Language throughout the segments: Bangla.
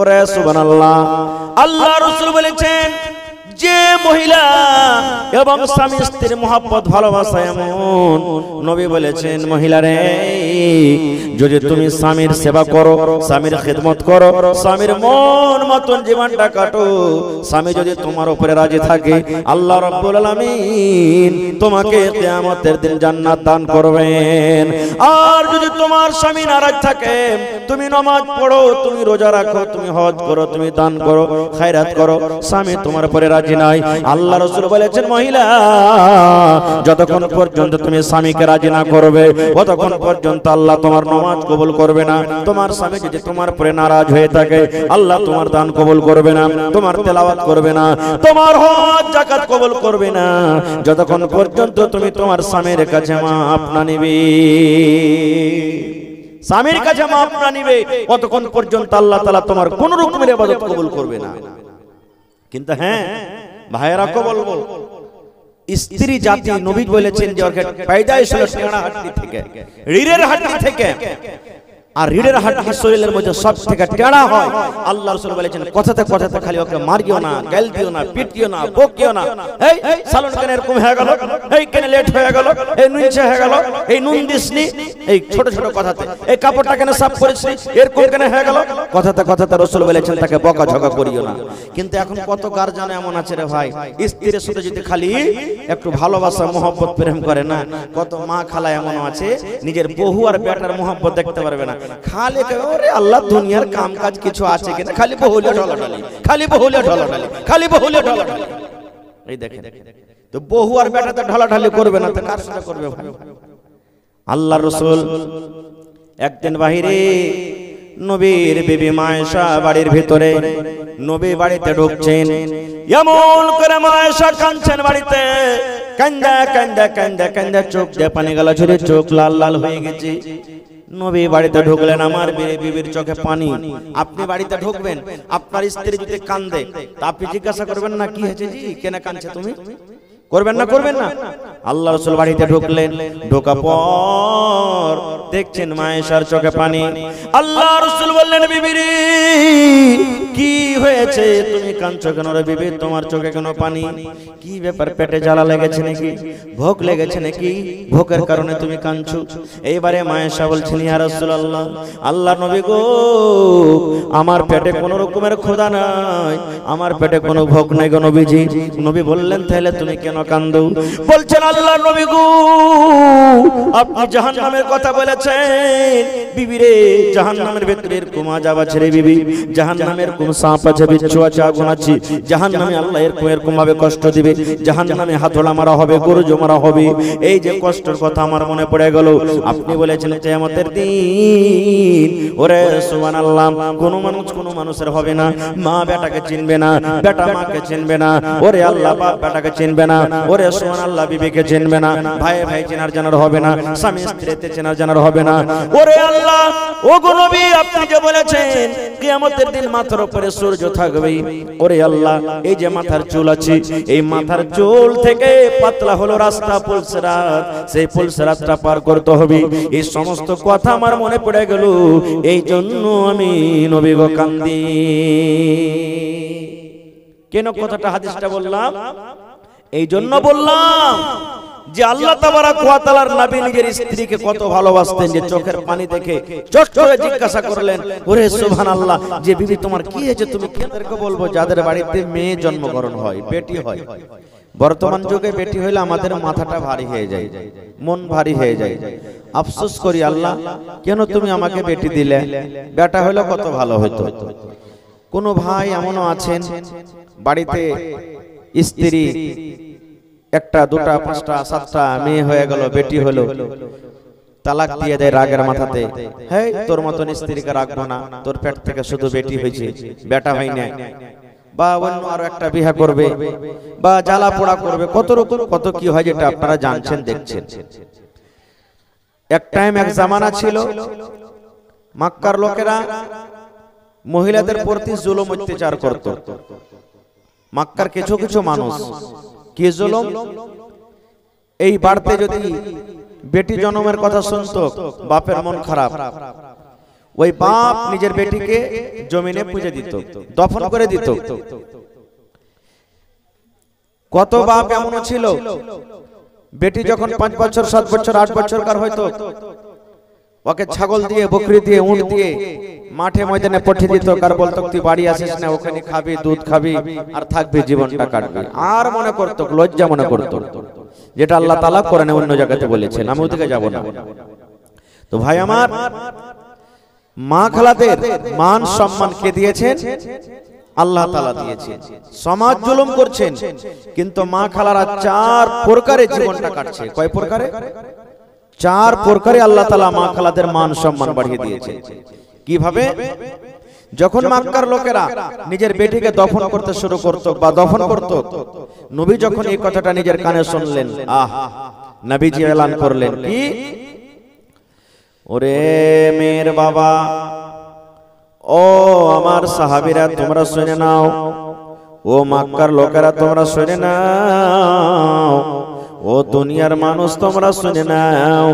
ওরে সুবহানাল্লাহ। আল্লাহ রাসূল বলেছেন যে মহিলা এবং স্বামী স্ত্রীর মহব্বত ভালোবাসা এমন, নবী বলেছেন মহিলারে যদি তুমি স্বামীর সেবা করো, স্বামীর খিদমত করো, স্বামীর মন মতন জীবনটা কাটো, স্বামী যদি তোমার উপরে রাজি থাকে আল্লাহ রাব্বুল আলামিন তোমাকে কিয়ামতের দিন জান্নাত দান করবেন। আর যদি তোমার স্বামী নারাজ থাকে, তুমি নামাজ পড়ো, তুমি রোজা রাখো, তুমি হজ করো, তুমি দান করো, খায়রাত করো, স্বামী তোমার উপরে রাজি নাই, আল্লাহ রাসূল বলেছেন মহিলা যতক্ষণ পর্যন্ত তুমি স্বামীকে রাজি না করবে ততক্ষণ পর্যন্ত আল্লাহ তোমার নামাজ কবুল করবে না। তোমার স্বামী যদি তোমার উপরে নারাজ হয়ে থাকে আল্লাহ তোমার দান কবুল করবে না, তোমার তেলাওয়াত করবে না, তোমার হজ যাকাত কবুল করবে না যতক্ষণ পর্যন্ত তুমি তোমার স্বামীর কাছে মাফ না নিবে। স্বামীর কাছে মাফ না নিবে ততক্ষণ পর্যন্ত আল্লাহ তাআলা তোমার কোন রকমের ইবাদত কবুল করবে না। কিন্তু হ্যাঁ ভাইয়েরা কো বলবো, স্ত্রী জাতি নবী বলেছেন যে ওকে পয়দাইশ হলো টেড়া হাড্ডি থেকে, রিড়ের হাড্ডি থেকে, আর রিড়ের হাড্ডি শরীরের মধ্যে সব থেকে টেড়া হয়। আল্লাহ রাসূল বলেছেন কথাতে কথাতে খালি ওকে মারিও না, গাল দিও না, পিটিও না, বকিও না, এই সালন কেন এরকম হয়ে গেল, এই কেন লেট হয়ে গেল, এই নুনছে হয়ে গেল, এই নুন দিসনি, এই ছোট ছোট কথাতে, এই কাপড়টা কেন সাফ করেছিস, এরকম কেন হয়ে গেল, কথাতে কথাতে রাসূল বলেছেন তাকে বকাঝকা করিও না। কিন্তু এখন কত গার্জিয়ান এমন আছে রে ভাই, স্ত্রীর সাথে যদি খালি একটু ভালোবাসা মহব্বত প্রেম করে না, কত মা খালা এমন আছে নিজের বহু আর বেটার মহব্বত দেখতে পারবে না, খালি ওরে আল্লাহ দুনিয়ার কাম কাজ কিছু আছে কিনা, খালি বহুলে ঢলাঢালি, খালি বহুলে ঢলাঢালি, খালি বহুলে ঢলাঢালি। এই দেখেন তো বহু আর বেটাতে ঢলাঢালি করবে না তো কার সাথে করবে ভাই? আল্লাহর রাসূল একদিন বাহিরে নবীর বিবি মা আয়েশা বাড়ির ভিতরে, নবী বাড়িতে ঢুকছেন, এমন করে মা আয়েশা কাঁদছেন বাড়িতে, কান্দা কান্দা কান্দা কান্দা চোখ দিয়ে পানি গলা ঝরে চোখ লাল লাল হয়ে গেছে। নবী বাড়িতে ঢুকলেন, আমার বিবির চোখে পানি। আপনি বাড়িতে ঢুকবেন, আপনার স্ত্রী যদি কান্দে তা আপনি জিজ্ঞাসা করবেন না কি হয়েছে জি, কেন কাঁদছে তুমি? করবেন না, করবেন না? আল্লাহ রাসূল বাড়িতে ঢুকলেন, ঢোকা পর দেখছেন মা আয়েশার চোখে পানি। আল্লাহ রাসূল বললেন বিবিরে কি হয়েছে, তুমি কাঁদছো কেন রে বিবি, তোমার চোখে কেন পানি? কি ব্যাপার, পেটে জ্বালা লেগেছে নাকি, ভোক লেগেছে নাকি, ভোকের কারণে তুমি কাঁদছো? এইবারে মা আয়েশা বলছেন ইয়া রাসূলুল্লাহ, আল্লাহ নবী গো আমার পেটে কোনো রকমের ক্ষুধা নাই, আমার পেটে কোনো ভোক নাই গো নবীজি। নবী বললেন তাহলে তুমি কেন কান্দো? বলছেন আল্লাহ নবী গো আপনি জাহান্নামের কথা বলেছেন, বিবি রে জাহান্নামের ভিতরে এরকম আযাব আছে রে বিবি, জাহান্নামের কোন সাপ আছে, বিচ্ছু আছে, আগুন আছে, জাহান্নামে আল্লাহ এরকম ভাবে কষ্ট দিবে, জাহান্নামে হাতড়া মারা হবে, গরুজো মারা হবে। এই যে কষ্টের কথা আমার মনে পড়ে গেল, আপনি বলেছেন কিয়ামতের দিন ওরে সুবহানাল্লাহ কোন মানুষের হবে না, মা বেটাকে চিনবে না, বেটা মাকে চিনবে না, ওরে আল্লাহ বাপ বেটাকে চিনবে না, ওরে সুবহানাল্লাহ বিবিকে চিনবে না, ভাই ভাই চেনার জানার হবে না, স্বামী স্ত্রীতে চেনার জানার হবে না। ওরে আল্লাহ ও গো নবী আপনি যে বলেছেন কিয়ামতের দিন মাথার উপরে সূর্য থাকবে, ওরে আল্লাহ এই যে মাথার চুল আছে, এই মাথার চুল থেকে পাতলা হলো রাস্তা পুলসিরাত, সেই পুলসিরাতটা পার করতে হবে। এই সমস্ত কথা আমার মনে পড়ে গেল, এই জন্য আমি নবী গো কান্দি। কেন কথাটা হাদিসটা বললাম? এই জন্য বললাম যে আল্লাহ তাবারাক ওয়া তাআলার নবী নিজের স্ত্রীকে কত ভালোবাসতেন, যে চোখের পানি দেখে চট করে জিজ্ঞাসা করলেন ওরে সুবহানাল্লাহ যে বিবি তোমার কি হয়েছে, তুমি কেদেরকে বলবো যাদের বাড়িতে মেয়ে জন্মগ্রহণ হয়, বেটি হয়। বর্তমান যুগে বেটি হইলে আমাদের মাথাটা ভারী হয়ে যায়, মন ভারী হয়ে যায়, আফসোস করি আল্লাহ কেন তুমি আমাকে বেটি দিলে, বেটা হইলে কত ভালো হতো। কোন ভাই এমনও আছেন বাড়িতে স্ত্রী একটা দুটা পাঁচটা সাতটা মেয়ে হয়ে গেল, বেটি হলো, তালাক দিয়ে দেয় রাগের মাথাতে, হেই তোর মতন স্ত্রীকে রাখবো না, তোর পেট থেকে শুধু বেটি হয়েছে, বেটা হয় না, বা অন্য আরো একটা বিয়ে করবে, বা জ্বালা পোড়া করবে, কত রকম কত কি হয় যেটা আপনারা জানছেন দেখছেন। এক টাইম এক জামানা ছিল মক্কার লোকেরা মহিলাদের প্রতি জুলুম অত্যাচার করত। মক্কার কিছু কিছু মানুষ কি জুলুম, এই বাড়তে যদি বেটি জন্মের কথা শুনতো বাপের মন খারাপ, ওই বাপ নিজের বেটিকে জমিনে পুঁজে দিত, দফন করে দিত। কত বাপ এমন ছিল, বেটি যখন 5 বছর 7 বছর 8 বছরকার হয়তো, ওকে ছাগল দিয়ে, বকরি দিয়ে, উট দিয়ে মাঠে ময়দানে পাঠিয়ে দিত। কার বলতো তুই বাড়ি আসিস না, ওখানে খাবি, দুধ খাবি আর থাকবি, জীবনটা কাটবি। আর মনে করতো, লজ্জা মনে করতো, যেটা আল্লাহ তাআলা কোরআনে অন্য জায়গাতে বলেছেন, আমি ওদিকে যাব না। তো ভাই আমার, মা খালাদের মান সম্মান কে দিয়েছেন? আল্লাহ তাআলা দিয়েছেন। সমাজ জুলুম করছেন, কিন্তু মা খালারা 4 প্রকারে জীবনটা কাটছে। কয় প্রকারে? 4 প্রকারে আল্লাহ তাআলা মা খালাদের মান সম্মান বাড়িয়ে দিয়েছে। কিভাবে? যখন মক্কার লোকেরা নিজের বেটিকে দফন করতে শুরু করত বা দফন করত, নবী যখন এই কথাটা নিজের কানে শুনলেন, নবীজি এলান করলেন কি, ওরে মেয়ের বাবা, ও আমার সাহাবীরা তোমরা শুনে নাও, ও মক্কার লোকেরা তোমরা শুনে নাও, ও দুনিয়ার মানুষ তোমরা শুনে নাও,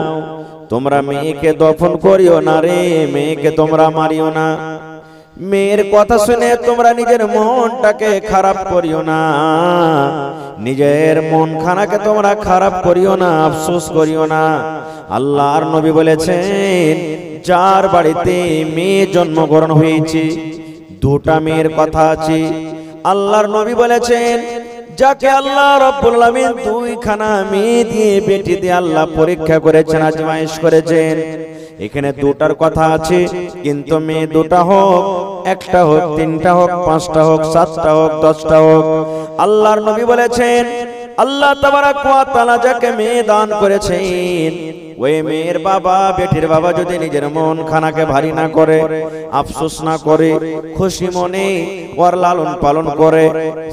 তোমরা মেয়েকে দফন করিও না রে, মেয়েকে তোমরা মারিও না। মেয়ের কথা শুনে তোমরা নিজের মনটাকে খারাপ করিও না, নিজের মন খানাকে তোমরা খারাপ করিও না, আফসোস করিও না। আল্লাহর নবী বলেছেন, যার বাড়িতে মেয়ে জন্মগ্রহণ হয়েছে, 2টা মেয়ের কথা আছে, আল্লাহর নবী বলেছেন, যাকে আল্লাহ রাব্বুল আলামিন 2খানা মেয়ে দিয়ে, বেটি দিয়ে আল্লাহ পরীক্ষা করেছেন, আজমাইশ করেছেন, এখানে 2টার কথা আছে, কিন্তু মেয়ে 2টা হোক, 1টা হোক, 3টা হোক, 5টা হোক, 7টা হোক, 10টা হোক, আল্লাহর নবী বলেছেন, আল্লাহ তাবারাক ওয়া তাআলা যাকে মেয়ে দান করেছেন, ওই মেয়ের বাবা, বেটির বাবা যদি নিজের মন খানাকে ভারী না করে, আফসোস না করে, খুশি মনে ওর লালন পালন করে,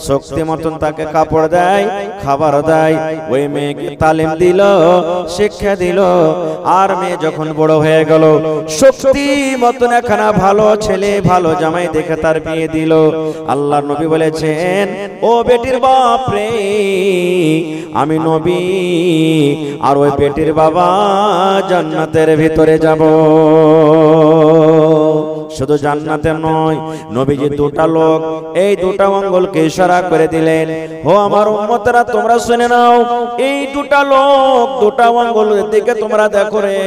শক্তি মতন তাকে কাপড় দেয়, খাবার দেয়, ওই মেয়েকে তালিম দিল, শিক্ষা দিল, আর মেয়ে যখন বড় হয়ে গেল, শক্তি মতন একখানা ভালো ছেলে, ভালো জামাই দেখে তার বিয়ে দিল, আল্লাহর নবী বলেছেন, ও বেটির বাপ রে, আমি নবী আর ওই বেটির বাবা জান্নাতের ভিতরে যাব। শুধু জান্নাতে নয়, নবীজি 2টা লোক, এই 2টা আঙ্গুলকে ইশারা করে দিলেন, ও আমার উম্মতরা তোমরা শুনে নাও, এই 2টা লোক, 2টা আঙ্গুলের দিকে তোমরা দেখো রে,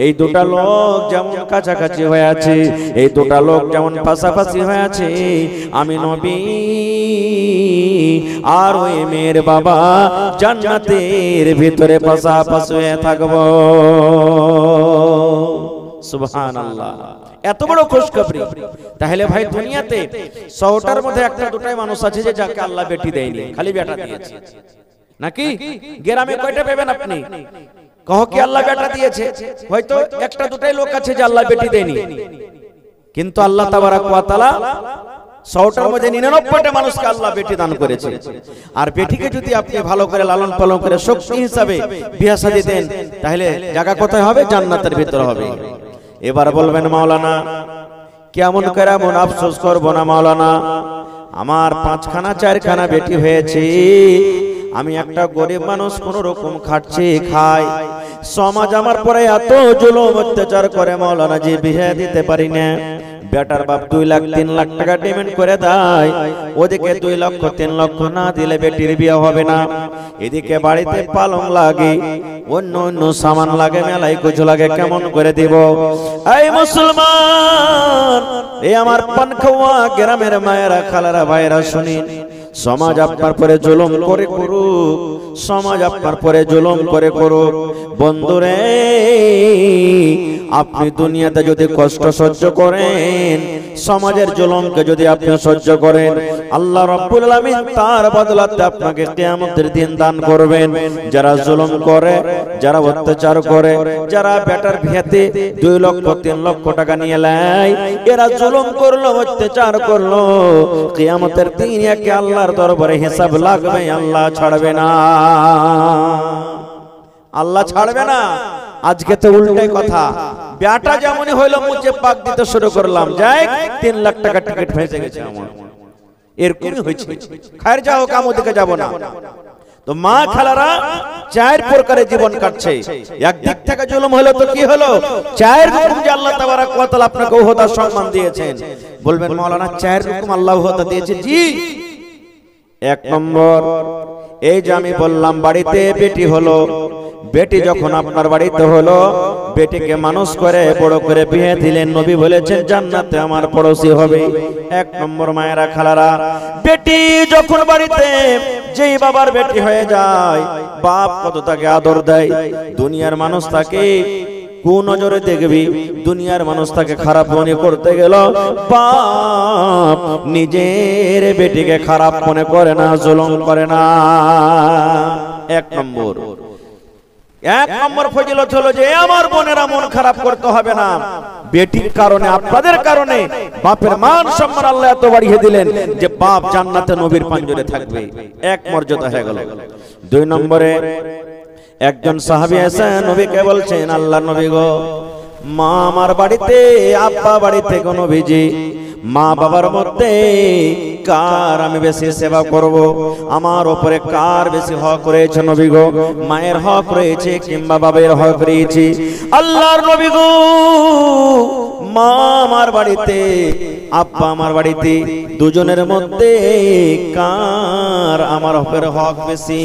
এই 2টা লোক যেমন কাছাকাছি হয়ে আছে, এই 2টা লোক যেমন পাশাপাশি হয়ে আছে, আমি নবী আর ওই মেয়ের বাবা জান্নাতের ভিতরে পাশাপাশি হয়ে থাকবো। সুবহানাল্লাহ, এত বড় খুশখবরি। তাহলে ভাই, দুনিয়াতে 100টার মধ্যে 1টা 2টাই মানুষ আছে যে যাকে আল্লাহ বেটি দেয়নি, খালি বেটা দিয়েছে। নাকি গ্রামে কয়টা পাবেন আপনি? কহ কি আল্লাহ বেটা দিয়েছে? হয়তো 1টা 2টাই লোক আছে যে আল্লাহ বেটি দেয়নি, কিন্তু আল্লাহ তাবারাক ওয়া তাআলা 100টার মধ্যে 99টা মানুষকে আল্লাহ বেটি দান করেছে। আর বেটিকে যদি আপনি ভালো করে লালন পালন করে শক্তি হিসাবে বিয়ে শাদী দেন, তাহলে জায়গা কোথায় হবে? জান্নাতের ভিতর হবে। এবার বলবেন, মাওলানা কেমন করে এমন আফসোস করবো না মাওলানা, আমার 5খানা 4খানা বেটি হয়েছে, আমি একটা গরিব মানুষ, কোন রকম খাচ্ছি, খাই, সমাজ আমার পরে এত জুলুম অত্যাচার করে মাওলানা, যে বিয়ে দিতে পারি না। বেটার বাপ 2 লাখ 3 লাখ টাকা ডিমান্ড করে দেয়, ওদিকে 2 লক্ষ 3 লক্ষ না দিলে বেটির বিয়ে হবে না, এদিকে বাড়িতে পালং লাগে, অন্য অন্য সামান লাগে, মেলাই কিছু লাগে, কেমন করে দিব? এই মুসলমান, এই আমার পানখাওয়া গ্রামের মায়েরা, খালারা, ভাইরা, শুনিন, সমাজ আপনার পরে জুলুম করে করুক, সমাজ আপনার পরে জুলুম করে করুক, বন্ধুরে, আপনি দুনিয়াতে যদি কষ্ট সহ্য করেন, সমাজের জুলুমকে যদি আপনি সহ্য করেন, আল্লাহ রাব্বুল আলামিন তার বদলাতে আপনাকে কিয়ামতের দিন দান করবেন। যারা জুলুম করে, যারা অত্যাচার করে, যারা বেটার বিয়েতে 2 লক্ষ 3 লক্ষ টাকা নিয়ে নেয়, এরা জুলুম করলো, অত্যাচার করলো, কিয়ামতের দিন একে আল্লাহর দরবারে হিসাব লাগবে, আল্লাহ ছাড়বে না, আল্লাহ ছাড়বে না। আজকে তো উল্টাই কথা, বেটা যেমনই হইলো মুজে পাক দিতে শুরু করলাম, যাই 3 লাখ টাকা টিকিট ফেসে গেছে আমার, এরকমই হয়েছে। খায়ের যাও, কাম ওদিকে যাব না। তো মা খালারা চার প্রকারে জীবন কাটছে। একদিক থেকে জুলুম হলো তো কি হলো, চার রকম যে আল্লাহ তাবারক ওয়া তাআলা আপনাকে ওহদা সম্মান দিয়েছেন। বলবেন মাওলানা চার রকম আল্লাহ ওহদা দিয়েছে। জি, এক নম্বর এই যে আমি বললাম বাড়িতে বেটি হলো, বেটি যখন আপনার বাড়িতে হলো, বেটিকে মানুষ করে বড় করে বিয়ে দিলেন, নবী বলেছেন জান্নাতে আমার পড়োশি হবে। এক নম্বর মায়েরা খালারা, বেটি যখন বাড়িতে যেই বাবার বেটি হয়ে যায়, বাপ কত তাকে আদর দেয়। দুনিয়ার মানুষ তাকে কোন নজরে দেখবি, দুনিয়ার মানুষ তাকে খারাপ মনে করতে গেল, বাপ নিজের বেটিকে খারাপ মনে করে না, জুলুম করে না। এক নম্বর ফজিলত হলো যে আমার বোনেরা মন খারাপ করতে হবে না। বেটির কারণে, আপনাদের কারণে বাপের মান সম্মান আল্লাহ এত বাড়িয়ে দিলেন যে বাপ জান্নাতে নবীর পাঞ্জরে থাকবে। এক মর্যাদা হয়ে গেল। দুই নম্বরে একজন সাহাবী এসে নবীকে বলছেন, আল্লাহর নবী গো, মা আমার বাড়িতে, আব্বা বাড়িতে কোনো নবীজি, মা বাবার মধ্যে কার আমি বেশি সেবা করব, আমার উপরে কার বেশি হক রয়েছে নবী গো, মায়ের হক রয়েছে কিংবা বাবার হক রয়েছে? আল্লাহর নবী গো, মা আমার বাড়িতে, আব্বা আমার বাড়িতে, দুজনের মধ্যে কার আমার হকের হক বেশি?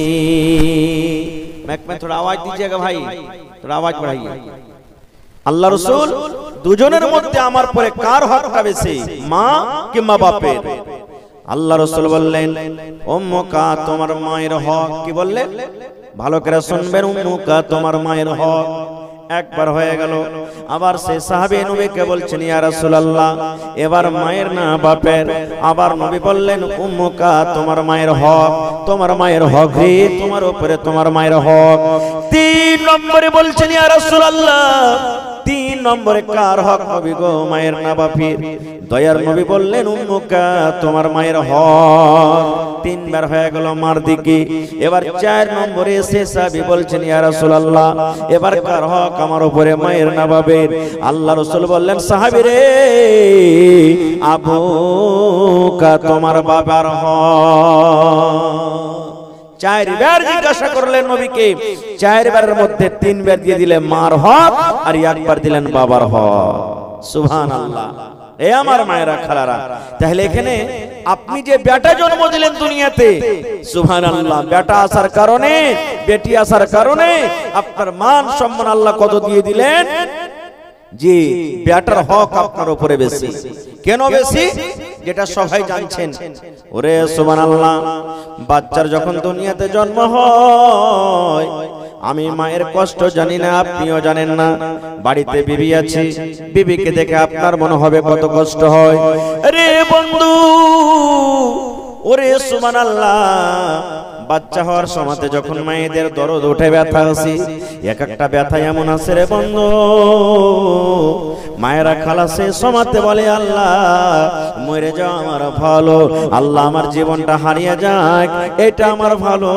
थोड़ा आवाज दीजिएगा भाई, थोड़ा आवाज बढ़ाइए। আল্লাহ রাসূল দুজনের মধ্যে আমার পরে কার হকটা বেশি, মা কিংবা বাপের? আল্লাহ রাসূল বললেন, উম্মুকা, তোমার মায়ের হক। কি বললেন? ভালো করে শুনবেন, উম্মুকা, তোমার মায়ের হক। একবার হয়ে গেল, আবার সেই সাহাবী নবীকে বলছেন, ইয়া রাসূলুল্লাহ, এবার মায়ের না বাপের? আবার নবী বললেন, উম্মুকা, তোমার মায়ের হক, তোমার মায়ের হক রে, তোমার উপরে তোমার মায়ের হক। তিন নম্বরে বলছেন, ইয়া রাসূলুল্লাহ, তিন নম্বরে কার হক নবী গো, মায়ের না বাপের? দয়ার নবী বললেন, উম্মুকা, তোমার মায়ের হক। তিনবার হয়ে গেল মার দিকে। এবার চার নম্বরে এসে সাহাবী বলছেন, ইয়া রাসূলুল্লাহ, এবার কার হক আমার উপরে, মায়ের না বাপের? আল্লাহ রাসূল বললেন, সাহাবী রে, আবুকা, তোমার বাবার হক। চারবার জিজ্ঞাসা করলেন নবীকে, চারবারের মধ্যে তিনবার দিয়ে দিলেন মার হক আর একবার দিলেন বাবার হক। সুবহানাল্লাহ। এ আমার মায়েরা খালারা, তাহলে এখানে আপনি যে বেটা জন্ম দিলেন দুনিয়াতে, সুবহানাল্লাহ, বেটা আসার কারণে, বেটি আসার কারণে আপনার মান সম্মান আল্লাহ কত দিয়ে দিলেন। জি, বেটার হক আপনার উপরে বেশি। কেন বেশি? যেটা সবাই জানছেন। ওরে সুবহানাল্লাহ, বাচ্চার যখন দুনিয়াতে জন্ম হয়, আমি মায়ের কষ্ট জানি না, আপনিও জানেন না। বাড়িতে বিবি আছে, বিবিকে দেখে আপনার মনে হবে কত কষ্ট হয়। আরে বন্ধু, ওরে সুবহানাল্লাহ, বাচ্চা হওয়ার সময়তে যখন মায়েদের দরদ ওঠে, ব্যথা আসে, এক একটা ব্যথা এমন আছে রে বন্ধু, মায়েরা খালা সে সময়তে বলে, আল্লাহ মরে যাও আমার ভালো, আল্লাহ আমার জীবনটা হারিয়ে যাক এটা আমার ভালো,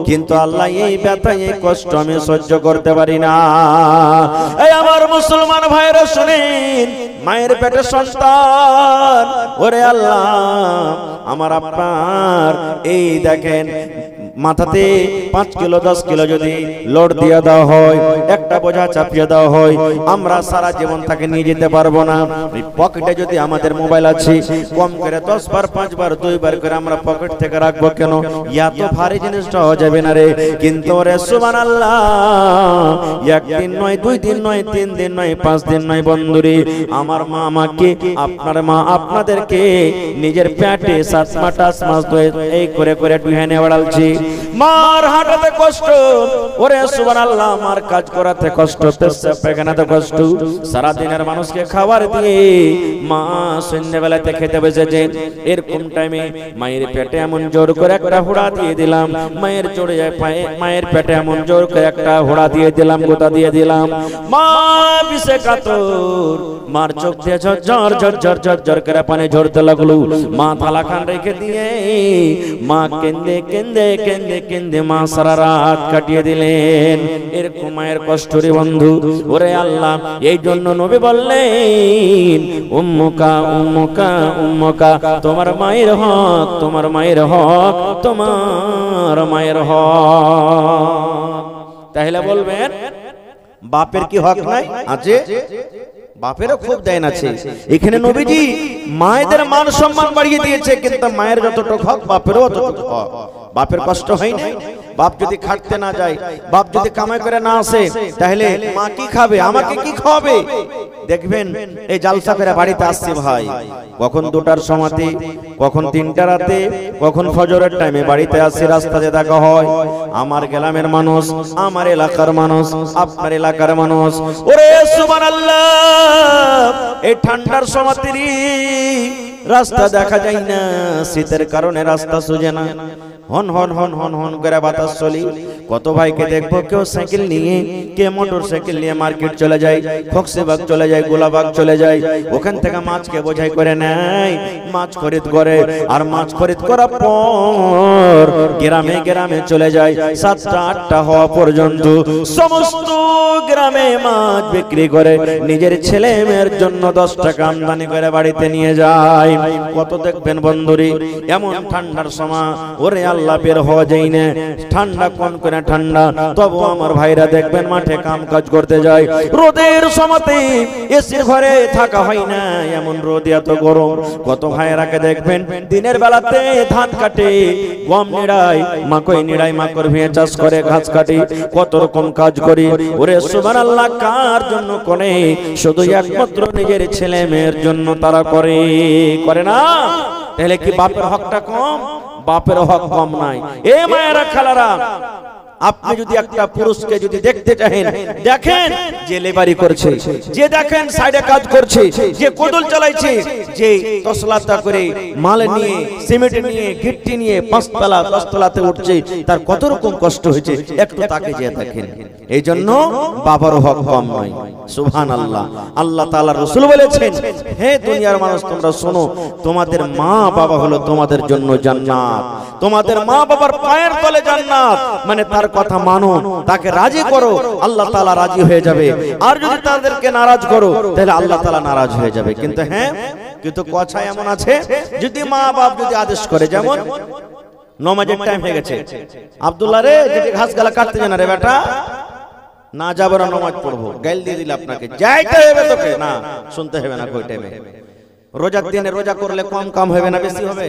কিন্তু আল্লাহ এই ব্যথা, এই কষ্ট আমি সহ্য করতে পারি না। এই আমার মুসলমান ভাইরা শুনেন, মায়ের পেটে সন্তান, ওরে আল্লাহ আমার আপনার এই দেখেন মাথাতে 5 কিলো 10 কিলো যদি লোড দিয়ে দেওয়া হয়, একটা বোঝা চাপিয়ে দেওয়া হয়, আমরা সারা জীবন তাকে নিয়ে যেতে পারবো না। পকেটে যদি আমাদের মোবাইল আছে, কম করে 10 বার 5 বার 2 বার করে আমরা পকেট থেকে রাখবো কেন? এত ভারী জিনিসটা হয়ে যাবে না রে। কিন্তু রে সুবহানাল্লাহ, একদিন নয়, 2 দিন নয়, 3 দিন নয়, 5 দিন নয় বন্ধুরে, আমার মা আমাকে, আপনার মা আপনাদেরকে নিজের পেটে 7 মাস 8 মাস ধরে এই করে করে টুহানে বাড়ালছে। মার হাঁটাতে কষ্ট, ওরে সুবহানাল্লাহ, মার কাজ করাতে কষ্ট, পেশাব পায়খানাতে কষ্ট, সারা দিনের মানুষকে খাবার দিয়ে মা সন্ধ্যাবেলাতে খেতে বসেছে। এরকম টাইমে মায়ের পেটে এমন জোর করে একটা হুড়া দিয়ে দিলাম, মায়ের চড়ে যায় পায়ে, মায়ের পেটে এমন জোর করে একটা হুড়া দিয়ে দিলাম, গোতা দিয়ে দিলাম, মা বিষে কাতর, মার চোখ দিয়ে ঝরঝর ঝরঝর ঝরঝর করে পানি ঝরতে লাগলো। মা থালা খান রেখে দিয়ে মা কেন্দে কেন্দে কেন্দে কেন্দে মা সারা রাত কাটিয়ে দিলেন। এরকম মায়ের কষ্ট রে বন্ধু। ওরে আল্লাহ, এই জন্য নবী বললেন উম্মুকা উম্মুকা উম্মুকা, তোমার মায়ের হক, তোমার মায়ের হক, তোমার মায়ের হক। তাহলে বলবেন বাপের কি হক নাই? আছে, বাপেরও খুব দেন আছে। এখানে নবীজি মায়েদের মান সম্মান বাড়িয়ে দিয়েছে, কিন্তু মায়ের যতটুকু হক বাপেরও ততটুকু হক। বাপের কষ্ট হয় না? বাপ যদি খাটতে না যায়, বাপ যদি কামাই করে না আসে, তাহলে মা কি খাবে, আমাকে কি খাওয়াবে? দেখবেন এই জালসা করে বাড়িতে আসছে ভাই, কখন 2টার সময়তে, কখন 3টা রাতে, কখন ফজরের টাইমে বাড়িতে আসছে, রাস্তাতে দেখা হয় আমার গ্রামের মানুষ, আমার এলাকার মানুষ, আপনার এলাকার মানুষ। ওরে সুবহানাল্লাহ, এই ঠান্ডার সময়তে রাস্তা দেখা যায় না, শীতের কারণে রাস্তা সুজে না, হন হন হন হন হন করে বাতাস চলি। কত ভাইকে দেখবো কেউ সাইকেল নিয়ে, কে মোটর সাইকেল নিয়ে মার্কেট চলে যায়, খোকসেবাগ চলে যায়, গোলাবাগ চলে যায়, ওখান থেকে মাছকে বোঝাই করে নেয়, মাছ খরিদ করে, আর মাছ খরিদ করার পর গ্রামে গ্রামে চলে যায়। 7টা 8টা হওয়া পর্যন্ত সমস্ত গ্রামে মাছ বিক্রি করে নিজের ছেলে মেয়ের জন্য 10 টাকা আমদানি করে বাড়িতে নিয়ে যায়। কত দেখবেন বন্ধুরি এমন ঠান্ডার সময়, ওরে আল্লাহ বের হওয়া যায় না, ঠান্ডা কোন কোন ঠান্ডা, তবু আমার ভাইরা দেখবেন মাঠে কাম কাজ করতে যায়। রোদের সময়তে এসির ঘরে থাকা হয় না, এমন রোদ, এত গরম। কত ভাইরাকে দেখবেন দিনের বেলাতে ধান কাটে, গম নিড়াই, মাকই নিড়াই, মাকড় ভিয়ে চাষ করে, ঘাস কাটে, কত রকম কাজ করি। ওরে সুবহানাল্লাহ, কার জন্য করে? শুধু একমাত্র নিজের ছেলে মেয়ের জন্য তারা করে, করে না? তাহলে কি বাপের হকটা কম? বাপের হক কম নাই। এ মায়েরা খালারা, আপনি যদি একটা পুরুষকে যদি দেখতে চাহেন, দেখেন যে লেবারি করছে, যে দেখেন সাইডে কাজ করছে, যে কোদল চালাইছে, যে তসলাতা করে মাল নিয়ে, সিমেন্ট নিয়ে, গিট্টি নিয়ে 5 তলা 10 তলাতে উঠছে, তার কত রকম কষ্ট হয়েছে, একটু তাকে যে দেখেন। এই জন্য বাবার হক কম নয়। সুবহানাল্লাহ, আল্লাহ তাআলার রাসূল বলেছেন, হে দুনিয়ার মানুষ তোমরা শোনো, তোমাদের মা বাবা হলো তোমাদের জন্য জান্নাত, তোমাদের মা বাবার পায়ের তলে জান্নাত। মানে তার কথা মানো, তাকে রাজি করো, আল্লাহ তাআলা রাজি হয়ে যাবে। আর যদি তাদেরকে নারাজ করো, তাহলে আল্লাহ তাআলা নারাজ হয়ে যাবে। কিন্তু হ্যাঁ, কিন্তু কথা এমন আছে, যদি মা বাপ যদি আদেশ করে, যেমন নামাজের টাইম হয়ে গেছে, আব্দুল্লাহ রে যেতে ঘাস গালা কাটতে জানা রে বেটা, না যাবো না, নামাজ পড়বো, গাইল দিয়ে দিল আপনাকে, যাইতে হবে তোকে, না শুনতে হবে না। কই টাইমে রোজার দিনে রোজা করলে কম কাম হবে না বেশি হবে?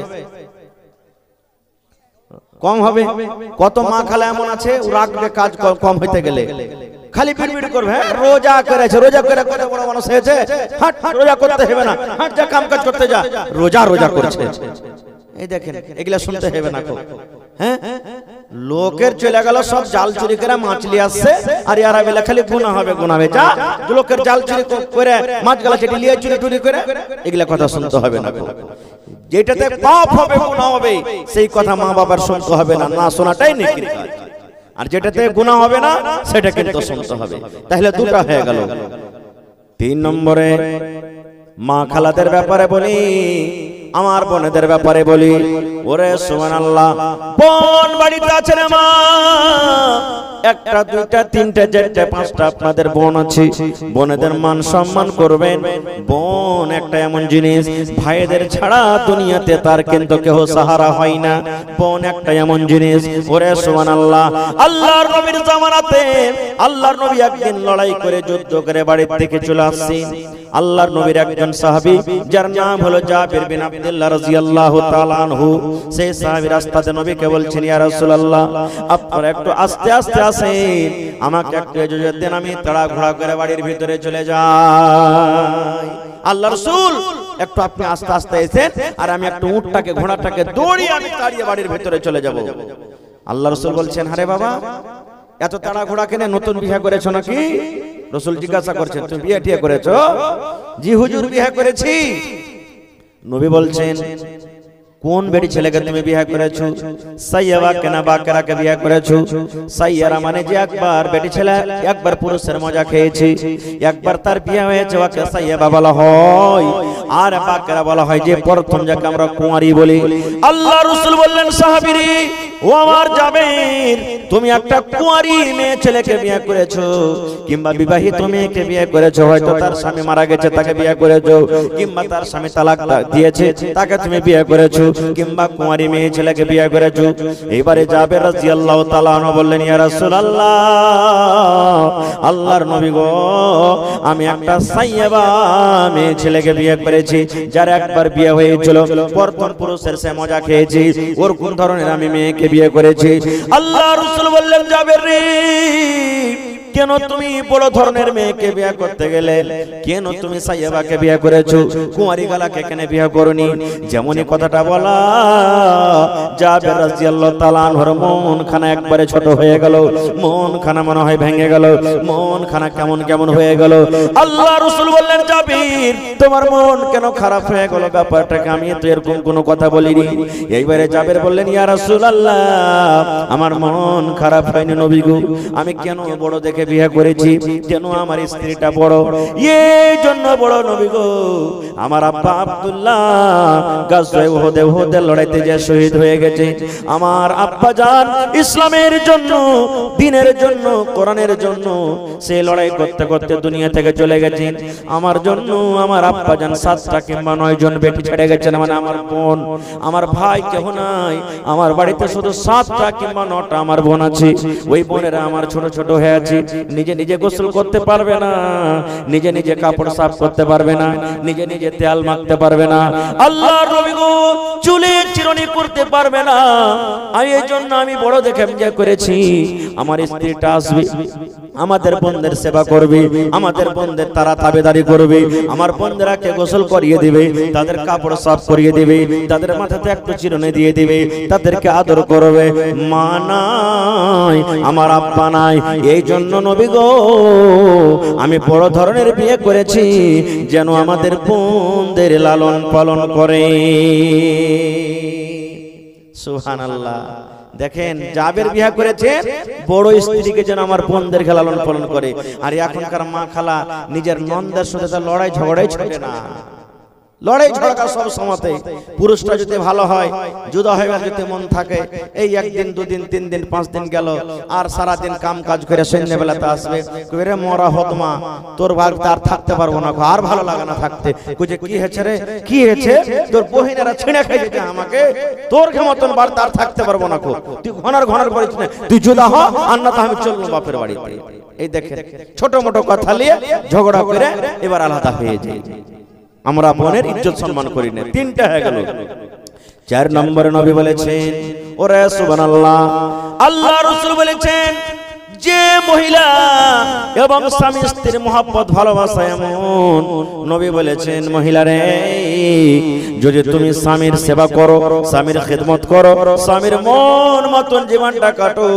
কম হবে। কত মা খালা এমন আছে, ও রাখবে কাজ কম হইতে গেলে, খালি বিড়বিড় করবে, রোজা করেছে, রোজা করে করে বড় মানুষ হয়েছে, হাট রোজা করতে হবে না, হাট যা কাম কাজ করতে যা, রোজা রোজা করছে। এই দেখেন, এগুলা শুনতে হবে না। হ্যাঁ, লোকের চলে গেল সব জাল চুরি করে মাছ নিয়ে আসছে, আর ইয়ারা বেলা খালি গুনাহ হবে, গুনাহ হবে। যা লোকের জাল চুরি করে মাছ গালা চেটে নিয়ে চুরি টুরি করে, এগুলা কথা শুনতে হবে না। যেটাতে পাপ হবে, গুনাহ হবে, সেই কথা মা বাবার শুনতে হবে না, না শোনাটাই নেকির কাজ। আর যেটাতে গুনাহ হবে না, সেটা কিন্তু শুনতে হবে। তাহলে দুটো হয়ে গেল। 3 নম্বরে মা খালাদের ব্যাপারে বলি, আমার বোনেদের ব্যাপারে বলি। ওরে সুবহানাল্লাহ, বোন বাড়িতে আছে রে মা, 1টা 2টা 3টা 4টা 5টা আপনাদের বোন আছে, বোনেদের মান সম্মান করবেন। বোন একটা এমন জিনিস, ভাইদের ছাড়া দুনিয়াতে তার কিন্তু কেউ সাহারা হয় না। বোন একটা এমন জিনিস। ওরে সুবহানাল্লাহ, আল্লাহর নবীর জামানাতে আল্লাহর নবী একদিন লড়াই করে যুদ্ধ করে বাড়ির থেকে চলে আসছেন। আল্লাহর নবীর একজন সাহাবী, যার নাম হলো জাবির বিন আব্দুল্লাহ রাদিয়াল্লাহু তাআলা আনহু, সেই সাহাবী রাস্তাতে নবীকে বলছেন, ইয়া রাসূলুল্লাহ, আপনারা একটু আস্তে আস্তে আসেন, আমাকে একটু ইজাজত দেন, আমি তাড়া ঘোড়া করে বাড়ির ভিতরে চলে যাই। আল্লাহ রাসূল, একটু আপনি আস্তে আস্তে এসেন, আর আমি একটু উটটাকে ঘোড়াটাকে দৌড়িয়ে আমি তাড়িয়ে বাড়ির ভিতরে চলে যাব। আল্লাহ রাসূল বলছেন, আরে বাবা, এত তাড়া ঘোড়া কেনে, নতুন বিয়ে করেছো নাকি? রাসূল জিজ্ঞাসা করছেন, তুমি বিয়ে টিয়ে করেছো? জি হুজুর, বিয়ে করেছি। নবী বলছেন, কোন বেটি ছেলেকে তুমি বিয়ে করেছো? সাইয়্যাবা কেনা বাকেরাকে বিয়ে করেছো? সাইয়্যারা মানে যে একবার বেটি ছেলে একবার পুরুষের মজা খেয়েছে, একবার তার বিয়ে হয়েছে, ওকে সাইয়্যাবা বলা হয়। আর বাকেরা বলা হয় যে প্রথম যাকে আমরা কুঁয়ারি বলি। আল্লাহ রাসূল বললেন, সাহাবীরে ও আমার জাবের, তুমি একটা কুঁয়ারি মেয়ে ছেলেকে বিয়ে করেছো, কিংবা বিবাহিত মেয়েকে বিয়ে করেছো, হয়তো তার স্বামী মারা গেছে তাকে বিয়ে করেছো, কিংবা তার স্বামী তালাক দিয়েছে তাকে তুমি বিয়ে করেছো, কিংবা কুঁয়ারি মেয়ে ছেলেকে বিয়ে করেছো। এবারে জাবের রাদিয়াল্লাহু তাআলা আনহু বললেন, ইয়া রাসূলুল্লাহ, আল্লাহর নবী গো, আমি একটা সাইয়্যিবা মেয়ে ছেলেকে বিয়ে করেছি, যার একবার বিয়ে হয়েছিল, প্রথম পুরুষের সে মজা খেয়েছি, ওর কোন ধরনের আমি মেয়েকে বিয়ে করেছি। আল্লাহ রাসূল বললেন, জাবের রে, কেন তুমি বড় ধরনের মেয়েকে বিয়ে করতে গেলে? কেন তুমি সাইয়্যিবাকে বিয়ে করেছো, কুঁয়ারি গালাকে কেন বিয়ে করনি? যেমনই কথাটা বলা, জাবের রাদিয়াল্লাহু তাআলা আনহুর মন খানা একবারে ছোট হয়ে গেল, মন খানা মনে হয় ভেঙে গেল, মন খানা কেমন কেমন হয়ে গেল। আল্লাহ রাসূল বললেন, জাবির, তোমার মন কেন খারাপ হয়ে গেল? ব্যাপারটাকে আমি তো এরকম কোনো কথা বলিনি। এইবারে জাবের বললেন, ইয়া রাসূলুল্লাহ, আমার মন খারাপ হয়নি নবী গো, আমি কেন বড় দেখে বিয়ে করেছি, যেন আমার স্ত্রীটা বড়, এই জন্য বড় নবী গো। আমার আব্বা আব্দুল্লাহ গাজওয়ে উহুদের লড়াইতে যে শহীদ হয়ে গেছে, আমার আব্বা জান ইসলামের জন্য, দ্বীনের জন্য, কোরআনের জন্য সে লড়াই করতে করতে দুনিয়া থেকে চলে গেছেন। আমার জন্য আমার আব্বা জান 7টা কিংবা 9 জন বেটি ছেড়ে গেছেন, মানে আমার বোন, আমার ভাই কেহ নাই, আমার বাড়িতে শুধু 7টা কিংবা 9টা আমার বোন আছে। ওই বোনেরা আমার ছোট ছোট হয়ে আছে, নিজে নিজে গোসল করতে পারবে না, নিজে নিজে কাপড় সাফ করতে পারবে না, নিজে নিজে তেল মাখতে পারবে না, আল্লাহর নবী গো চুলে চিরুনি করতে পারবে না। এই জন্য আমি বড় দেখে বিয়ে করেছি, আমার স্ত্রীটা আসবে, আমাদের বোনদের সেবা করবে, আমাদের বোনদের তারা তাবেদারি করবে, আমার বোনদেরকে গোসল করিয়ে দিবে, তাদের কাপড় সাফ করিয়ে দিবে, তাদের মাথাতে একটু চিরুনি দিয়ে দিবে, তাদেরকে আদর করবে। মা নাই, আমার আব্বা নাই, এই জন্য নবী গো আমি বড় ধরনের বিয়ে করেছি, যেন আমাদের বোনদের লালন পালন করে। সুবহানাল্লাহ। দেখেন, জাবের বিয়ে করেছে বড় স্ত্রীকে যেন আমার বোনদেরকে লালন পালন করে। আর এখনকার মা খালা নিজের নন্দের সাথে তার লড়াই ঝগড়াই ছোটে না, লড়াই ঝগড়া সব সময়তে। পুরুষটা যদি ভালো হয়, জুদা হয়ে যদি মন থাকে, এই 1 দিন 2 দিন 3 দিন 5 দিন গেল, আর সারা দিন কাম কাজ করে সন্ধ্যাবেলাতে আসবে, কইরে মরা হতমা, তোর ভাগ তার থাকতে পারবো না, আর ভালো লাগে না থাকতে। কইছে কি হয়েছে রে, কি হয়েছে? তোর বহিনেরা ছিঁড়ে খাই দিতে আমাকে, তোর মতন বার তার থাকতে পারবো না, তুই ঘনার করিস না, তুই জুদা হ, আর না তো আমি চলবো বাপের বাড়িতে। এই দেখেন, ছোট মোটো কথা নিয়ে ঝগড়া করে এবার আলাদা হয়ে যায়। আমরা বোনের ইজ্জত সম্মান করি না। 3টা হয়ে গেল। 4 নম্বরে নবী বলেছেন, ওরে সুবহানাল্লাহ, আল্লাহ রাসূল বলেছেন, যে মহিলা এবং স্বামী স্ত্রীর মহব্বত ভালোবাসা এমন, নবী বলেছেন, মহিলারে, যদি তুমি স্বামীর সেবা করো, স্বামীর খিদমত করো, স্বামীর মন মতন জীবনটা কাটো,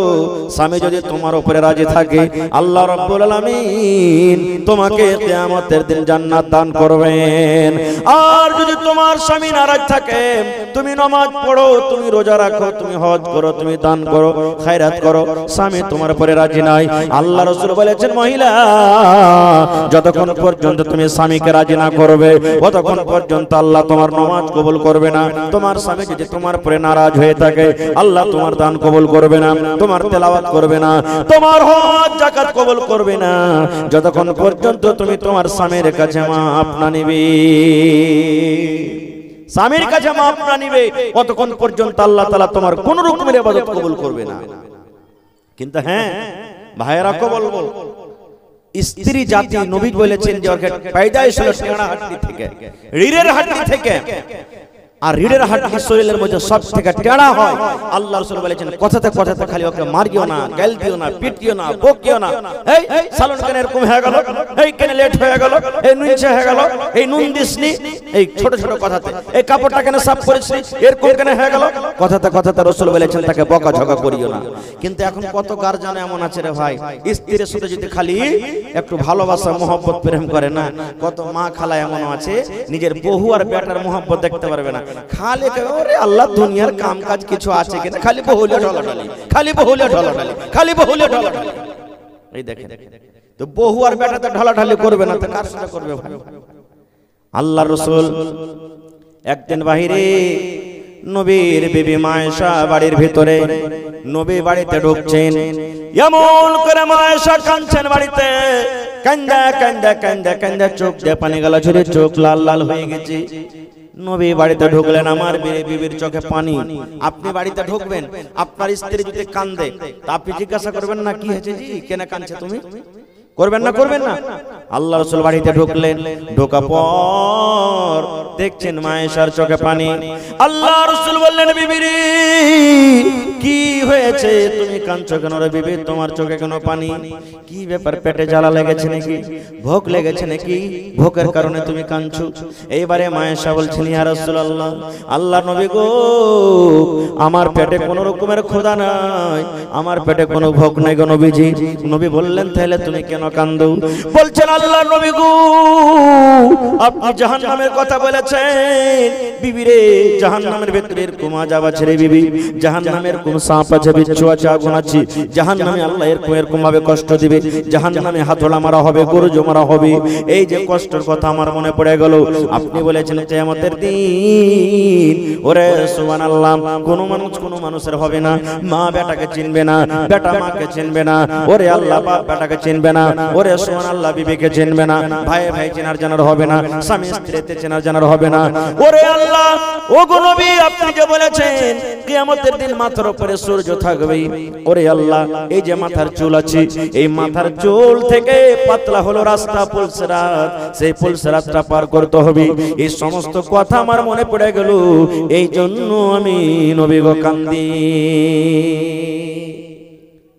স্বামী যদি তোমার উপরে রাজি থাকে, আল্লাহ রাব্বুল আলামিন তোমাকে কিয়ামতের দিন জান্নাত দান করবেন। আর যদি তোমার স্বামী নারাজ থাকে, তুমি নামাজ পড়ো, তুমি রোজা রাখো, তুমি হজ করো, তুমি দান করো, খায়রাত করো, স্বামী তোমার উপরে রাজি নাই, আল্লাহ রাসূল বলেছেন, মহিলা, যতক্ষণ পর্যন্ত তুমি স্বামীকে রাজি না করবে, ততক্ষণ পর্যন্ত আল্লাহ তোমার নামাজ কবুল করবে না। তোমার স্বামী যদি তোমার উপরে নারাজ হয়ে থাকে, আল্লাহ তোমার দান কবুল করবে না, তোমার তেলাওয়াত করবে না, তোমার হজ যাকাত কবুল করবে না, যতক্ষণ পর্যন্ত তুমি তোমার স্বামীর কাছে মাপ না নিবে। স্বামীর কাছে মাপ না নিবে, ততক্ষণ পর্যন্ত আল্লাহ তাআলা তোমার কোন রকমের ইবাদত কবুল করবে না। কিন্তু হ্যাঁ ভাইয়েরা, বলবো, স্ত্রী জাতি নবী বলেছেন যে ওকে পয়দাইশ হলো টেড়া হাড্ডি থেকে, রিড়ের হাড্ডি থেকে, আর রিড়ের হাড্ডি শরীরের মধ্যে সব থেকে টেড়া হয়। আল্লাহ রাসূল বলেছেন, কথাতে কথাতে খালি ওকে মারিও না, গাল দিও না, পিটিও না, বকিও না, এই সালন কেন এরকম হয়ে গেল, এই কেন লেট হয়ে গেল, এই নুনছে হয়ে গেল, এই নুন দিসনি, এই ছোট ছোট কথাতে, এই কাপড়টা কেন সাফ করিসনি, এরকম কেন হয়ে গেল, কথাতে কথাতে রাসূল বলেছেন তাকে বকাঝকা করিও না। কিন্তু এখন কত গার্জিয়ান এমন আছে রে ভাই, স্ত্রীর সাথে যদি খালি একটু ভালোবাসা মহব্বত প্রেম করে না, কত মা খালা এমন আছে নিজের বহু আর বেটার মহব্বত দেখতে পারবে না, খালি ওরে আল্লাহ দুনিয়ার কাম কাজ কিছু আছে কিনা, খালি বহুলিয়া ঢলাঢালি, খালি বহুলিয়া ঢলাঢালি, খালি বহুলিয়া ঢলাঢালি। এই দেখেন, তো বহু আর বেটাতে ঢলাঢালি করবে না, তো কার সাথে করবে ভাই? আল্লাহর রাসূল একদিন বাহিরে নবীর বিবি মা আয়েশা বাড়ির ভিতরে, নবী বাড়িতে ঢুকছেন, এমন করে মা আয়েশা কাঁদছেন বাড়িতে, কান্দা কান্দা কান্দা কান্দা চোখ দিয়ে পানি গলা ঝরে, চোখ লাল লাল হয়ে গেছে। নবী বাড়িতে ঢুকলেন, আমার বিবির চোখে পানি। আপনি বাড়িতে ঢুকবেন, আপনার স্ত্রী যদি কান্দে তা আপনি জিজ্ঞাসা করবেন না কি হয়েছে জি, কেন কাঁদছে তুমি? করবেন না? করবেন না? আল্লাহ রাসূল বাড়িতে ঢুকলেন, ঢোকা পর দেখছেন মা আয়েশার চোখে পানি। আল্লাহ রাসূল বললেন, বিবিরে কি হয়েছে, তুমি কাঁদছো কেন রে বিবি? তোমার চোখে কেন পানি? কি ব্যাপার, পেটে জ্বালা লেগেছে নাকি, ভোক লেগেছে নাকি, ভোকের কারণে তুমি কাঁদছো? এইবারে মা আয়েশা বলছেন, ইয়া রাসূলুল্লাহ, আল্লাহর নবী গো, আমার পেটে কোনো রকমের ক্ষুধা নাই, আমার পেটে কোনো ভোক নাই গো নবীজি। নবী বললেন, তাহলে তুমি কেন কান্দো? বলছেন, আল্লাহর নবী গো, আপনি জাহান্নামের কথা বলেছেন, বিবি রে জাহান্নামের ভিতরে এরকম আযাব আছে রে বিবি, জাহান্নামের কোন সাপ আছে, বিচ্ছু আছে, আগুন আছে, জাহান্নামে আল্লাহ এরকম ভাবে কষ্ট দিবে, জাহান্নামে হাতড়া মারা হবে, গরুজ মারা হবে। এই যে কষ্টের কথা আমার মনে পড়ে গেল। আপনি বলেছেন কিয়ামতের দিন, ওরে সুবহানাল্লাহ, কোন মানুষের হবে না, মা বেটাকে চিনবে না, বেটা মাকে চিনবে না, ওরে আল্লাহ বাপ বেটাকে চিনবে না, ওরে সুবহানাল্লাহ বিবিকে চিনবে না, ভাই ভাই চেনার জানার হবে না, স্বামী স্ত্রীতে চেনার জানার হবে না। ওরে আল্লাহ, ও গো নবী, আপনি যে বলেছেন কিয়ামতের দিন মাথার উপরে সূর্য থাকবে, ওরে আল্লাহ, এই যে মাথার চুল আছে, এই মাথার চুল থেকে পাতলা হলো রাস্তা পুলসরাত, সেই পুলসরাতটা পার করতে হবে। এই সমস্ত কথা আমার মনে পড়ে গেল, এই জন্য আমি নবী গো কান্দি।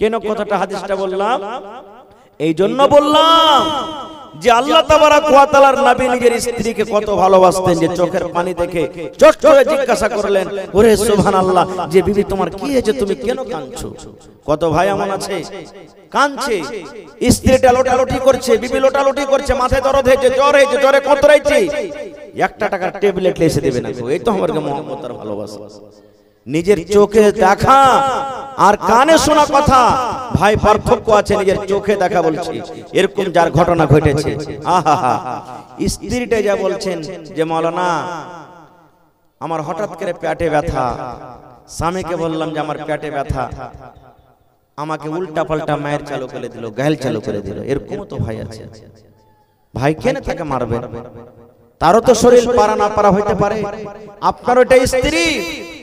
কেন কথাটা হাদিসটা বললাম? এই জন্য বললাম যে আল্লাহ তাবারাক ওয়া তাআলার নবী নিজের স্ত্রীকে কত ভালোবাসতেন, যে চোখের পানি দেখে চট করে জিজ্ঞাসা করলেন, ওরে সুবহানাল্লাহ, যে বিবি তোমার কি হয়েছে, তুমি কেন কাঁদছো? কত ভাই এমন আছে কাঁদছে, স্ত্রীটা লোটালোটি করছে, বিবি লোটালোটি করছে, মাথায় দরদ হয়েছে, জ্বর হয়েছে, জ্বরে কতরাইছে, 1 টাকার ট্যাবলেট এসে দেবে না। এই তো আমার মুহাম্মদ আর ভালোবাসা। নিজের চোখে দেখা আর কানে শোনা কথা ভাই পার্থক্য আছে। নিজের চোখে দেখা বলছি, এরকম যার ঘটনা ঘটেছে, আহা, স্ত্রীটা যা বলছেন যে মাওলানা আমার হঠাৎ করে পেটে ব্যথা, স্বামীকে বললাম যে আমার পেটে ব্যথা, আমাকে উল্টা পাল্টা মায়ের চালু করে দিল, গায়েল চালু করে দিল। এরকম তো ভাই আছে। ভাই কেন তাকে মারবে? তারও তো শরীর পারা না পারা হইতে পারে। আপনার ওইটা স্ত্রী,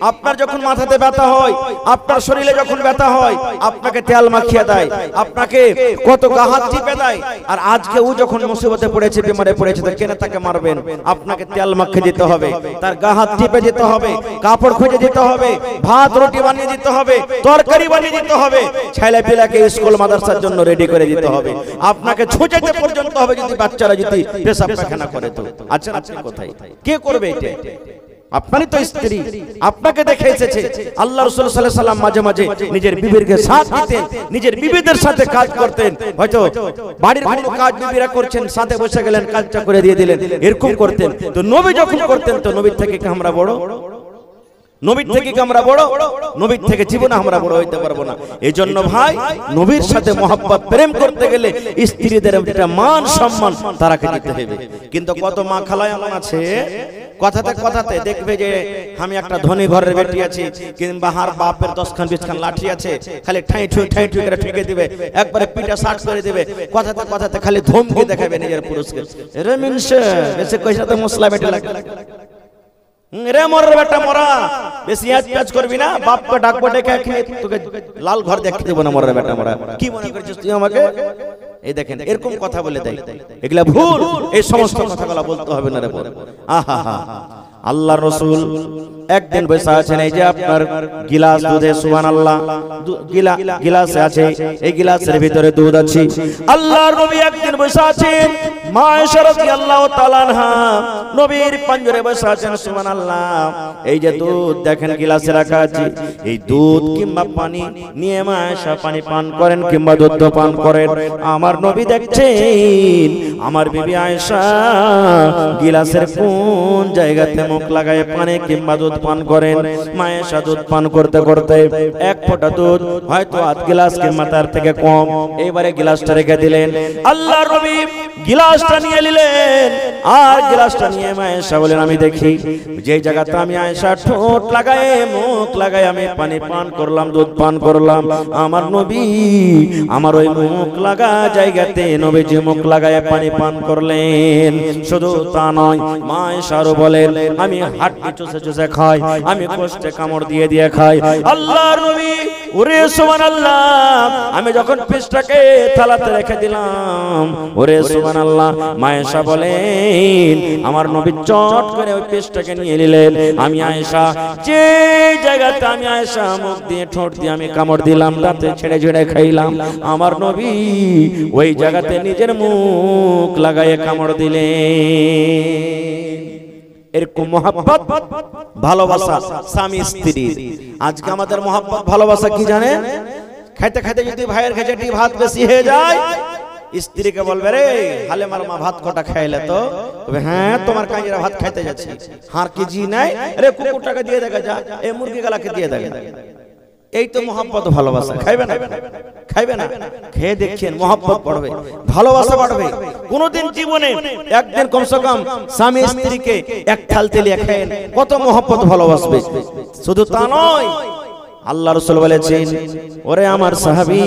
আপনার যখন মাথাতে ব্যথা হয়, আপনার শরীরে যখন ব্যথা হয়, আপনাকে তেল মাখিয়ে দেয়, আপনাকে কত গাহাত টিপে দেয়। আর আজকে ও যখন মুসিবতে পড়েছে, বিমারে পড়েছে, তো কেন তাকে মারবেন? আপনাকে তেল মাখিয়ে দিতে হবে, তার গাহাত টিপে দিতে হবে, কাপড় খুঁজে দিতে হবে, ভাত রুটি বানিয়ে দিতে হবে, তরকারি বানিয়ে দিতে হবে, ছেলে পিলাকে স্কুল মাদ্রাসার জন্য রেডি করে দিতে হবে, আপনাকে ছুঁচেতে পর্যন্ত হবে যদি বাচ্চারা যদি পেশাব পায়খানা করে। তো আচ্ছা, আপনি কোথায়, কে করবে এটা? আপনারই তো স্ত্রী, আপনাকে দেখে এসেছে। আল্লাহ রাসূল সাল্লাল্লাহু আলাইহি ওয়াসাল্লাম মাঝে মাঝে নিজের বিবিকে সাথ দিতেন, নিজের বিবিদের সাথে কাজ করতেন। হয়তো বাড়ির কোনো কাজ বিবিরা করছেন, সাথে বসে গেলেন, কাজটা করে দিয়ে দিলেন, এরকম করতেন। তো নবী যখন করতেন, তো নবীর থেকে কি আমরা বড়? নবীর থেকে কি আমরা বড়? নবীর থেকে জীবনে আমরা বড় হইতে পারবো না। এইজন্য ভাই, নবীর সাথে মহব্বত প্রেম করতে গেলে স্ত্রীদের একটা মান সম্মান তারাকে দিতে হবে। কিন্তু কত মা খালা এমন আছে, কথাতে কথাতে দেখবে যে আমি একটা ধনী ঘরের বেটি আছি, কিংবা হার বাপের 10 খান লাঠি আছে, খালি ঠাই ঠুই করে ঠেকে দিবে, একবারে পিঠা সাট করে দিবে, কথাতে কথাতে খালি ধমকি দেখাবে নিজের পুরুষকে। রে মিনসে বেশি কইসাতে মশলা বেটে লাগে, রে মরার বেটা মরা, বেশি আজ করবি না, বাপকে ডাকবো, ডেকে তোকে লাল ঘর দেখতে দেবো না, মরার বেটা মরা, কি মনে করছিস তুই আমাকে? এই দেখেন, এরকম কথা বলে দেয়, এগুলা ভুল। এই সমস্ত কথাগুলো বলতে হবে না রে বল। আহা, আল্লাহর রাসূল একদিন বসে আছেন, এই যে আপনার গিলাস দুধে, সুবহানাল্লাহ, গিলাসে আছে, এই গিলাসের ভিতরে দুধ আছে। আল্লাহর নবী একদিন বসে আছেন, মা আয়েশা রাদিয়াল্লাহু তাআলা আনহা নবীর পাঞ্জরে বসে আছেন, সুবহানাল্লাহ। এই যে দুধ দেখেন গিলাসে রাখা আছে, এই দুধ কিংবা পানি নিয়ে মা আয়েশা পানি পান করেন কিংবা দুধ পান করেন। আমার নবী দেখছেন আমার বিবি আয়েশা গিলাসের কোন জায়গাতে মুখ লাগায় পানি কিংবা দুধ পান করেন। মা আয়েশা দুধ পান করতে করতে এক ফোঁটা দুধ, হয়তো আধ গ্লাস কিংবা তার থেকে কম, এবারে গ্লাসটা রেখে দিলেন। আল্লাহর নবী গ্লাস গ্লাসটা নিয়ে নিলেন আর গ্লাসটা নিয়ে মা আয়েশা বলেন আমি দেখি যে জায়গাতে আমি আয়েশা ঠোঁট লাগায়ে মুখ লাগায়ে আমি পানি পান করলাম দুধ পান করলাম আমার নবী আমার ওই মুখ লাগা জায়গাতে নবীজি মুখ লাগায়ে পানি পান করলেন শুধু তা নয় মা আয়েশাও বলেন আমি হাড্ডি চুষে চুষে খাই আমি কষ্টে কামড় দিয়ে দিয়ে খাই আল্লাহর নবী ওরে সুবহানাল্লাহ আমি যখন পিসটাকে থালাতে রেখে দিলাম ওরে সুবহানাল্লাহ মা আয়েশা বলেন আমার নবী চট করে ওই পিসটাকে নিয়ে নিলেন আমি আয়েশা যে জায়গাতে আমি আয়েশা মুখ দিয়ে ঠোঁট দিয়ে আমি কামড় দিলাম দাঁতে ছেড়ে ছেড়ে খাইলাম আমার নবী ওই জায়গাতে নিজের মুখ লাগায়ে কামড় দিলেন এরকম মহব্বত ভালোবাসা স্বামী স্ত্রীর আজকে আমাদের মহব্বত ভালোবাসা কি জানেন খাইতে খাইতে যদি ভাইয়ের খেজেটি ভাত বেশি হয়ে যায় স্ত্রীকে বলবে রে হালে মার মা ভাত কটা খাইলে তো তবে হ্যাঁ তোমার কাজেরা ভাত খাইতে যাচ্ছে হার কি জি নাই আরে কুকুরটাকে দিয়ে দেখা যা এই মুরগি গলাকে দিয়ে দেখা এই তো মহব্বত ভালোবাসা খাইবে না খেয়ে দেখছেন মহব্বত বাড়বে ভালোবাসা বাড়বে কোনদিন জীবনে একদিন কমসে কম স্বামী স্ত্রীকে এক থাল তেলে খায়েন কত মহব্বত ভালোবাসবে শুধু তা নয় আল্লাহ রাসূল বলেছেন ওরে আমার সাহাবী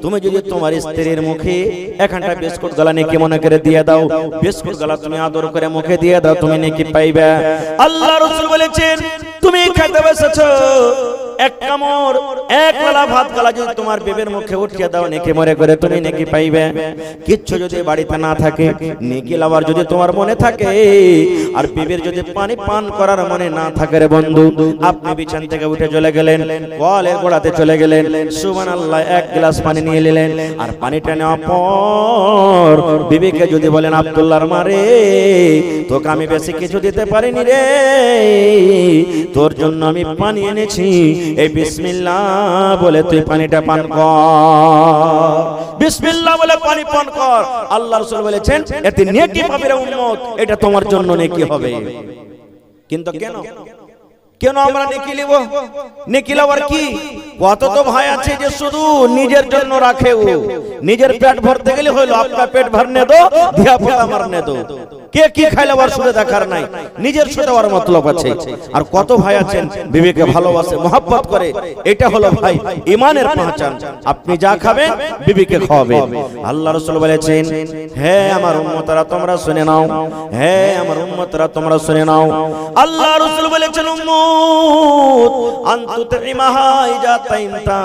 তুমি যদি তোমার স্ত্রীর মুখে এখানটা বিস্কুট গলা নেকি মনে করে দিয়ে দাও বিস্কুট গলা তুমি আদর করে মুখে দিয়ে দাও তুমি নেকি পাইবে আল্লাহ রাসূল বলেছেন তুমি খেতে বসেছো এক কামড় এক বেলা ভাত গলা যদি তোমার বেবের মুখে উঠিয়ে দাও নেকি মনে করে তুমি নেকি পাইবে কিচ্ছু যদি বাড়িতে না থাকে নেকি লাভার যদি তোমার মনে থাকে আর বেবের যদি পানি পান করার মনে না থাকে রে বন্ধু আপনি বিছান থেকে উঠে চলে গেলেন কলের গোড়াতে চলে গেলেন সুবহানাল্লাহ এক গ্লাস পানি নিয়ে নিলেন আর পানিটা নেওয়ার পর বিবিকে যদি বলেন আব্দুল্লাহর মারে তোকে আমি বেশি কিছু দিতে পারিনি রে তোর জন্য আমি পানি এনেছি এই বিসমিল্লাহ বলে তুই পানিটা পান কর বিসমিল্লাহ বলে পানি পান কর আল্লাহ রাসূল বলেছেন এতে নেকি পাবে রে উম্মত এটা তোমার জন্য নেকি হবে কিন্তু কেন আমরা নেকি নিব নেকি লওয়ার কি কত তো ভাই আছে যে শুধু নিজের জন্য রাখে ও নিজের পেট ভরতে গেলে হলো আপনার পেট ভরনে দো ধিয়া পোতা মারনে দো কে কি খাইলে আর শুধু দেখার নাই নিজের সাথে আর মতলব আছে আর কত ভাই আছেন বিবিকে ভালোবাসে মহব্বত করে এটা হলো ভাই ঈমানের পহচান আপনি যা খাবেন বিবিকে খাওয়াবেন আল্লাহ রাসূল বলেছেন হে আমার উম্মতরা তোমরা শুনে নাও হে আমার উম্মতরা তোমরা শুনে নাও আল্লাহ রাসূল বলেছেন উম্মত আনতুতিমাহা ইজা তাইমতা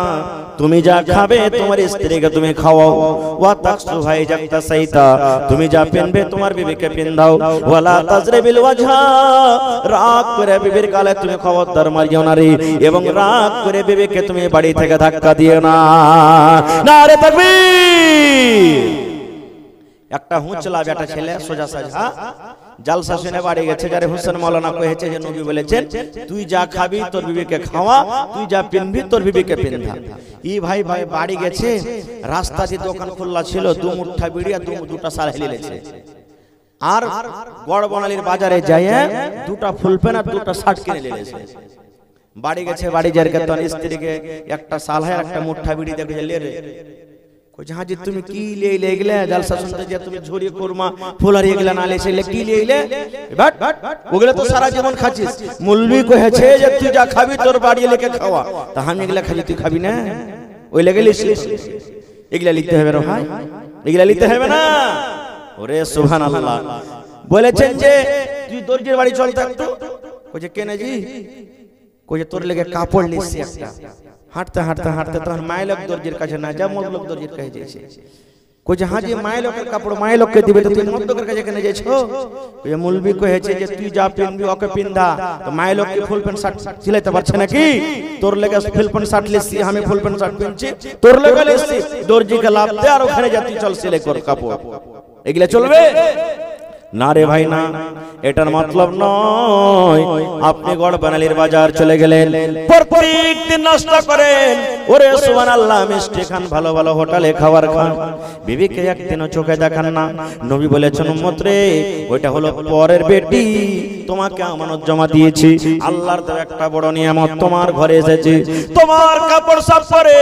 তুমি যা খাবে তোমার স্ত্রীকে তুমি খাওয়াও ওয়া তাকসুহা ইজা তাসাইতা তুমি যা পেনবে তোমার বিবিকে দাও ওয়ালা তাজরিবিল ওয়াজহা রাগ করে বিবির গালে তুমি খবরদার মারিও না রে এবং রাগ করে বিবিকে তুমি বাড়ি থেকে ধাক্কা দিও না নারে তাকবীর একটা হুঁচলা বেটা ছেলে সোজা সাজা জালসা শুনে বাড়ি গেছে যারে হোসেন মাওলানা কহেছে যে নবী বলেছেন তুই যা খাবি তোর বিবিকে খাওয়া তুই যা পিনবি তোর বিবিকে পিনধা ই ভাই বাড়ি গেছে রাস্তা দিয়ে দোকান খোলা ছিল দু মুঠা বিড়ি আর দুটা সার হেলিলেছে আর বড় বনালির বাজারে যাইয়ে দুটা ফুলপেন আর দুটা শার্ট কিনে নিয়েছে বাড়ি গেছে বাড়ি যার কেতন স্ত্রীকে একটা সালহা একটা মুঠা বিড়ি দেখে লে রে কইছে হাজি তুমি কি লে গেলে জলসা শুনতে যে তুমি ঝুরি কুরমা ফুলারি এগুলা না লেছে কি লে বাট ওগুলা তো সারা জীবন খাচ্ছিস মুলবি কহেছে যে তুই যা খাবি তোর বাড়ি লেকে খাওয়া তা আমি এগুলা খালি তুই খাবি না ওই লেগে লিছিস এগুলা লিখতে হবে রে ভাই এগুলা লিখতে হবে না ওরে সুবহানাল্লাহ বলেছেন যে তুই দর্জির বাড়ি চল একটু কইছে কেনে জি কইছে তোর লেগে কাপড় লিছি একটা হাঁটতে হাঁটতে হাঁটতে তখন মাইলক দর্জির কাছে না যা মগলক দর্জির কাছে যাইছে কইছে হাঁ জি মাইলকের কাপড় মাইলককে দিবে তো তুই মগলকের কাছে কেনে যাইছো কইছে মুলবি কহেছে যে তুই যা পিনবি ওকে পিনধা তো মাইলক কি ফুল প্যান্ট শার্ট সিলাইতে পারছে নাকি তোর লেগে ফুল প্যান্ট শার্ট লিছি আমি ফুল প্যান্ট শার্ট পিনছি তোর লেগে লিছি দর্জিকে লাভ দে আর ওখানে যা তুই চল সেলাই কর কাপড় এগুলা চলবে না রে ভাই না এটার মতলব নয় আপনি গড় বানালির বাজার চলে গেলেন প্রত্যেক দিন নাস্তা করেন ওরে সুবহানাল্লাহ, মিষ্টি খান, ভালো ভালো হোটেলে খাবার খান, বিবিকে একদিনও চোখে দেখান না। নবী বলেছেন উম্মত রে, ওইটা হলো পরের বেটি, তোমাকে আমানত জমা দিয়েছি, আল্লাহর দেওয়া একটা বড় নিয়ামত, তোমার ঘরে এসেছে, তোমার কাপড় সাফ করে,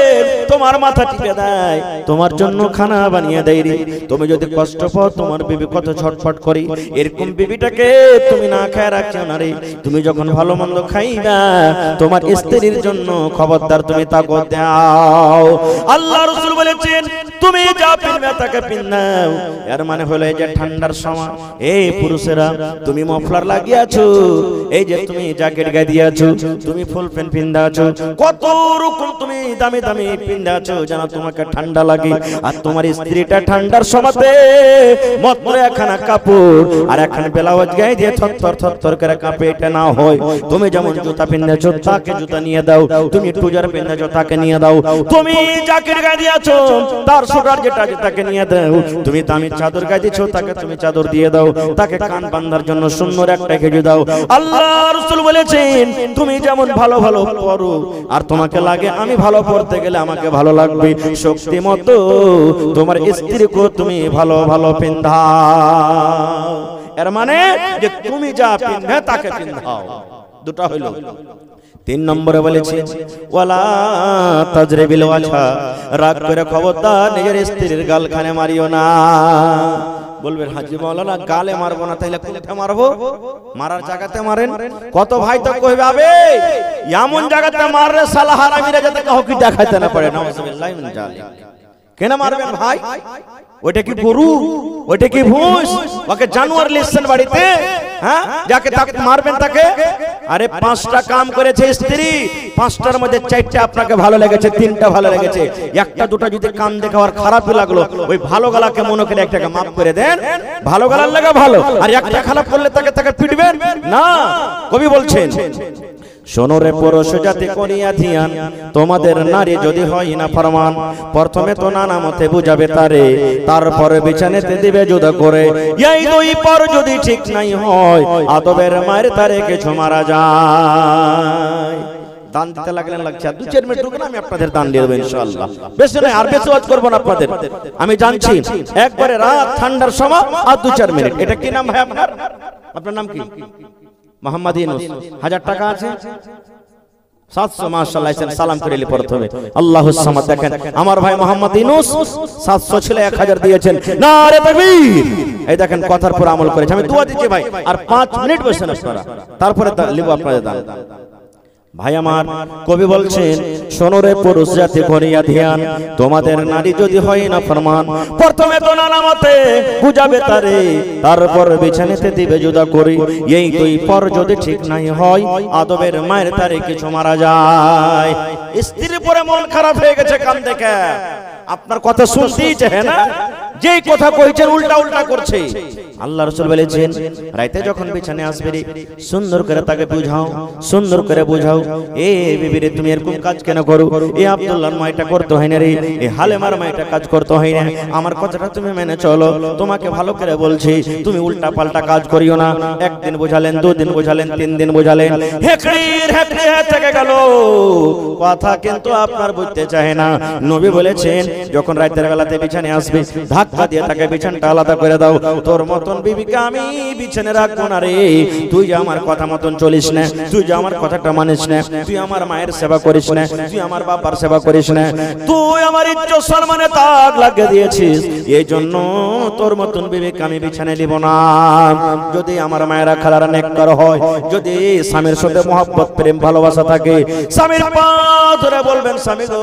তোমার মাথা টিপে দেয়, তোমার জন্য খানা বানিয়ে দেয় রে। তুমি যদি কষ্ট পাও, তোমার বিবি কত ছটফট করে, এরকম বিবিটাকে তুমি না খায় রাখিও না রে। তুমি যখন ভালো মন্দ খাইবা, তোমার স্ত্রীর জন্য খবরদার তুমি তাকত দাও। আল্লাহ রাসূল বলেছেন তুমি যা পিনবে তাকে পিনাও। এর মানে হলো এই যে ঠান্ডার সময়, এই পুরুষেরা তুমি মফলার লাগিয়েছো, এই যে তুমি জ্যাকেট গায়ে দিয়েছো, তুমি ফুল প্যান্ট পিন্দাছো, কত রকম তুমি দামি দামি পিন্দাছো যেন তোমাকে ঠান্ডা লাগে। আর তোমার স্ত্রীটা ঠান্ডার সময়তে মাত্র একখানা কাপড় আর একখানা ব্লাউজ গায়ে দিয়ে থরথর থরথর করে কাঁপে, এটা না হয়। তুমি যেমন জুতা পিন্দাছো তাকে জুতা নিয়ে দাও, তুমি ট্রাউজার পিন্দাছো তাকে নিয়ে দাও, তুমি জ্যাকেট গায়ে দিয়েছো তার সোটার যেটা তাকে নিয়ে দাও, তুমি দামি চাদর গায়ে দিয়েছো তাকে তুমি চাদর দিয়ে দাও, তাকে কান বাঁধার জন্য সুন্দর একটা খেজুর দাও। আল্লাহ রাসূল বলেছেন তুমি যেমন ভালো ভালো পরো, আর তোমাকে লাগে আমি ভালো পড়তে গেলে আমাকে ভালো লাগবে, শক্তি মতো তোমার স্ত্রীকে তুমি ভালো ভালো পিন্ধাও। এর মানে যে তুমি যা পিনবে তাকে পিন্ধাও। দুটো হইল। 3 নম্বরে বলেছি ওয়ালা তাজরিবিল ওয়াজহা, রাগ করে খবরদার নিজের স্ত্রীর গালখানে মারিও না। বলবেন হাজী মাওলানা গালে মারবো না, তাইলে কোথায় মারবো? মারার জায়গাতে মারেন। কত ভাই তো কইবে আবে এমন জায়গাতে মাররে সালা হারামিরা যাতে কাউকে দেখাইতে না পারে। নাউজুবিল্লাহি মিন জালিক। কেন মারবেন ভাই? ওইটা কি গরু? ওইটা কি ভুঁস? ওকে জানোয়ার লিখছেন বাড়িতে? হ্যাঁ, যাকে তাকে মারবেন তাকে? আরে 5টা কাম করেছে স্ত্রী, 5টার মধ্যে 4টা আপনাকে ভালো লেগেছে, 3টা ভালো লেগেছে, একটা দুটো যদি কাম দেখে আর খারাপ লাগলো, ওই ভালো গলাকে মনে করে একটাকে মাফ করে দেন, ভালো গলার লাগা ভালো, আর একটা খারাপ করলে তাকে তাকে পিটবেন না। কবি বলছেন শোনো রে পুরুষ জাতি করিয়া ধ্যান, তোমাদের নারী যদি হয় না ফরমান, প্রথমে তো নানা মতে বুঝাবে তারে, তারপরে বিছানাতে দিবে জুদা করে, এই দুই পর যদি ঠিক নাই হয়, আদবের মায়ের তারে কিছু মারা যায়। দান দিতে লাগলেন, লাগছে 2-4 মিনিট রুকুন, আমি আপনাদের দান দিয়ে দেব ইনশাআল্লাহ। বেশি নয়, আর বেশি ওয়াজ করব না আপনাদের, আমি জানছি একবারে রাত ঠান্ডার সময় আর 2-4 মিনিট। এটা কি নাম ভাই আপনার? আপনার নাম কি? মোহাম্মদ ইউনুস। 1000 টাকা আছে? 700 মাশাআল্লাহ। সালাম করিলি প্রথমে আল্লাহুস সামাদ। দেখেন আমার ভাই মোহাম্মদ ইউনুস 700 ছিল, 1000 দিয়েছেন। নারে তাকবীর। এই দেখেন কথার পর আমল করেছে। আমি দোয়া দিচ্ছি ভাই, আর 5 মিনিট বসেন আপনারা, তারপরে লিব আপনাদের দান। ভাই আমার, কবি বলছেন শোনো রে পুরুষ জাতি করিয়া ধ্যান, তোমাদের নারী যদি হয় না ফরমান, প্রথমে তো নানা মতে বুঝাবে তারে, তারপর বিছানাতে দিবে জুদা করে, এই দুই পর যদি ঠিক নাই হয়, আদবের মায়ের তারে কিছু মারা যায়। স্ত্রীর পরে মন খারাপ হয়ে গেছে কান দেখে, আপনার কথা শুনতেই চায় না, যেই কথা কইছেন উল্টা উল্টা করছে। আল্লাহ রাসূল বলেছেন রাতে যখন বিছানায় আসবে রে, সুন্দর করে তাকে বুঝাও, সুন্দর করে বুঝাও, এ বিবি রে তুমি এরকম কাজ কেন করো? এ আব্দুল্লাহর মা এটা করতে হয় না রে, এ হালেমার মা এটা কাজ করতে হয় না, আমার কথাটা তুমি মেনে চলো, তোমাকে ভালো করে বলছি, তুমি উল্টা পাল্টা কাজ করিও না। একদিন বুঝালেন, 2 দিন বুঝালেন, 3 দিন বুঝালেন, হেকড়ির হেকড়ি থেকে গেল, কথা কিন্তু আপনার বুঝতে চায় না। নবী বলেছেন যখন রাতের বেলাতে বিছানায় আসবে, ধাক্কা দিয়ে তাকে বিছানাটা আলাদা করে দাও। তোর মতন বিবিকে আমি বিছানায় রাখবো না রে, তুই যে আমার কথা মতন চলিস না, তুই যে আমার কথাটা মানিস না, তুই আমার মায়ের সেবা করিস না, তুই আমার বাবার সেবা করিস না, তুই আমার ইজ্জত সম্মানে দাগ লাগিয়ে দিয়েছিস, এই জন্য তোর মতন বিবিকে আমি বিছানায় নিব না। যদি আমার মায়েরা খালারা নেককার হয়, যদি স্বামীর সাথে মহব্বত প্রেম ভালোবাসা থাকে, স্বামীর পা ধরে বলবেন স্বামী গো,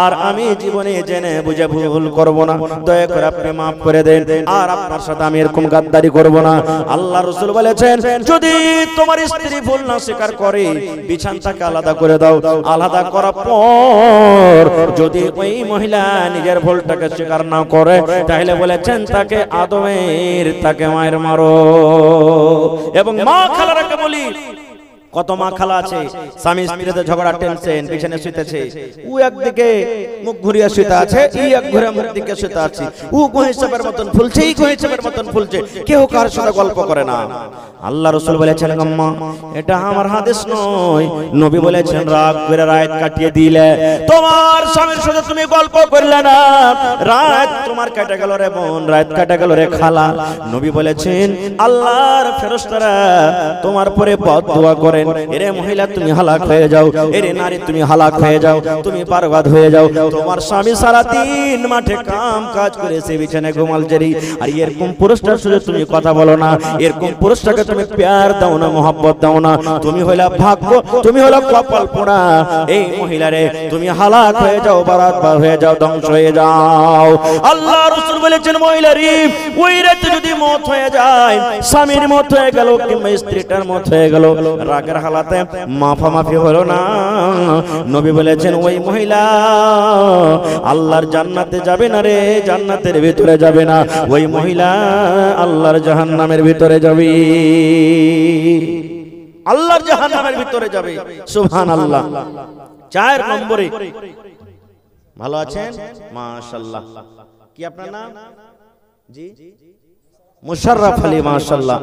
আর আমি জীবনে জেনে বুঝে ভুল করব না, দয়া করে আপনি মাফ করে দেন, আর আপনার সাথে আমি এরকম গাদ্দারি করব না। আল্লাহ রাসূল বলেছেন যদি তোমার স্ত্রী ভুল না স্বীকার করে, বিছানাটাকে আলাদা করে দাও, আলাদা করার পর যদি ওই মহিলা নিজের ভুলটাকে স্বীকার না করে, তাহলে বলেছেন তাকে আদমের তাকে মায়ের মারো। এবং মা খালারাকে বলি কত মা খালা আছে স্বামী স্ত্রীতে ঝগড়া টেনশন বিছানে শুইতেছে, ও একদিকে মুখ ঘুরিয়ে শুইতে আছে, ই এক ঘুরে মুখ দিকে শুইতে আছে, ও গোহিসাবের মতন ফুলছে, ই গোহিসাবের মতন ফুলছে, কেউ কার সাথে গল্প করে না। আল্লাহ রাসূল বলেছেন আম্মা এটা আমার হাদিস নয়, নবী বলেছেন রাগ করে রাত কাটিয়ে দিলে তোমার স্বামীর সাথে তুমি গল্প করলে না, রাত তোমার কেটে গেল রে বোন, রাত কেটে গেল রে খালা। নবী বলেছেন আল্লাহর ফেরেশতারা তোমার পরে বদদুয়া করেন, এরে মহিলা তুমি হালাক হয়ে যাও, এরে নারী তুমি হালাক হয়ে যাও, তুমি বরবাদ হয়ে যাও। তোমার স্বামী সারা দিন মাঠে কাম কাজ করেছে, বিছানায় ঘুমাল জেরি, আর এরকম পুরুষটার সাথে তুমি কথা বলো না, এরকম পুরুষটাকে তুমি প্যার দাও না, মহব্বত দাও না, তুমি হইলা ভাগ্য, তুমি হইলা কপাল পোড়া। এই মহিলারে তুমি হালাক হয়ে যাও, বরবাদ হয়ে যাও, ধ্বংস হয়ে যাও। আল্লাহ রাসূল বলেছেন মহিলারি ওই রাতে যদি মত হয়ে যায়, স্বামীর মত হয়ে গেল কিংবা স্ত্রীটার মত হয়ে গেল, রাগের হালাতে মাফামাফি হলো না, নবী বলেছেন ওই মহিলা আল্লাহর জান্নাতে যাবে না রে, জান্নাতের ভিতরে যাবে না, ওই মহিলা আল্লাহর জাহান্নামের ভিতরে যাবে, আল্লাহর জাহান্নামের ভিতরে যাবে। সুবহানাল্লাহ। 4 নম্বরে ভালো আছেন মাশাআল্লাহ, কি আপনার নাম? জি মুশাররফ আলী মাশাআল্লাহ।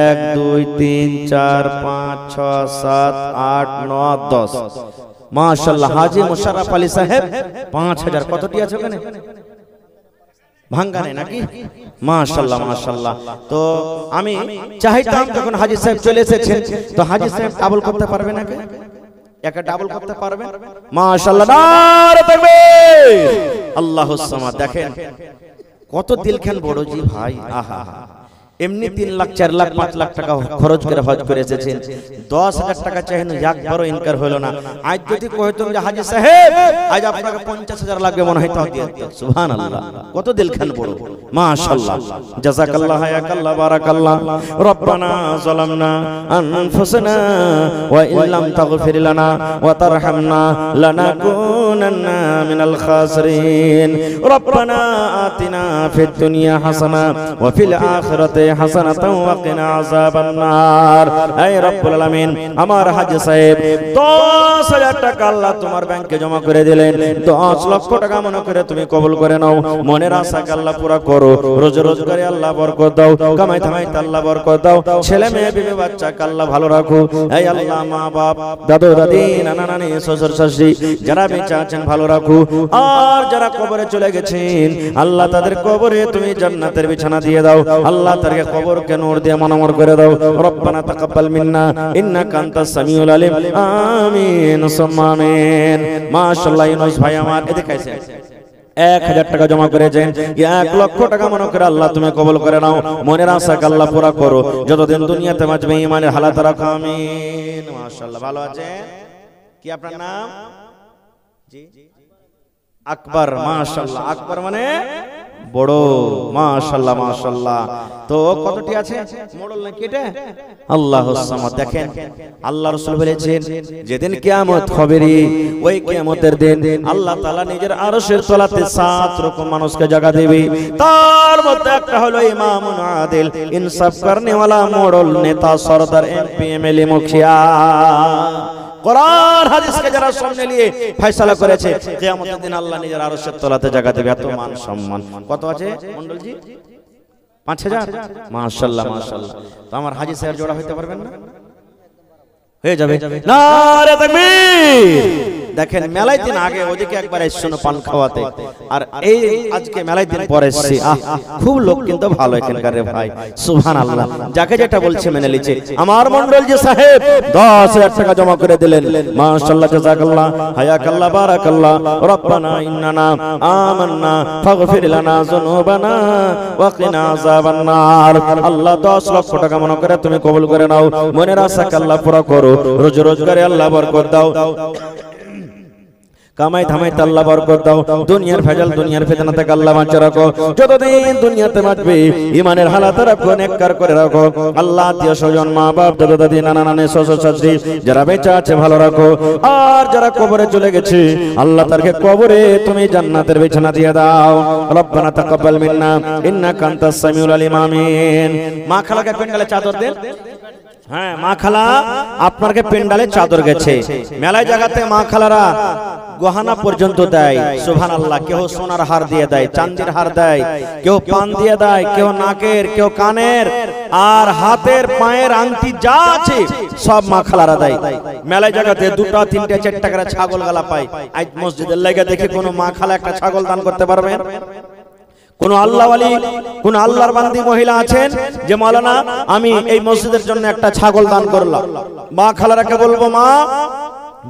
1 2 3 4 5 6 7 8 9 10 মাশাআল্লাহ। হাজী মুশাররফ আলী সাহেব 5000 কতটি আছে ওখানে? ভাঙ্গা নেই নাকি? মাশাআল্লাহ মাশাআল্লাহ। তো আমি চাইতাম যখন হাজী সাহেব চলে এসেছেন তো হাজী সাহেব ডাবল করতে পারবে নাকি? একা ডাবল করতে পারবেন? মাশাআল্লাহ, নারে তাকবীর, আল্লাহুস সামাদ। দেখেন কত দিলখান বড় জি ভাই, আহা এমনি 3 লাখ 4 লাখ 5 লাখ টাকা খরচ করে হজ করে এসেছেন, 10,000 টাকা চাইনো একবারও ইনকার হলো না। আজ যদি কইতাম যে হাজী সাহেব আজ আপনাকে 50,000 লাগবে মনে হয় তাও দিয়ে দিত। সুবহানাল্লাহ, কত দিলখান বড়, মাশাআল্লাহ। জাযাকাল্লাহ হায়াকাল্লাহ বারাকাল্লাহ। রব্বানা যালামনা আনফুসানা ওয়া ইল্লাম তাগফির লানা ওয়া তারহামনা লানাকুনান্না মিনাল খাসিরিন। রব্বানা আতিনা ফিদ দুনিয়া হাসানা ওয়া ফিল আখিরাতি হাসানাতাও ওয়া কিনা আযাবান নার। হে রব্বুল আলামিন, আমার হাজী সাহেব 10,000 টাকা আল্লাহ তোমার ব্যাংকে জমা করে দিলেন, 10 লক্ষ টাকা মনে করে তুমি কবুল করে নাও, মনের আশাকে আল্লাহ পুরা করো, রোজ রোজগারে আল্লাহ বরকত দাও, কামাই ধামাইতে আল্লাহ বরকত দাও, ছেলে মেয়ে বিবি বাচ্চাকে আল্লাহ ভালো রাখো। হে আল্লাহ, মা বাপ দাদু দাদি নানা নানি শ্বশুর শাশুড়ি যারা বেঁচে আছেন ভালো রাখো, আর যারা কবরে চলে গেছেন আল্লাহ তাদের কবরে তুমি জান্নাতের বিছানা দিয়ে দাও, আল্লাহ তাদেরকে কবরকে নূর দিয়ে মনোমর করে দাও। রব্বানা তাকাব্বাল মিন্না ইন্নাকা আনতাস সামিউল আলিম। আমিন সুম্মা আমিন। মাশাআল্লাহ। ইউনুস ভাই আমার এদিকে আইছে, 1000 টাকা জমা করেছেন, 1 লক্ষ টাকা মনে করে আল্লাহ তুমি কবুল করে নাও, মনের আশাকে আল্লাহ পুরা করো, যতদিন দুনিয়াতে বাঁচবে ঈমানের হালাত রাখো। আমিন। মাশাআল্লাহ। ভালো আছেন? কি আপনার নাম? জি আকবর। মাশাআল্লাহ। আকবর মানে বড়, মাশাআল্লাহ মাশাআল্লাহ। তো কতটি আছে? মোড়ল নাকি এটা? আল্লাহুস সামাদ। দেখেন আল্লাহ রাসূল বলেছেন যেদিন কিয়ামত হবে রে, ওই কিয়ামতের দিন আল্লাহ তাআলা নিজের আরশের তলাতে 7 রকম মানুষকে জায়গা দেবে, তার মধ্যে একটা হলো ইমামুন আদিল, ইনসাফ করনে वाला মোড়ল নেতা সরদার এমপি এমএলএ মুখিয়া, কোরআন হাদিসকে যারা সামনে নিয়ে ফয়সালা করেছে, কিয়ামতের দিন আল্লাহ নিজের আরশের তলাতে জায়গা দেবে। এত মান সম্মান। কত আছে মন্ডল জি? 5000। মাশাআল্লাহ মাশাআল্লাহ। তো আমার হাজী সাহেব জোড়া হইতে পারবেন না? হয়ে যাবে। নারে তাকবীর। দেখেন মেলায় দিন আগে ওদিকে একবার এসেছিল পান খাওয়াতে, আর এই আজকে মেলায় দিন পরে এসেছি। খুব লোক কিন্তু ভালো এখানকার রে ভাই, সুবহানাল্লাহ। যাকে যেটা বলছে মেনে লিছে। আমার মন্ডল জি সাহেব 10,000 টাকা জমা করে দিলেন, মাশাআল্লাহ, জাযাকাল্লাহ, হায়াকাল্লাহ, বারাকাল্লাহ। রব্বানা ইন্নানা আমান্না ফাগফির লানা যুনুবানা ওয়া কিনা আযাবান নার। আল্লাহ 10 লক্ষ টাকা মনে করে তুমি কবুল করে নাও, মনের আশাকে আল্লাহ পুরা করো, রোজ রোজগারে আল্লাহ বরকত দাও, কামাই ধামাইতে আল্লাহ বরকত দাও, দুনিয়ার ভেজাল দুনিয়ার ফিতনা থেকে আল্লাহ বাঁচিয়ে রাখো, যতদিন দুনিয়াতে বাঁচবে ঈমানের হালাত রাখো, নেককার করে রাখো। আল্লাহ আত্মীয় স্বজন মা বাপ দাদা দাদি নানা নানি শ্বশুর শাশুড়ি যারা বেঁচে আছে ভালো রাখো, আর যারা কবরে চলে গেছে আল্লাহ তাদেরকে কবরে তুমি জান্নাতের বিছানা দিয়ে দাও। রব্বানা তাকাব্বাল মিন্না ইন্নাকা আনতাস সামিউল আলিম। আমিন। মা খালাকে পেন্ডালে চাদর দেন, হ্যাঁ মা খালা আপনাকে পেন্ডালে চাদর গেছে, মেলায় জায়গাতে মা খালারা গহনা পর্যন্ত দেয়, সুবহানাল্লাহ। কেউ সোনার হার দিয়ে দেয়, চাঁদের হার দেয়, কেউ পান দিয়ে দেয়, কেউ নাকের, কেউ কানের, আর হাতের পায়ের আংটি যা আছে সব মা খালারা দেয়। মেলায় জায়গাতে 2টা 3টা 4টা করে ছাগল গালা পায়। আজ মসজিদের লাগা দেখে কোন মা খালা একটা ছাগল দান করতে পারবেন? কোন আল্লাহওয়ালি, কোন আল্লাহর বান্দি মহিলা আছেন যে মাওলানা আমি এই মসজিদের জন্য একটা ছাগল দান করলাম? মা খালারাকে বলবো, মা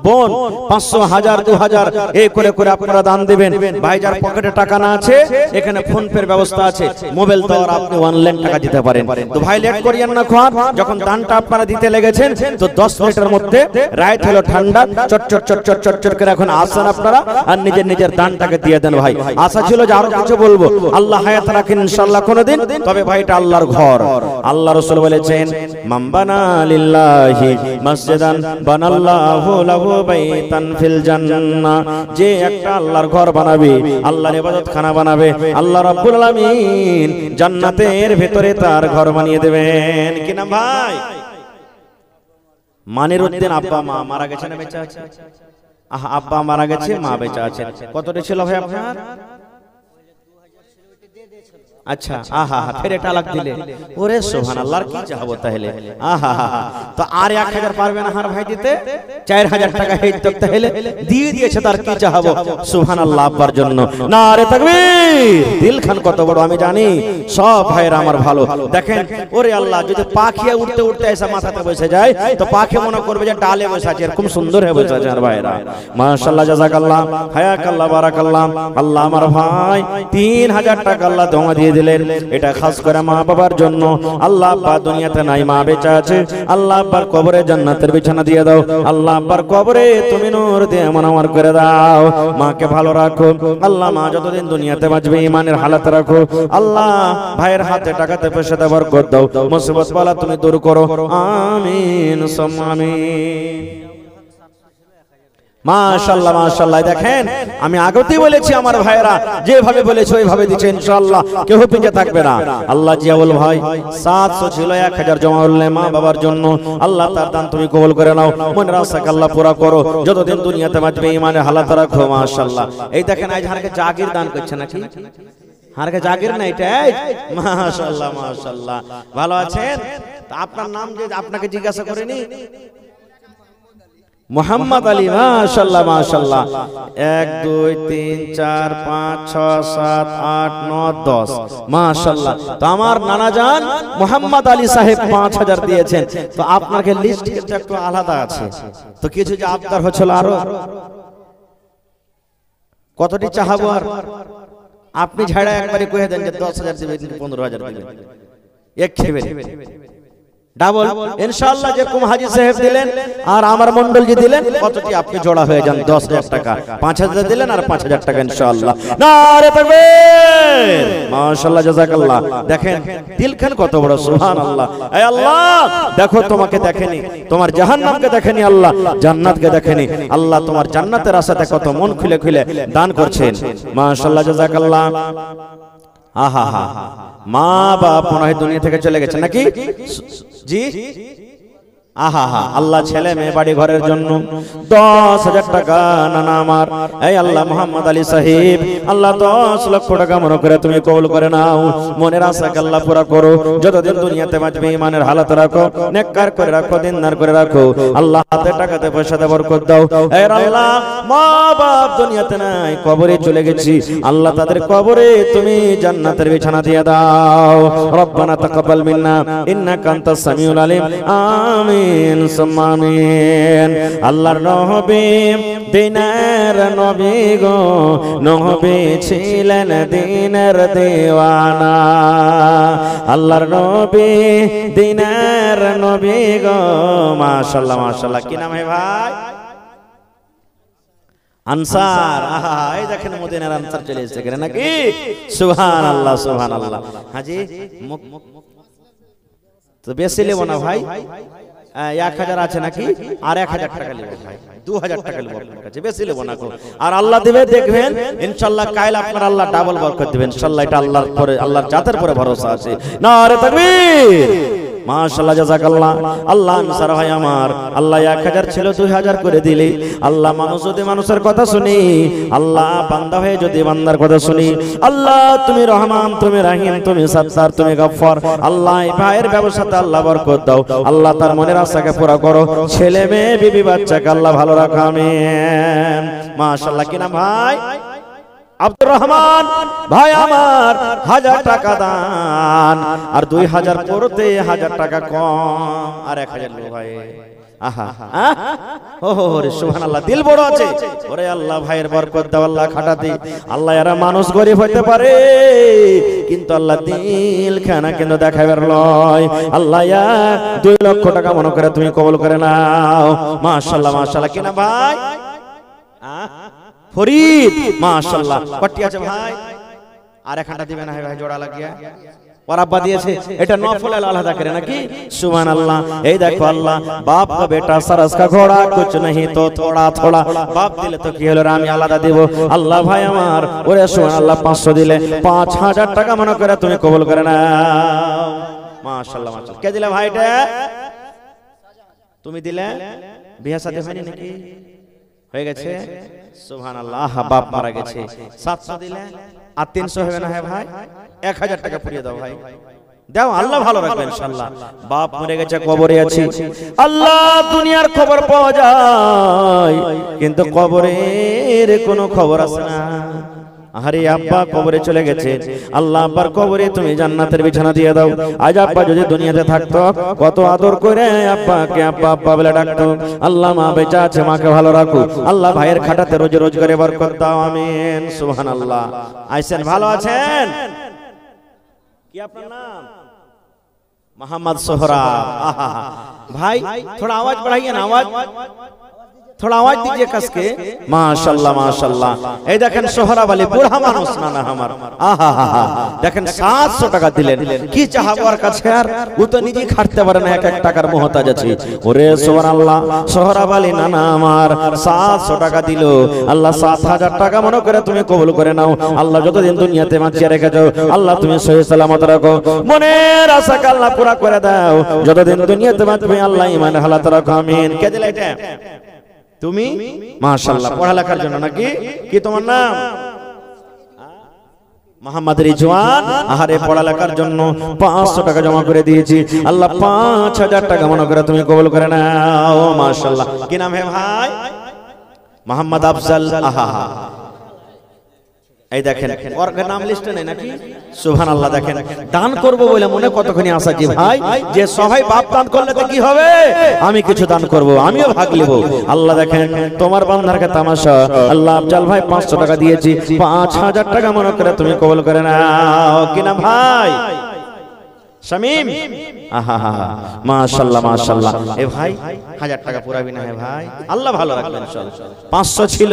বোন 500, 1000, 2000 এই করে করে আপনারা দান দিবেন। ভাইজার পকেটে টাকা না আছে, এখানে ফোন পের ব্যবস্থা আছে, মোবাইল দ্বারা আপনি অনলাইন টাকা দিতে পারেন। তো ভাই লেট করিয়েন না, খান যখন দানটা আপনারা দিতে লেগেছেন তো 10 মিনিটের মধ্যে রাইট হলো ঠান্ডা, চটচট চটচট চটচট করে এখন আসেন আপনারা আর নিজের নিজের দানটাকে দিয়ে দেন। ভাই আশা ছিল যে আরো কিছু বলবো, আল্লাহ হায়াত রাখেন ইনশাআল্লাহ কোনদিন, তবে ভাইটা আল্লাহর ঘর। আল্লাহ রাসূল বলেছেন, মাম্বানা লিল্লাহি মসজিদান বানাল্লাহু লাহু বাইতান ফিল জান্নাহ, যে একটা আল্লাহর ঘর বানাবে, আল্লাহর ইবাদতখানা বানাবে, আল্লাহ রাব্বুল আলামিন জান্নাতের ভিতরে তার ঘর বানিয়ে দেবেন। কি নাম ভাই? মানিরউদ্দিন আব্বা মা মারা গেছে না বেঁচে আছে? আব্বা মারা গেছে, মা বেঁচে আছে। কতটা ছিল ভাই আপনার? আচ্ছা, আহা হা, ফের এটা লাগ দিলে, ওরে সুবহানাল্লাহ, কি চাহবো তাহলে? আহা হা, তো আর 1000 পারবে না হার ভাই দিতে? 4000 টাকা হেই তো তাহলে দিয়ে দিয়েছে, তার কি চাহবো? সুবহানাল্লাহ আব্বার জন্য নারে তাকবীর। দিল খান কত বড় আমি জানি, সব ভাইরা আমার ভালো। দেখেন ওরে আল্লাহ, যদি পাখিয়া উঠতে উঠতে এসে মাথাতে বসে যায় তো পাখি মনে করবে যে ডালে বসে আছে, এরকম সুন্দর হয়ে বসে আছে। আর ভাইরা মাশাআল্লাহ, জাযাকাল্লাহ, হায়াকাল্লাহ, বারাকাল্লাহ। আল্লাহ আমার ভাই 3000 টাকা আল্লাহ দোয়া দিয়ে দিলেন, এটা খাস করে মা বাবার জন্য। আল্লাহ আব্বা দুনিয়াতে নাই, মা বেঁচে আছে, আল্লাহ আব্বার কবরে জান্নাতের বিছানা দিয়ে দাও। আল্লাহ আব্বার কবরে তুমি নূর দিয়ে মনোয়ার করে দাও। মাকে ভালো রাখো আল্লাহ, মা যতদিন দুনিয়াতে বাঁচবে ঈমানের হালাতে রাখো। আল্লাহ ভাইয়ের হাতে টাকাতে পয়সাতে বরকত দাও, মুসিবত বালা তুমি দূর করো, আমিন সুম্মা আমিন। মাশাআল্লাহ মাশাআল্লাহ। দেখেন আমি আগতেই বলেছি আমার ভাইরা যেভাবে বলেছে ওইভাবে দিচ্ছে, ইনশাআল্লাহ কেউ পিছে থাকবে না। আল্লাহ জিয়াউল ভাই 700 ছিল, 1000 জমা হলে মা বাবার জন্য। আল্লাহ তার দান তুমি কবুল করে নাও, মনের আশাকে আল্লাহ পুরা করো, যতদিন দুনিয়াতে বাঁচবে ঈমানের হালাত রাখো। মাশাআল্লাহ। এই দেখেন আজ হারকে জাগির দান করছে নাকি? হারকে জাগির না এটা? মাশাআল্লাহ মাশাআল্লাহ। ভালো আছেন? আপনার নাম যে আপনাকে জিজ্ঞাসা করেনি? মোহাম্মদ আলী। মাশাআল্লাহ মাশাআল্লাহ। 1 2 3 4 5 6 7 8 9 10 মাশাআল্লাহ। তো আমার নানা জান মোহাম্মদ আলী সাহেব 5000 দিয়েছেন। তো আপনাকে লিস্ট কিন্তু একটু আলাদা আছে, তো কিছু যে আবদার হচ্ছিল আরো কতটি চাহাবো, আর আপনি ঝাড়া একবারে কয়ে দেন যে 10000 দিবেন, 15000 দিবেন, এক খেবে ডাবল ইনশাআল্লাহ। যেরকম হাজী সাহেব দিলেন আর আমার মন্ডল জি দিলেন, কতটি আপনি জোড়া হয়ে যান 10000 টাকা, 5000 দিলেন আর 5000 টাকা ইনশাআল্লাহ। নারে তাকবীর, মাশাআল্লাহ, জাযাকাল্লাহ। দেখেন দিলখান কত বড়, সুবহানাল্লাহ। হে আল্লাহ দেখো তোমাকে দেখেনি, তোমার জাহান্নামকে দেখেনি, আল্লাহ জান্নাতকে দেখেনি। আল্লাহ তোমার জান্নাতের আশাতে কত মন খুলে খুলে দান করছেন। মাশাআল্লাহ, জাযাকাল্লাহ। আহা হা, মা বাপ মনে হয় দুনিয়া থেকে চলে গেছে নাকি? জি আহা হা, আল্লাহ ছেলে মেয়ে বাড়ি ঘরের জন্য 10000 টাকা নানা আমার। এই আল্লাহ মোহাম্মদ আলী সাহেব আল্লাহ 10 লক্ষ টাকা মনে করে তুমি কবুল করে নাও, মনের আশাকে আল্লাহ পুরা করো, যতদিন দুনিয়াতে বাঁচবে ঈমানের হালাত রাখো, নেককার করে রাখো, দিনদার করে রাখো। আল্লাহ হাতে টাকাতে পয়সাতে বরকত দাও। এই আল্লাহ মা বাপ দুনিয়াতে নাই, কবরে চলে গেছি, আল্লাহ তাদের কবরে তুমি জান্নাতের বিছানা দিয়ে দাও। রব্বানা তাকাব্বাল মিন্না ইন্নাকা আনতাস সামিউল আলিম, আমিন সুম্মা আমিন। আল্লাহর নবী দিনের নবী গো, নবী ছিলেন দিনের দেওয়ানা। আল্লাহর নবী দিনের নবী গো। মাশাআল্লাহ মাশাআল্লাহ। কি নাম হে ভাই? আনসার। আহা, এই দেখেন মদিনার আনসার চলে এসেছে কেন নাকি? সুবহানাল্লাহ সুবহানাল্লাহ। হাজি তো বেশি নেব না ভাই, 1000 আছে নাকি? আর 1000 টাকা নেব ভাই, 2000 টাকা নেব আপনার কাছে, বেশি নেব না। আর আল্লাহ দিবে দেখবেন ইনশাআল্লাহ, কাল আপনার আল্লাহ ডাবল বরকত দিবেন ইনশাআল্লাহ। এটা আল্লাহর পরে, আল্লাহর জাতের পরে ভরসা আছে। নারে তাকবীর। মাশাআল্লাহ জাযাকাল্লাহ। আল্লাহ আনসার ভাই আমার, আল্লাহ 1000 ছিল 2000 করে দিলে। আল্লাহ মানুষ যদি মানুষের কথা শুনি, আল্লাহ বান্দা হয়ে যদি বান্দার কথা শুনি, আল্লাহ তুমি রহমান, তুমি রহিম, তুমি সত্তার, তুমি গফফার। আল্লাহ এই ভাইয়ের ব্যবসাতে আল্লাহ বরকত দাও। আল্লাহ তার মনের আশাকে পুরা করো। ছেলে মেয়ে বিবি বাচ্চাকে আল্লাহ ভালো রাখো, আমিন। মাশাআল্লাহ। কি নাম ভাই? আব্দুর রহমান ভাই আমার 1000 টাকা দান, আর 2000 করতে 1000 টাকা কম, আর 1000 লো ভাই। আহা ওহো রে সুবহানাল্লাহ, দিল বড় আছে। ওরে আল্লাহ ভাইয়ের বরকত দাও, আল্লাহ খাটাতে। আল্লাহ এরা মানুষ গরিব হইতে পারে, কিন্তু আল্লাহ দিল খানা কিন্তু দেখাবার লয়। আল্লাহ 2 লক্ষ টাকা মনে করে তুমি কবুল করে নাও। মাশাআল্লাহ মাশাআল্লাহ। কিনা ভাই? ফরিদ মাশাআল্লাহ। কটি আছে ভাই? আর একটা দিবে না ভাই, জোড়া লাগিয়া और अब्बा दिए एटा नफल आलादा करे नाकि सुभान अल्लाह। এই দেখো আল্লাহ बाप का बेटा सरस का घोड़ा कुछ नहीं तो थोड़ा थोड़ा बाप दिले तो কি হলো আমি আলাদা দেব। আল্লাহ ভাই আমার ওরে সুবহান আল্লাহ 500 দিলে 5000 টাকা মনে করে তুমি কবুল করে নাও। মাশাআল্লাহ মাশাআল্লাহ। কে দিলে ভাইটা? তুমি দিলে? বিয়ে সাথে হয়নি নাকি? হয়ে গেছে? সুবহান আল্লাহ। বাপ মারা গেছে 700 দিলে আর 300 হবে না? হ্যাঁ ভাই 1000 টাকা পুড়িয়ে দাও ভাই, দাও। আল্লাহ ভালো রাখবে ইনশাআল্লাহ। বাপ মরে গেছে, কবরে আছে। আল্লাহ দুনিয়ার খবর পাওয়া যায়, কিন্তু কবরের কোনো খবর আসে না। আরে আব্বা কবরে চলে গেছে, আল্লাহ আব্বার কবরে তুমি জান্নাতের বিছানা দিয়ে দাও। আজ আব্বা যদি দুনিয়াতে থাকতো কত আদর করে আব্বাকে আব্বা আব্বা বলে ডাকতো। আল্লাহ মা বেঁচে আছে, মাকে ভালো রাখো। আল্লাহ ভাইয়ের খাটাতে রোজ রোজ করে বরকত দাও, আমিন। সুবহানাল্লাহ। আইছেন, ভালো আছেন? কি আপনার নাম? मोहम्मद सोहराब। आहा भाई थोड़ा आवाज बढ़ाइए ना, आवाज थोड़ा आवाज दीजिए कस के। माशाल्लाह माशाल्लाह। ए देखें सोहराब वाले बूढ़ा मानुष ना ना हमार। आहा हा हा देखें 700 টাকা দিলেন। কি চাহাবো আর কাছে, আর ও তো নিজে খাটতে পারে না, 1 টাকার মুহতাজ আছে। ওরে সুবহানাল্লাহ, সোহরাব আলী নানা আমার 700 টাকা দিল। আল্লাহ 7000 টাকা মনে করে তুমি কবুল করে নাও। আল্লাহ যতদিন দুনিয়াতে বাঁচিয়ে রেখেছো আল্লাহ তুমি সহি সালামত রাখো, মনের আশাকে আল্লাহ পুরা করে দাও। যতদিন দুনিয়াতে বাঁচবে আল্লাহ ঈমানের হালাত রাখো, আমিন। কে দিলে এটা? তুমি? মাশাআল্লাহ। পড়ালেখার জন্য নাকি? কি তোমার নাম? মোহাম্মদ রিজওয়ান। আহারে পড়ালেখার জন্য 500 টাকা জমা করে দিয়েছি। আল্লাহ 5000 টাকা মনে করে তুমি কবুল করে নাও। মাশাআল্লাহ। কি নাম হে ভাই? মোহাম্মদ আফজাল। আহা হা এই দেখেন ওর নাম লিস্টে নেই নাকি? সুবহানাল্লাহ। দেখেন দান করব বলে মনে কতখানি আশা যে ভাই, যে সবাই বাপ দান করলে তো কি হবে, আমি কিছু দান করব, আমিও ভাগ নেব। আল্লাহ দেখেন তোমার বান্দার কা তামাশা। আল্লাহ আফজাল ভাই 500 টাকা দিয়েছি, 5000 টাকা মনে করে তুমি কবুল করে নাও। কি নাম ভাই? শামীম। আহা হা মাশাআল্লাহ মাশাআল্লাহ। এ ভাই 1000 টাকা পুরাবি না? হে ভাই আল্লাহ ভালো রাখবেন ইনশাআল্লাহ। 500 ছিল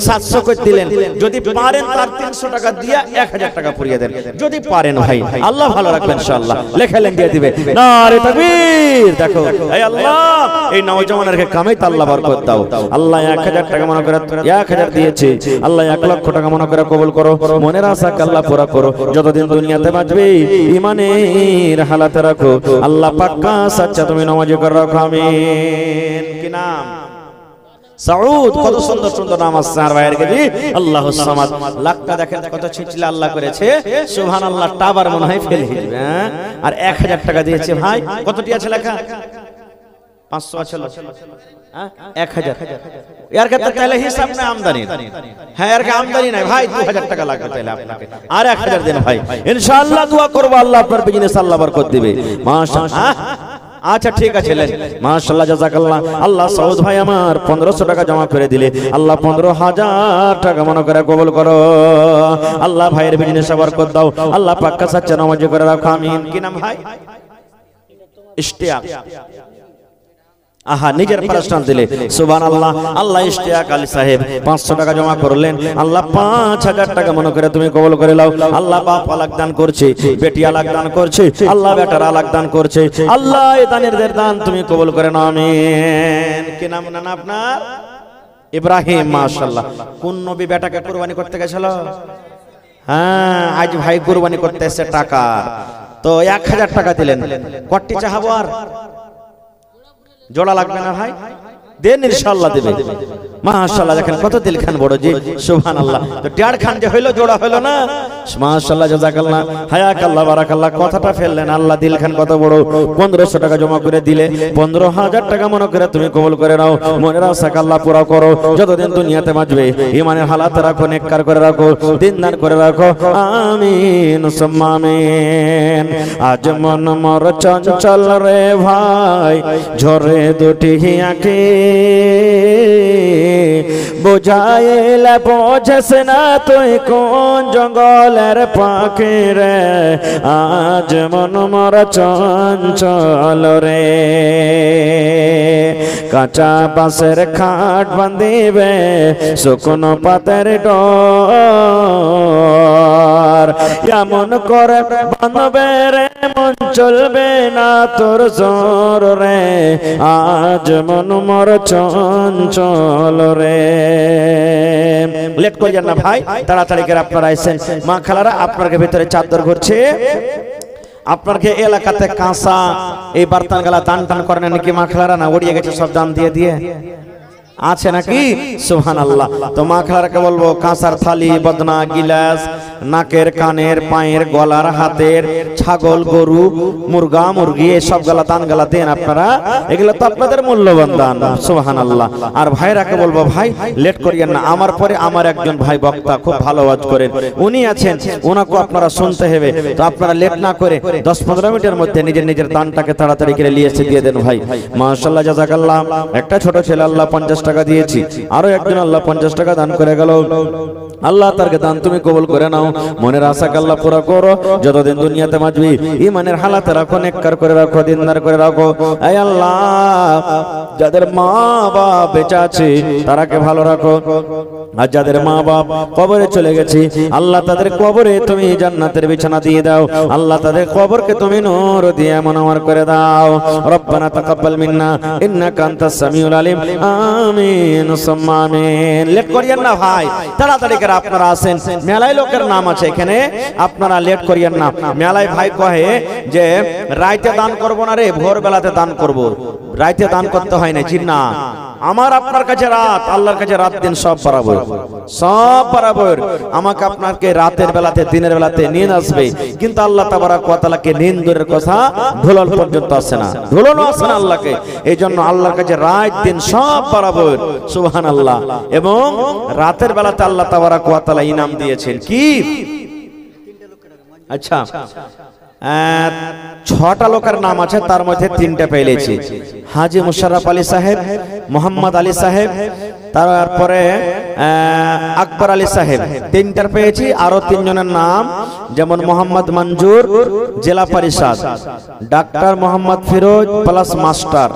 700 করে দিলেন। যদি পারেন তার 300 টাকা দিয়া 1000 টাকা পুরিয়ে দেন, যদি পারেন ভাই। আল্লাহ ভালো রাখবেন ইনশাআল্লাহ। লেখালেন দিয়ে দিবে। নারে তাকবীর। দেখো এই আল্লাহ এই নওজওয়ানকে কামাইতে আল্লাহ বরকত দাও। আল্লাহ 1000 টাকা মনে করে 1000 দিয়েছে, আল্লাহ 1 লক্ষ টাকা মনে করে কবুল করো, মনের আশাকে আল্লাহ পুরা করো। যতদিন দুনিয়াতে বাঁচবে ঈমানের হালাতে রাখো। আল্লাহ পাক্কা সচ্চা তুমি নামাজি করে রাখো, আমিন। কি নাম? সাউদ। কত সুন্দর সুন্দর নাম আছে আর ভাইয়ের কাছে। আল্লাহুস সামাদ। লাখটা দেখেন কত ছিটলে আল্লাহ করেছে। সুবহানাল্লাহ। টাবার মনে হয় ফেল হয়ে যাবে। আর 1000 টাকা দিয়েছে ভাই। কতটি আছে লেখা? 500 আছে। হ্যাঁ 1000 यार का তাহলে হিসাব না আমদানি। হ্যাঁ यार का আমদানি নাই ভাই, 2000 টাকা লাগবে তাহলে আপনাকে। আর 1000 দেন ভাই, ইনশাআল্লাহ দোয়া করব আল্লাহ আপনার বিজনেস আল্লাহ বরকত দিবে। মাশাআল্লাহ। আচ্ছা ঠিক আছে লেন। মাশাআল্লাহ জাযাকাল্লাহ। আল্লাহ সাউদ ভাই আমার 1500 টাকা জমা করে দিলে। আল্লাহ 15000 টাকা মনে করে কবুল করো। আল্লাহ ভাইয়ের বিজনেসে বরকত দাও। আল্লাহ পাক্কা সচ্চা নামাজি করে রাখো, আমিন। কি নাম ভাই? ইশতিয়াক। আহা নিজের প্রশ্ন দিলে। সুবহানাল্লাহ। আল্লাহ ইশতিয়াক আলী সাহেব 500 টাকা জমা করলেন। আল্লাহ 5000 টাকা মনে করে তুমি কবুল করে নাও। আল্লাহ বাপ আলাক দান করছে, বেটি আলাক দান করছে, আল্লাহ বেটার আলাক দান করছে। আল্লাহ এই দানের দান তুমি কবুল করে নাও, আমিন। কি নাম না আপনার? ইব্রাহিম। মাশাআল্লাহ। কোন নবী বেটাকে কুরবানি করতে গেছিল? হ্যাঁ আজ ভাই কুরবানি করতে এসে টাকা তো 1000 টাকা দিলেন, কটি চাহাবো আর জোড়া লাগবে না ভাই? দেন ইনশাআল্লাহ দেবে। মাশাআল্লাহ দেখেন কত দিল খান বড় জি, সুবহানাল্লাহ। তো টিয়ার খান যে হইলো, জোড়া হইলো না, মাশাআল্লাহ জাযাকাল্লাহ হায়াকাল্লাহ বারাকাল্লাহ। কথাটা ফেললেন, আল্লাহ দিল খান কত বড়। 1500 টাকা জমা করে দিলে 15000 টাকা মনে করে তুমি কবুল করে নাও। মনের আশা আল্লাহ পুরা করো, যতদিন দুনিয়াতে বাঁচবে ঈমানের হালাত রাখো, নেককার করে রাখো, দিনদার করে রাখো, আমিন সুম্মা আমিন। আজ মন মোর চঞ্চল রে ভাই, ঝরে দুটি আঁখি, বুঝাইলে বোঝেস না তুই কোন জঙ্গলের পাখি রে, আজ মন মোর চঞ্চল রে। কাঁচা বাঁশের খাট বাঁধিবে, শুকনো পাতের ডর, এমন করে বাঁধবে রে মন চলবে না তোর জোর রে, আজ মন মোর চঞ্চল রে। লেট করিয়েন না ভাই, তাড়াতাড়ি করে আপনারা আইছেন। মা খালারা আপনার ভিতরে চাদর ঘুরছে, আপনার এলাকাতে কাঁসা এই বার্তান গালা দান টান করেন নাকি মা খালারা? না উড়িয়ে গেছে সব দান দিয়ে দিয়ে, আছে নাকি? সুবহানাল্লাহ। তো মা খালারাকে বলবো কাঁসার থালি, বদনা, গিলাস, নাকের, কানের, পায়ের, গলার, হাতের, ছাগল, গরু, মুরগা, মুরগি সব গালা দান গালা দেন আপনারা, এগুলো তো আপনাদের মূল্যবান দান। সুবহানাল্লাহ। আর ভাইরাকে বলবো ভাই লেট করিয়েন না, আমার পরে আমার একজন ভাই বক্তা খুব ভালো ওয়াজ করেন, উনি আছেন, ওনাকে আপনারা শুনতে হবে। তো আপনারা লেট না করে 10-15 মিনিটের মধ্যে নিজের নিজের দানটাকে তাড়াতাড়ি করে নিয়ে এসে দিয়ে দেন ভাই। মাশাআল্লাহ জাযাকাল্লাহ। একটা ছোট ছেলে আল্লাহ 50 টাকা দিয়েছি, আরো একজন আল্লাহ 50 টাকা দান করে গেল। আল্লাহ তারকে দান তুমি কবুল করে নাও, মনের আশাকে আল্লাহ পুরা করো, যতদিন দুনিয়াতে বাঁচবি ঈমানের হালাতে রাখো, নেককার করে রাখো, দিনদার করে রাখো। এই আল্লাহ যাদের মা বাপ বেঁচে আছে তারাকে ভালো রাখো, আর যাদের মা বাপ কবরে চলে গেছে আল্লাহ তাদের কবরে তুমি জান্নাতের বিছানা দিয়ে দাও, আল্লাহ তাদের কবরকে তুমি নূর দিয়ে মনোহর করে দাও। রব্বানা তাকাব্বাল মিন্না ইন্নাকা আনতাস সামিউল আলিম, আমিন সুম্মা আমিন। লেট করিয়েন না ভাই, তাড়াতাড়ি করে আপনারা আসেন। মেলায় লোকের নাম আছে এখানে, আপনারা লেট করিয়েন না। মেলায় ভাই কহে যে রাইতে দান করব না রে, ভোর বেলাতে দান করব। রাইতে দান করতে হয় না, জিন্না আমার আপনার কাছে রাত, আল্লাহর কাছে রাত দিন সব বরাবর, সব বরাবর। আমাকে আপনাকে রাতের বেলাতে দিনের বেলাতে নিয়ে আসবে, কিন্তু আল্লাহ তাবারাক ওয়া তাআলাকে নিন্দুরের কথা ধুলন পর্যন্ত আসে না, ধুলনও আসে না আল্লাহকে। এই জন্য আল্লাহর কাছে রাত দিন সব বরাবর, সুবহানাল্লাহ। এবং রাতের বেলাতে আল্লাহ তাবারাক ওয়া তাআলা ইনাম দিয়েছেন কি? আচ্ছা 6টা লোকের নাম আছে, তার মধ্যে 3টা পেয়েছি। হাজী মুশাররফ আলী সাহেব, মোহাম্মদ আলী সাহেব, তারপরে আকবর আলী সাহেব, 3টার পেয়েছি। আরো 3 জনের নাম যেমন মোহাম্মদ মঞ্জুর জেলা পরিষদ, doctor Mohammad Firoz plus master,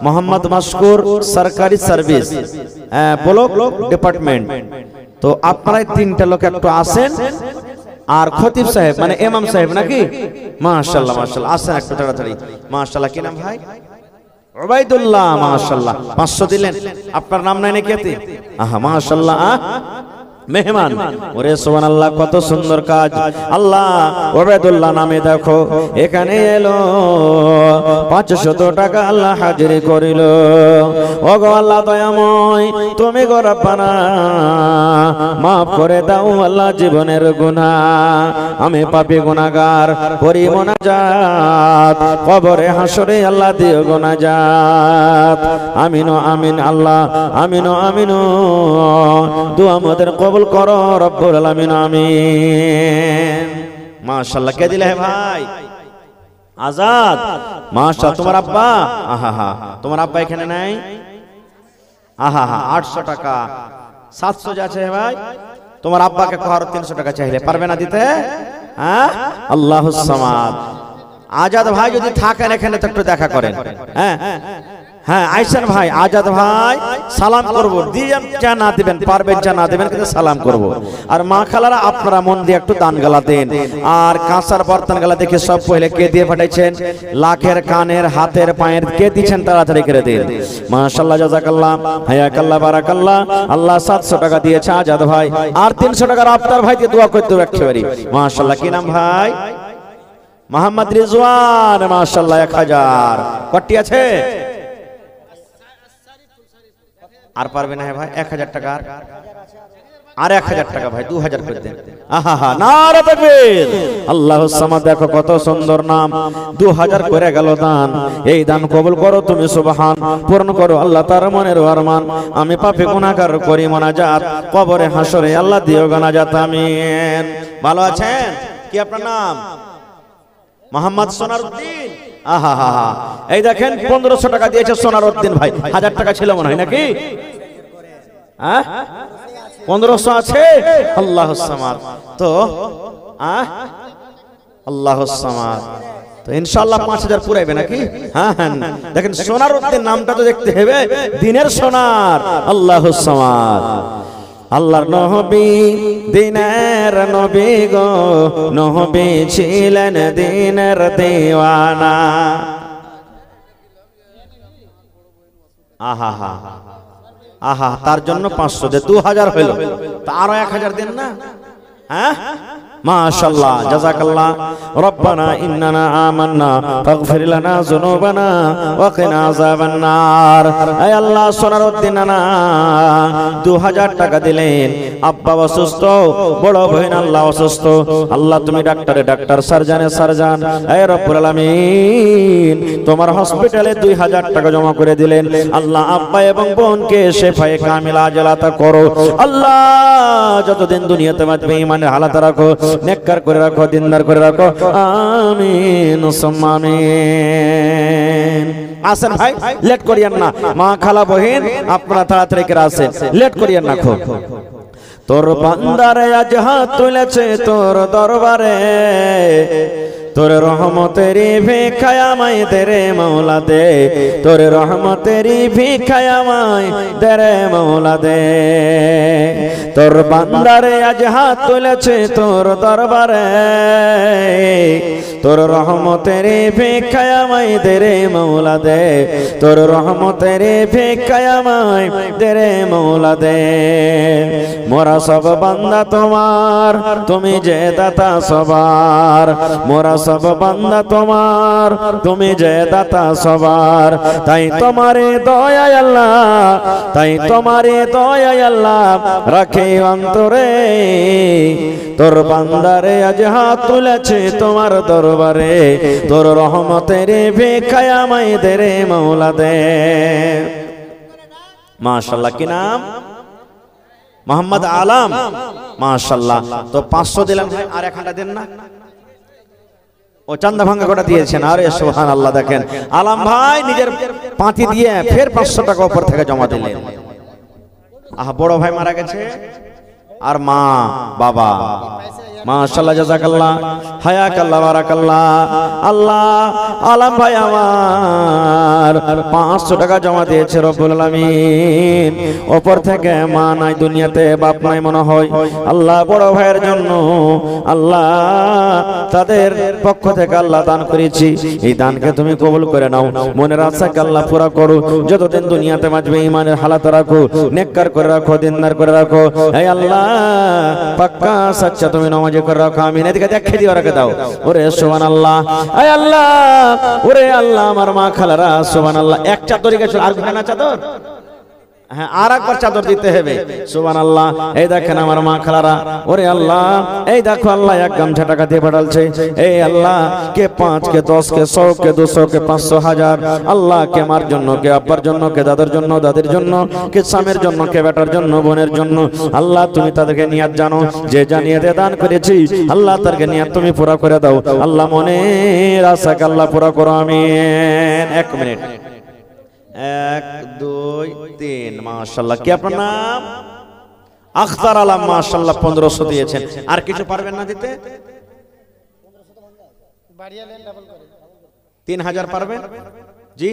Mohammad Mashkur সরকারি সার্ভিস ব্লক ডিপার্টমেন্ট। তো আপনারা 3টা লোক একটু আসেন। আর খতিব সাহেব মানে ইমাম সাহেব নাকি? মাশাআল্লাহ মাশাআল্লাহ, আসেন একটু তাড়াতাড়ি। মাশাআল্লাহ, কি নাম ভাই? উবাইদুল্লাহ। মাশাআল্লাহ, 500 দিলেন। আপনার নাম নাই নাকি এতে? আহা মাশাআল্লাহ, মেহমান। ওরে সুবহানাল্লাহ, কত সুন্দর কাজ। আল্লাহ উবাইদুল্লাহ নামে দেখো এখানে এলো, 500 টাকা আল্লাহ হাজিরি করিল। ওগো আল্লাহ দয়াময়, তুমি গো রব্বানা মাফ করে দাও আল্লাহ জীবনের গুনাহ। আমি পাপী গুনাহগার, করি মুনাজাত, কবরে হাসরে আল্লাহ দিও গুনাজাত। আমিন আমিন আল্লাহ, আমিন আমিন। দুআ আমাদের কবুল করো রব্বুল আলামিন, আমিন। মাশাআল্লাহ, কে দিলে ভাই? আজাদ। মাশাআল্লাহ, তোমার আব্বা? আহা হা, তোমার আব্বা এখানে নাই? আহা হা, 800 টাকা। 700 যাচ্ছে ভাই। তোমার আব্বাকে কহার 300 টাকা চাইলে পারবে না দিতে? হ্যাঁ, আল্লাহুস সামাদ। আজাদ ভাই যদি থাকেন এখানে তো একটু দেখা করেন। হ্যাঁ হ্যাঁ, আইসান ভাই, আজাদ ভাই, সালাম করব। দিবেন যা না দিবেন, পারবেন যা না দিবেন, কিন্তু সালাম করব। আর মা খালারা আপনারা মন দিয়ে একটু দান গালা দেন। আর কাঁসার বর্তন গালা দেখে সব পয়লে কে দিয়ে পাঠাইছেন, লাখের, কানের, হাতের, পায়ের কে দিচ্ছেন তাড়াতাড়ি করে দেন। মাশাআল্লাহ, জাযাকাল্লাহ, হায়াকাল্লাহ, বারাকাল্লাহ। আল্লাহ 700 টাকা দিয়েছে আজাদ ভাই, আর 300 টাকা আফতার ভাই দিয়ে দোয়া করতে হবে একেবারে। মাশাআল্লাহ, কি নাম ভাই? মোহাম্মদ রিজওয়ান মাশাআল্লাহ 1000 কটি আছে আর পারবে না ভাই 1000 টাকা আর 1000 টাকা ভাই 2000 করে দেন আহা নারে তাকবীর আল্লাহুস সামাদ দেখো কত সুন্দর নাম 2000 করে গেল দান এই দান কবুল করো তুমি সুবহান পূর্ণ করো আল্লাহ তার মনের আরমান আমি পাপী গুনাহগার করি মোনাজাত কবরে হাসরে আল্লাহ দিও গানাজাত আমিন ভালো আছেন কি আপনার নাম মোহাম্মদ সোনারউদ্দিন আহা এই দেখেন 1500 টাকা দিয়েছে সোনারউদ্দিন ভাই 1000 টাকা ছিল মনে হয় নাকি হ্যাঁ 1500 আছে আল্লাহুস সামাদ তো আল্লাহুস সামাদ তো ইনশাআল্লাহ 5000 পুরাইবে নাকি হ্যাঁ দেখেন সোনারউদ্দিন নামটা তো দেখতে হবে দিনের সোনার আল্লাহুস সামাদ আল্লাহর নবী দিনের নবী গো নবী ছিলেন দিনের দিওয়ানা আহা তার জন্য 500 দে 2000 হলো তা আরো 1000 দেন না হ্যাঁ মাশাআল্লাহ জাযাকাল্লাহ রব্বানা ইন্নানা আমান্না ফাগফির লানা যুনুবানা ওয়া কিনা আযাবান নার হে আল্লাহ সোনারউদ্দিন নানা 2000 টাকা দিলেন আব্বা অসুস্থ বড় বোন আল্লাহ অসুস্থ আল্লাহ তুমি ডাক্তার সার্জান হে রব্বুল আলামিন তোমার হসপিটালে 2000 টাকা জমা করে দিলেন আল্লাহ আব্বা এবং বোনকে শিফায়ে কামিলা আজলাতা করো আল্লাহ যতদিন দুনিয়াতে বাঁচবে ঈমানের হালাত রাখো নেককার করে রাখো দিনদার করে রাখো আমিন সুম্মা আমিন আসেন ভাই লেট করিয়েন না মা খালা বহিন আপনারা তাড়াতাড়ি করে আসেন লেট করিয়েন না খুব তোর বান্দারে আজ হাত তুলেছে তোর দরবারে তোর রহমতেরি ভিখায় আমায় দে রে মওলা দে তোর রহমতেরি ভিখায় আমায় দে রে মওলা দে তোর বান্দারে আজ হাত তুলেছে তোর দরবারে তোর রহমতেরি ভিখায় আমায় দে রে মওলা দে তোর রহমতেরি ভিখায় আমায় দে রে মওলা দে মোরা সব বান্দা তোমার তুমি যে দাতা সবার মোরা সব বান্দা তোমার তুমি যে দাতা সবার তাই তোমারে দয়া আল্লাহ তাই তোমারে দয়া আল্লাহ রাখে অন্তরে তোর বান্দারে আজ হাত তুলেছে তোমার দরবারে তোর রহমতের ভিখায় আমায় দে রে মওলা দে মাশাআল্লাহ কি নাম মোহাম্মদ আলম মাশাআল্লাহ তো 500 দিলাম ভাই আর 1000 দেন না ও চান্দা ভাঙ্গা কোটা দিয়েছেন আরে সুবহানাল্লাহ দেখেন আলম ভাই নিজের পাঁতি দিয়ে ফের 500 টাকা উপর থেকে জমা দিলেন আহা বড় ভাই মারা গেছে আর মা বাবা মাশাআল্লাহ জাযাকাল্লাহ হায়াকাল্লাহ বারাকাল্লাহ আল্লাহ আলম ভাই আমার 500 টাকা জমা দিয়েছে রব্বুল আলামিন উপর থেকে মা নাই দুনিয়াতে বাপ নাই মনে হয় আল্লাহ বড় ভাইয়ের জন্য আল্লাহ তাদের পক্ষ থেকে আল্লাহ দান করেছি এই দানকে তুমি কবুল করে নাও মনের আশাকে আল্লাহ পুরা করো যতদিন দুনিয়াতে বাঁচবে ঈমানের হালাত রাখো নেককার করে রাখো দিনদার করে রাখো হে আল্লাহ পাক্কা সচ্চা তুমি নামাজি করে রাখো আমিন এদিকে দেখে দিও রাখে দাও ওরে সুবহানাল্লাহ হে আল্লাহ ওরে আল্লাহ আমার মা খালারা সুবহানাল্লাহ এক চাদর গেছে আর না চাদর হ্যাঁ আর একবার চাদর দিতে হবে সুবহানাল্লাহ এই দেখেন আমার মা খালারা ওরে আল্লাহ এই দেখো আল্লাহ এক গামছা টাকা দিয়ে পাঠালছে এই আল্লাহ কে 5 কে 10 কে 100 কে 200 কে 500 হাজার আল্লাহ কে মার জন্য কে আব্বার জন্য কে দাদার জন্য দাদির জন্য কে স্বামীর জন্য কে বেটার জন্য বোনের জন্য আল্লাহ তুমি তাদেরকে নিয়াত জানো যে জানিয়ে দে দান করেছি আল্লাহ তাদেরকে নিয়াত তুমি পুরা করে দাও আল্লাহ মনের আশাকে আল্লাহ পুরা করো আমিন 1 মিনিট 1 2 3 মাশাআল্লাহ কি আপনার নাম আখতার আলম মাশাআল্লাহ 1500 দিয়েছেন আর কিছু পারবেন না দিতে 3000 পারবেন জি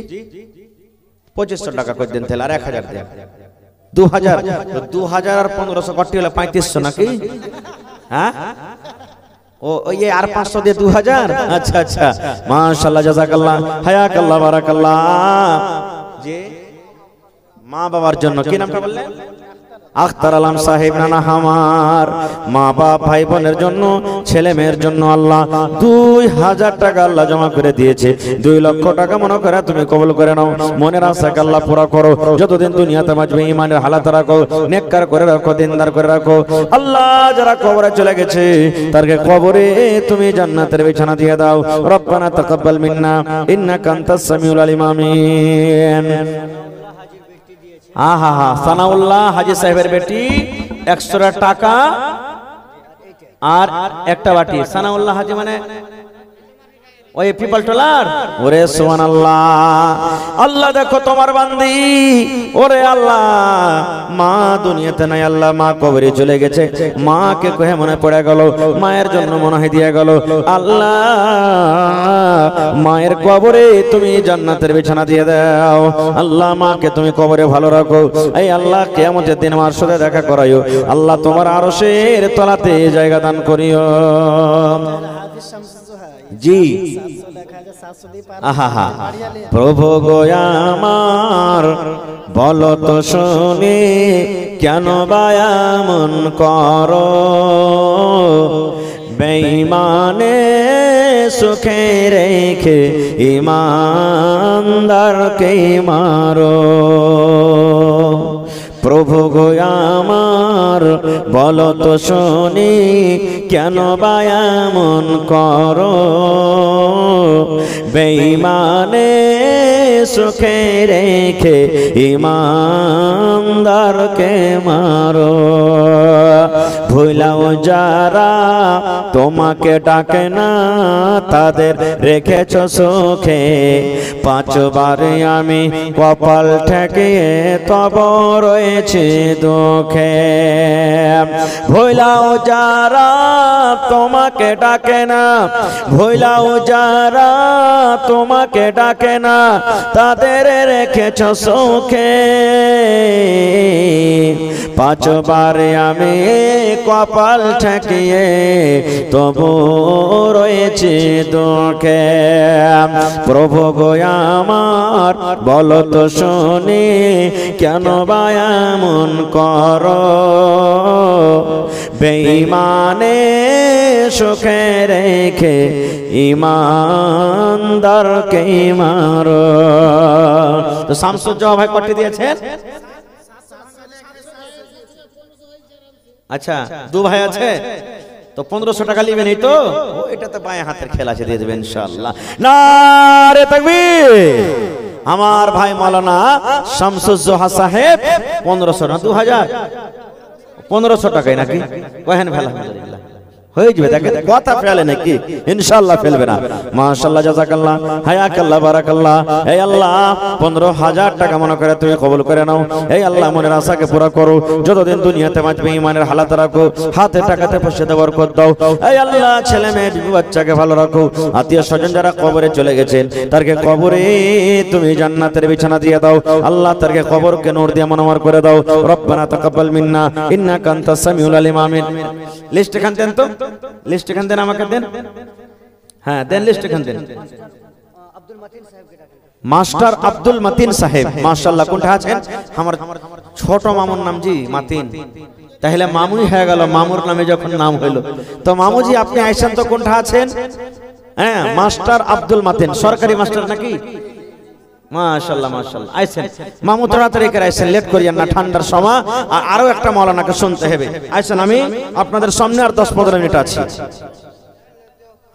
2500 টাকা করে দেন তাহলে আর 1000 দেন 2000 তো 2000 আর 1500 কত হলো 3500 নাকি হ্যাঁ ও এই আর 500 দিয়ে 2000 আচ্ছা আচ্ছা মাশাআল্লাহ জাযাকাল্লাহ হায়াকাল্লাহ বারাকাল্লাহ যে মা বাবার জন্য কি নামটা বললেন আখতার আলম সাহেব নানা আমার মা বাপ ভাই বোনের জন্য ছেলে মেয়ের জন্য আল্লাহ 2000 টাকা আল্লাহ জমা করে দিয়েছে। 2 লক্ষ টাকা মনে করে তুমি কবুল করে নাও। মনের আশাকে আল্লাহ পুরা করো। যতদিন দুনিয়াতে বাঁচবে ঈমানের হালাত রাখো, নেককার করে রাখো, দিনদার করে রাখো। আল্লাহ যারা কবরে চলে গেছে তারকে কবরে তুমি জান্নাতের বিছানা দিয়ে দাও। রব্বানা তাকাব্বাল মিন্না ইন্নাকা আনতাস সামিউল আলিম। আমিন। আহা হা সানাউল্লাহ হাজী সাহেবের বেটি 100 টাকা আর একটা বাটি। সানাউল্লাহ হাজী মানে ওই পিপল টলার। ওরে সুবহানাল্লাহ। আল্লাহ দেখো তোমার বান্দি, ওরে আল্লাহ মা দুনিয়াতে নাই আল্লাহ, মা কবরে চলে গেছে। মাকে কহে মনে পড়ে গেল, মায়ের জন্য মনে হয় দিয়ে গেল। আল্লাহ মায়ের কবরে তুমি জান্নাতের বিছানা দিয়ে দাও। আল্লাহ মাকে তুমি কবরে ভালো রাখো। এই আল্লাহ কিয়ামতের দিন আমার সাথে দেখা করাইও। আল্লাহ তোমার আরশের তলাতে জায়গা দান করিও। জি আহা প্রভু গো আমার বলো তো শুনি কেন বায়ামন করো, বেঈমানে সুখে রেখে ঈমানদারকে মারো। প্রভু গো আমার বলো তো শুনি কেন বায়ামন করো, বেঈমানে সুখে রেখে ঈমানদারকে মারো। ভুলাও যারা তোমাকে ডাকে না তাদের রেখেছ সুখে, 5 বার আমি কপাল ঠেকিয়ে তব রয়েছে দুঃখে। ভুলাও যারা তোমাকে ডাকে না, ভুলাও যারা তোমাকে ডাকে না তাদের রেখেছ সুখে, 5 বার আমি কপাল ঠেকিয়ে তবু রয়েছে দুঃখে। প্রভু গো আমার বলো তো শুনি কেন বায়ামন করো, বেঈমানে সুখে রেখে ঈমানদারকে মারো। তো শামসুজ্জামান ভাই কটি দিয়েছেন? আচ্ছা 2 ভাই আছে তো 1500 টাকা নেবেন। এই তো এটা তো বাঁ হাতের খেলা আছে, দিয়ে দেবেন ইনশাআল্লাহ। নারে তাকবীর। আমার ভাই মাওলানা শামসুজ্জোহা সাহেব 1500 না 2000 1500 টাকাই নাকি কহেন ভাই? আলহামদুলিল্লাহ হয়ে যাবে। দেখেন কথা ফেলে নাকি? ইনশাআল্লাহ ফেলবে না। মাশাআল্লাহ জাযাকাল্লাহ হায়াকাল্লাহ বারাকাল্লাহ। এই আল্লাহ 15000 টাকা মনে করে তুমি কবুল করে নাও। এই আল্লাহ মনের আশাকে পুরা করো। যতদিন দুনিয়াতে বাঁচবে ঈমানের হালাত রাখো, হাতে টাকাতে পয়সাতে বরকত দাও। এই আল্লাহ ছেলে মেয়ে বিবি বাচ্চাকে ভালো রাখো। আত্মীয় স্বজন যারা কবরে চলে গেছেন তারকে কবরে তুমি জান্নাতের বিছানা দিয়ে দাও। আল্লাহ তারকে কবরকে নূর দিয়ে মনোমার করে দাও। রব্বানা তাকাব্বাল মিন্না ইন্নাকা আনতাস সামিউল আলিম। আমিন। লিস্ট এখান দেন তো, লিস্ট এখান দেন, আমাকে দেন। হ্যাঁ দেন, লিস্ট এখান দেন। মাস্টার আব্দুল মতিন সাহেব মাশাআল্লাহ। কোনটা আছেন? আমার ছোট মামুর নাম জি মাতিন। তাহলে মামুই হয়ে গেল, মামুর নামে যখন নাম হইল। তো মামুজি আপনি আইছেন তো কোনটা আছেন? হ্যাঁ মাস্টার আব্দুল মতিন, সরকারি মাস্টার নাকি? মাশাআল্লাহ মাশাআল্লাহ আইছেন। মামু তাড়াতাড়ি করে আইছেন, লেট করিয়েন না, ঠান্ডার সময়। আর আরো একটা মাওলানাকে শুনতে হবে। আইছেন, আমি আপনাদের সামনে আর 10-15 মিনিট আছি।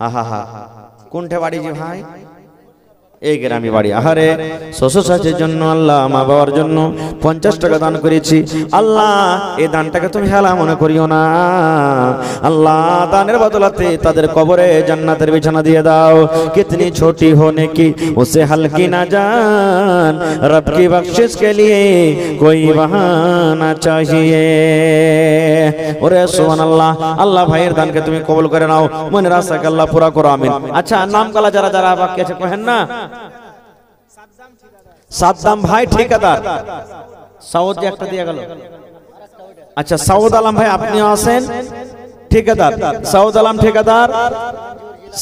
আহা কোনটা বাড়ি জি ভাই? এই গ্রামে বাড়ি। আহারে শ্বশুর শাশুড়ির জন্য আল্লাহ, মা বাবার জন্য 50 টাকা দান করেছি। আল্লাহ এই দানটাকে তুমি হেলা মনে করিও না। আল্লাহ দানের বদলাতে তাদের কবরে জান্নাতের বিছানা দিয়ে দাও। কিতনি ছোটি হোনে কি উসে হলকি না জান, রব কি বখশিশ কে লিয়ে কোই বাহানা চাহিয়ে। ওরে সুবহানাল্লাহ। আল্লাহ ভাইয়ের দানকে তুমি কবুল করে নাও, মনের আশাকে আল্লাহ পুরা করো। আমিন। আচ্ছা নাম কালা যারা যারা বাকি আছে কহেন না। সাদ্দাম ভাই ঠিকাদার, সাউদ একটা দিয়ে গেল। আচ্ছা সাউদ আলম ভাই আপনিও আছেন ঠিকাদার। সাউদ আলম ঠিকাদার,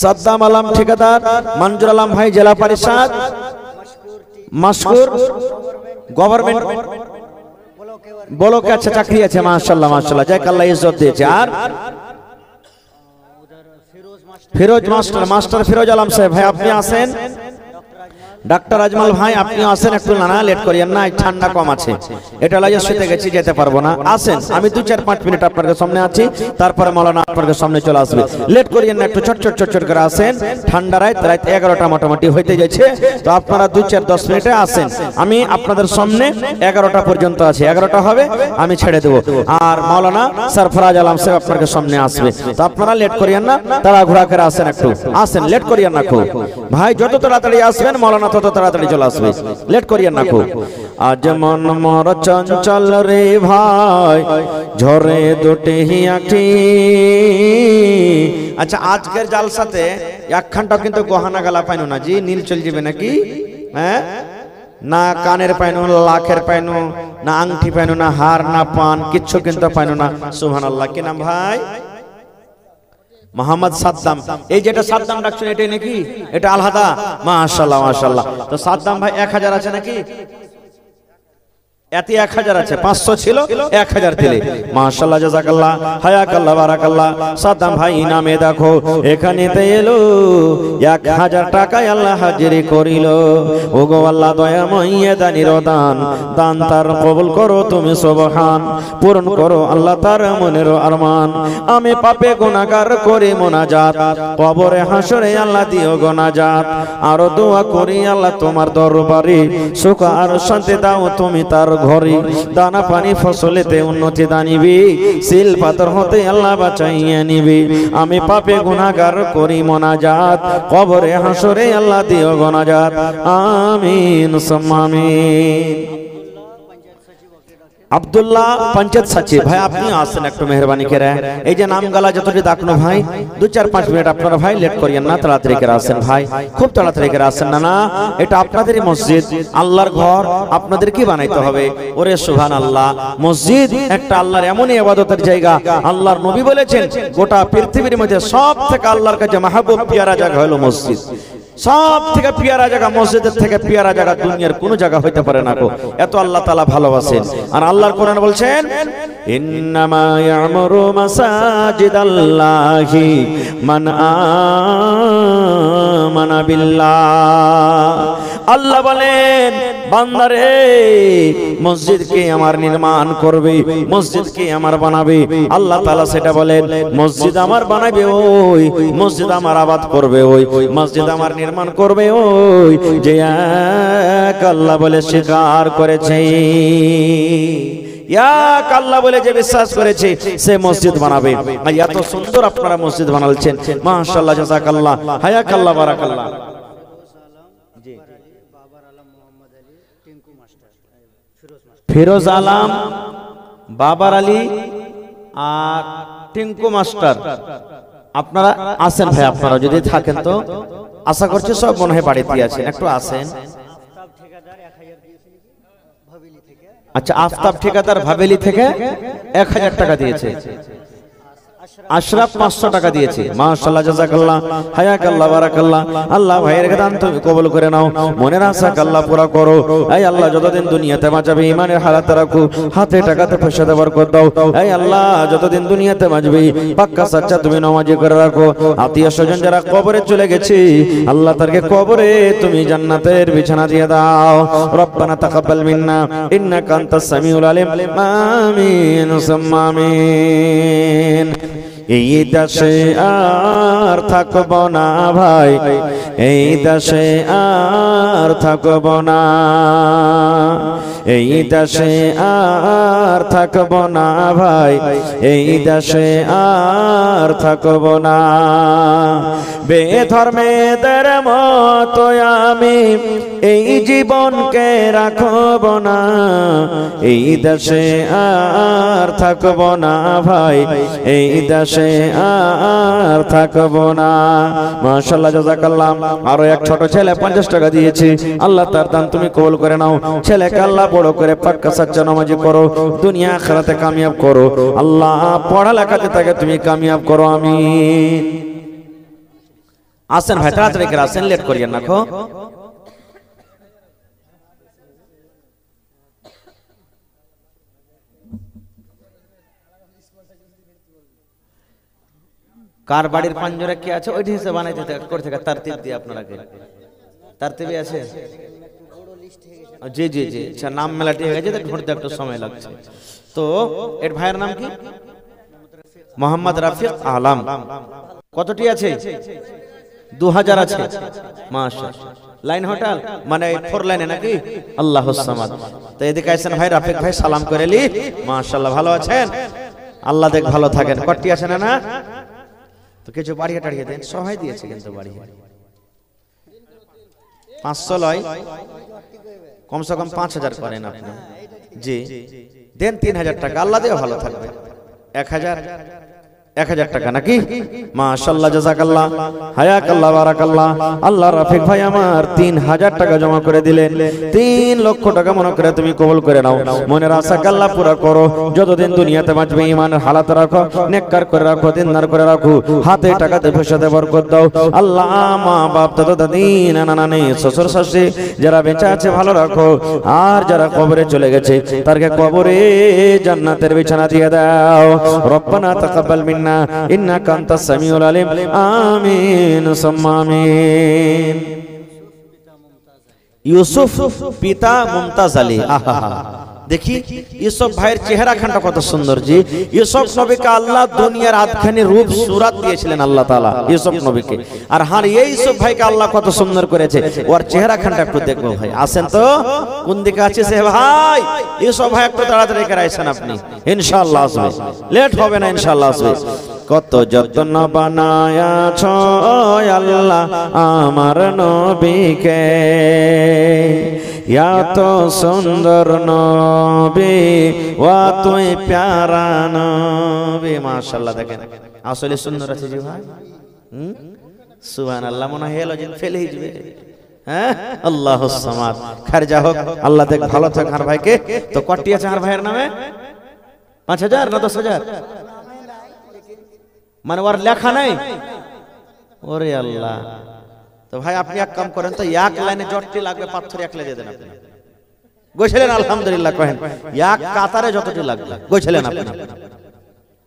সাদ্দাম আলম ঠিকাদার, মঞ্জুর আলম ভাই জেলা পরিষদ, মশকুর গভর্নমেন্ট বলো কে আচ্ছা চাকরি আছে মাশাআল্লাহ মাশাআল্লাহ যাক আল্লাহ ইজ্জত দিয়েছে আর ফিরোজ মাস্টার মাস্টার ফিরোজ আলম সাহেব ভাই আপনি আসেন ডাক্তার আজমাল ভাই আপনি আসেন একটু না লেট করিয়েন না ঠান্ডা কম আছে এটা লাগে শুতে গেছি যেতে পারবো না আসেন আমি 2-4-5 মিনিট আপনাদের সামনে আছি তারপরে মাওলানা আপনাদের সামনে চলে আসবে লেট করিয়েন না একটু ছোট ছোট করে আসেন ঠান্ডা রাত 11টা মোটামুটি হইতে যাচ্ছে তো আপনারা 2-4-10 মিনিটে আসেন আমি আপনাদের সামনে 11টা পর্যন্ত আছি 11টা হবে আমি ছেড়ে দেব আর মাওলানা সরফরাজ আলম সাহেব আপনাদের সামনে আসবে তো আপনারা লেট করিয়েন না তাড়াহুড়া করে আসেন একটু আসেন লেট করিয়েন না খুব ভাই যত তাড়াতাড়ি আসবেন মাওলানা তত তাড়াতাড়ি চলে আসবে লেট করিয়েন না খুব আজ মন মোর চঞ্চল রে ভাই ঝরে দুটি আঁখি আচ্ছা আজকের জালসাতে একখানটা কিন্তু গহনা গালা পাইনো না জি নীল চল যাবে নাকি হ্যাঁ না কানের পাইনো লাখের পাইনো না আংটি পাইনো না হার না পান কিচ্ছু কিন্তু পাইনো না সুবহানাল্লাহ কি নাম ভাই মোহাম্মদ সাদ্দাম এই যেটা সাদ্দাম ডাকছেন এটাই নাকি এটা আলহাদা মাশাআল্লাহ মাশাআল্লাহ তো সাদ্দাম ভাই 1000 আছে নাকি এতে 1000 আছে 500 ছিল 1000 দিলে মাশাআল্লাহ জাযাকাল্লাহ হায়াকাল্লাহ বারাকাল্লাহ সাদ্দাম ভাই ইনামে দেখো এখানেতে এলো 1000 টাকায় আল্লাহ হাজিরি করিল ওগো আল্লাহ দয়াময় দানির দান দান তার কবুল করো তুমি সুবহান পূরণ করো আল্লাহ তার মনের আরমান আমি পাপে গুনাহগার করি মুনাজাত কবরে হাসরে আল্লাহ দিও গুনাজাত আর দোয়া করি আল্লাহ তোমার দরবারে সুখ আর শান্তি দাও তুমি তার ঘরে দানা পানি ফসলেতে উন্নতি দানিবি সিল পাথর হতে আল্লাহ বাঁচাইয়া নিবি আমি পাপে গুনাহগার করি মুনাজাত কবরে হাসরে আল্লাহ দিও গুনাজাত আমিন সুম্মা আমিন আব্দুল্লাহ পঞ্চায়েত সচিব ভাই আপনি আসেন একটু মেহরবানি করে এই যে নাম গালা যতটি ডাকনো ভাই 2-4-5 মিনিট আপনারা ভাই লেট করিয়েন না তাড়াতাড়ি করে আসেন ভাই খুব তাড়াতাড়ি করে আসেন না না এটা আপনাদেরই মসজিদ আল্লাহর ঘর আপনাদের কি বানাইতে হবে ওরে সুবহানাল্লাহ মসজিদ একটা আল্লাহর এমনই ইবাদতের জায়গা আল্লাহর নবী বলেছেন গোটা পৃথিবীর মধ্যে সবথেকে আল্লাহর কাছে মাহবুব পিয়ারা জায়গা হলো মসজিদ সব থেকে পিয়ারা জায়গা মসজিদের থেকে পিয়ারা জায়গা দুনিয়ার কোনো জায়গা হইতে পারে না গো এত আল্লাহ তাআলা ভালোবাসেন আর আল্লাহর কোরআন বলছেন ইন্নামা ইয়ামুরু মাসাজিদাল্লাহি মান আমানা বিল্লাহ আল্লাহ বলেন বান্দারে মসজিদকে আমার নির্মাণ করবে মসজিদকে আমার বানাবে আল্লাহ তাআলা সেটা বলেন মসজিদ আমার বানাবে ওই মসজিদ আমার আবাদ করবে ওই মসজিদ আমার নির্মাণ করবে ওই যে এক আল্লাহ বলে স্বীকার করেছে এক আল্লাহ বলে যে বিশ্বাস করেছে সে মসজিদ বানাবে আর এত সুন্দর আপনারা মসজিদ বানালছেন মাশাআল্লাহ জাযাকাল্লাহ হায়াকাল্লাহ বারাকাল্লাহ জি ফিরোজ আলম বাবার আলী আর টিঙ্কু মাস্টার আপনারা আসেন ভাই আপনারা যদি থাকেন তো আশা করছি সব মনে হয় বাড়িতে আছেন একটু আসেন আচ্ছা আফতাব ঠিকাদার ভাবেলি থেকে 1000 টাকা দিয়েছে আশরাফ 500 টাকা দিয়েছে মাশাআল্লাহ জাযাকাল্লাহ হায়াকাল্লাহ বারাকাল্লাহ আল্লাহ ভাইয়ের দান তুমি কবুল করে নাও মনের আশা আল্লাহ পুরা করো এই আল্লাহ যতদিন দুনিয়াতে বাঁচাবে ঈমানের হালাতে রাখো হাতে টাকাতে পয়সাতে বরকত দাও এই আল্লাহ যতদিন দুনিয়াতে বাঁচবে পাক্কা সাচ্চা তুমি নামাজি করে রাখো আত্মীয় স্বজন যারা কবরে চলে গেছে আল্লাহ তাদেরকে কবরে তুমি জান্নাতের বিছানা দিয়ে দাও রব্বানা তাকাব্বাল মিন্না ইন্নাকা আনতাস সামিউল আলিম আমিন সুম্মা আমিন এই দেশে আর থাকব না ভাই এই দেশে আর থাকব না এই দেশে আর থাকব না ভাই এই দেশে আর থাকব না বেধর্মেদের মতো আমি এই জীবনকে রাখব না এই দেশে আর থাকব না ভাই এই দেশে আর থাকব না মাশাআল্লাহ জাযাকাল্লাহ আরো এক ছোট ছেলে 50 টাকা দিয়েছে আল্লাহ তার দান তুমি কবুল করে নাও ছেলেকে আল্লাহ বড় করে পাক্কা সাচ্চা নামাজি করো দুনিয়া আখিরাতে কামিয়াব করো আল্লাহ পড়ালেখাতে তাকে তুমি কামিয়াব করো আমিন আসেন ভাই তাড়াতাড়ি করে আসেন লেট করিয়েন না খো কার বাড়ির পাঞ্জরে কি আছে ওইটি হিসেবে বানাইতে করে থাকে তারতিব দিয়ে আপনারাকে তারতিবই আছে জি জি জি আচ্ছা নাম মেলাটি হয়ে গেছে ঢুঁড়তে একটু সময় লাগছে তো এর ভাইয়ের নাম কি মোহাম্মদ রাফিক আলম কতটি আছে 2000 আছে মাশাআল্লাহ লাইন হোটেল মানে 4 লাইনে নাকি আল্লাহুস সামাদ তো এদিকে আছেন ভাই রাফিক ভাই সালাম করেলি মাশাআল্লাহ ভালো আছেন আল্লাহ দেখ ভালো থাকেন কটি আছে না তো কিছু বাড়িয়ে টাড়িয়ে দেন সবাই দিয়েছে কিন্তু বাড়িয়ে 500 লয় কমসে কম 5000 করেন আপনি জি দেন 3000 টাকা আল্লাহ দেও ভালো থাকবে 1000 টাকা নাকি মাশাআল্লাহ জাযাকাল্লাহ হায়াকাল্লাহ বারাকাল্লাহ আল্লাহ রাফিক ভাই আমার 3000 টাকা জমা করে দিলেন 3 লক্ষ টাকা মনে করে তুমি কবুল করে নাও মনের আশা আল্লাহ পুরো করো যতদিন দুনিয়াতে বাঁচবে ঈমানের হালাত রাখো নেককার করে রাখো দিনদার করে রাখো হাতে টাকাতে পয়সাতে বরকত দাও আল্লাহ মা বাপ দাদা দাদি নানা নানি শ্বশুর শাশুড়ি যারা বেঁচে আছে ভালো রাখো আর যারা কবরে চলে গেছে তারকে কবরে জান্নাতের বিছানা দিয়ে দাও রব্বানা তাকাব্বাল মিন্না ইন্নাকা আনতাস সামিউল আলিম আমিন সুম্মা আমিন ইউসুফ পিতা মুমতাজ আলী আহা দেখি ইউসুফ ভাইয়ের চেহারা খানটা কত সুন্দর জি ইউসুফ নবীকে আল্লাহ দুনিয়ার আধখানি রূপ সুরাত দিয়েছিলেন আল্লাহ তাআলা ইউসুফ নবীকে আর হার এই ইউসুফ ভাইকে আল্লাহ কত সুন্দর করেছে ওর চেহারা খানটা একটু দেখবো ভাই আসেন তো কোন দিকে আছে সে ভাই ইউসুফ ভাই একটু তাড়াতাড়ি করে আইছেন আপনি ইনশাআল্লাহ আসবে লেট হবে না ইনশাআল্লাহ আসবে কত যত্ন বানায়াছ আল্লাহ আমার নবীকে এত সুন্দর নবী ওয়া তুই প্যারা নবী মাশাআল্লাহ দেখেন আসলে সুন্দর আছে জি ভাই সুবহানাল্লাহ মনে হয় লজিন ফেলে যাবে হ্যাঁ আল্লাহুস সামাদ খারজা হোক আল্লাহ দেখ ভালো থাক আর ভাইকে তো কটি আছে আর ভাইয়ের নামে 5000 না 10000 মানে ওর লেখা নাই ওরে আল্লাহ তো ভাই আপনি এক কাম করেন তো এক লাইনে যতটি লাগবে পাথর এক লাইনে দেন আপনি গোছলেন আলহামদুলিল্লাহ কহেন এক কাতারে যতটি লাগবে গোছলেন আপনি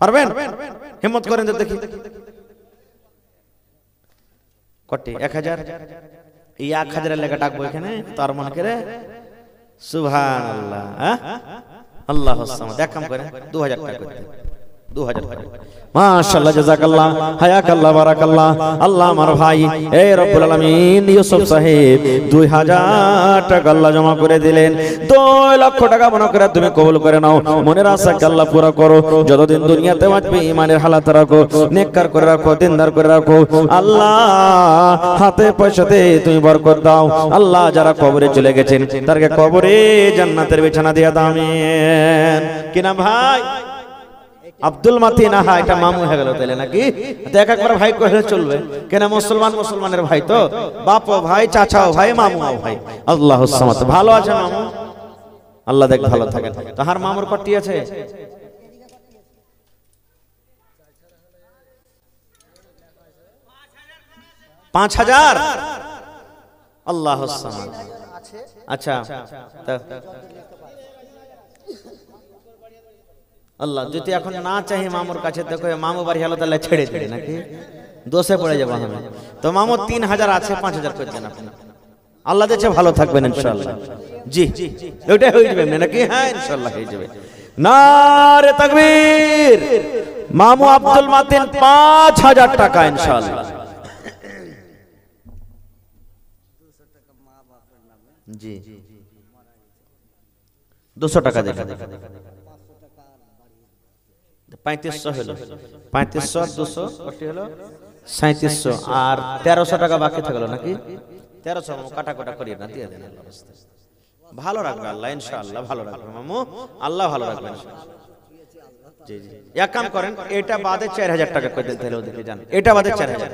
পারবেন হিম্মত করেন তো দেখি কটি 1000 এই 1000 এর লেখা ডাকবো এখানে তার মনে করে সুবহানাল্লাহ হ্যাঁ আল্লাহুস সামাদ এক কাম করেন 2000 টাকা করতে 2000 টাকা মাশাআল্লাহ জাযাকাল্লাহ হায়াকাল্লাহ বারাকাল্লাহ আল্লাহ আমার ভাই এ রব্বুল আলামিন ইউসুফ সাহেব 2000 টাকা আল্লাহ জমা করে দিলেন 2 লক্ষ টাকা মনে করে তুমি কবুল করে নাও মনের আশাকে আল্লাহ পুরো করো যতদিন দুনিয়াতে বাঁচবে ঈমানের হালাত রাখো নেককার করে রাখো দিনদার করে রাখো আল্লাহ হাতে পয়সাতে তুমি বরকত দাও আল্লাহ যারা কবরে চলে গেছেন তারকে কবরে জান্নাতের বিছানা দিয়ে দাও আমিন কি নাম ভাই আব্দুল মাতিন আহা এটা মামু হয়ে গেল তাইলে নাকি দেখ একবার ভাই কইলে চলবে কেন মুসলমানের ভাই তো বাপও ভাই চাচাও ভাই মামুও ভাই আল্লাহুস সামাদ ভালো আছে মামু আল্লাহ দেখ ভালো থাকেন তাহার মামুর কটি আছে $5000 আল্লাহুস সামাদ আচ্ছা আল্লাহ যদি এখন না চাই মামুর কাছে দেখো মামু বাড়ি হলো তাহলে ছেড়ে দিবে নাকি দোষে পড়ে যাবো আমি তো মামু 3000 আছে 5000 করে দেন আপনি আল্লাহ দেখে ভালো থাকবেন ইনশাআল্লাহ জি ওইটাই হয়ে যাবে নাকি হ্যাঁ ইনশাআল্লাহ হয়ে যাবে নারে তাকবীর মামু আব্দুল মাতিন 5000 টাকা ইনশাআল্লাহ জি 200 টাকা দেন 3500 হলো 3500 200 কত হলো 3700 আর 1300 টাকা বাকি থাকলো নাকি 1300 কাটা কাটা করিয়ে না দিয়ে দেন আল্লাহ রাস্তায় ভালো রাখবে আল্লাহ ইনশাআল্লাহ ভালো রাখবে মামু আল্লাহ ভালো রাখবে জি জি এক কাম করেন এটা বাদে 4000 টাকা করে দেন তাহলে ওদিকে যান এটা বাদে 4000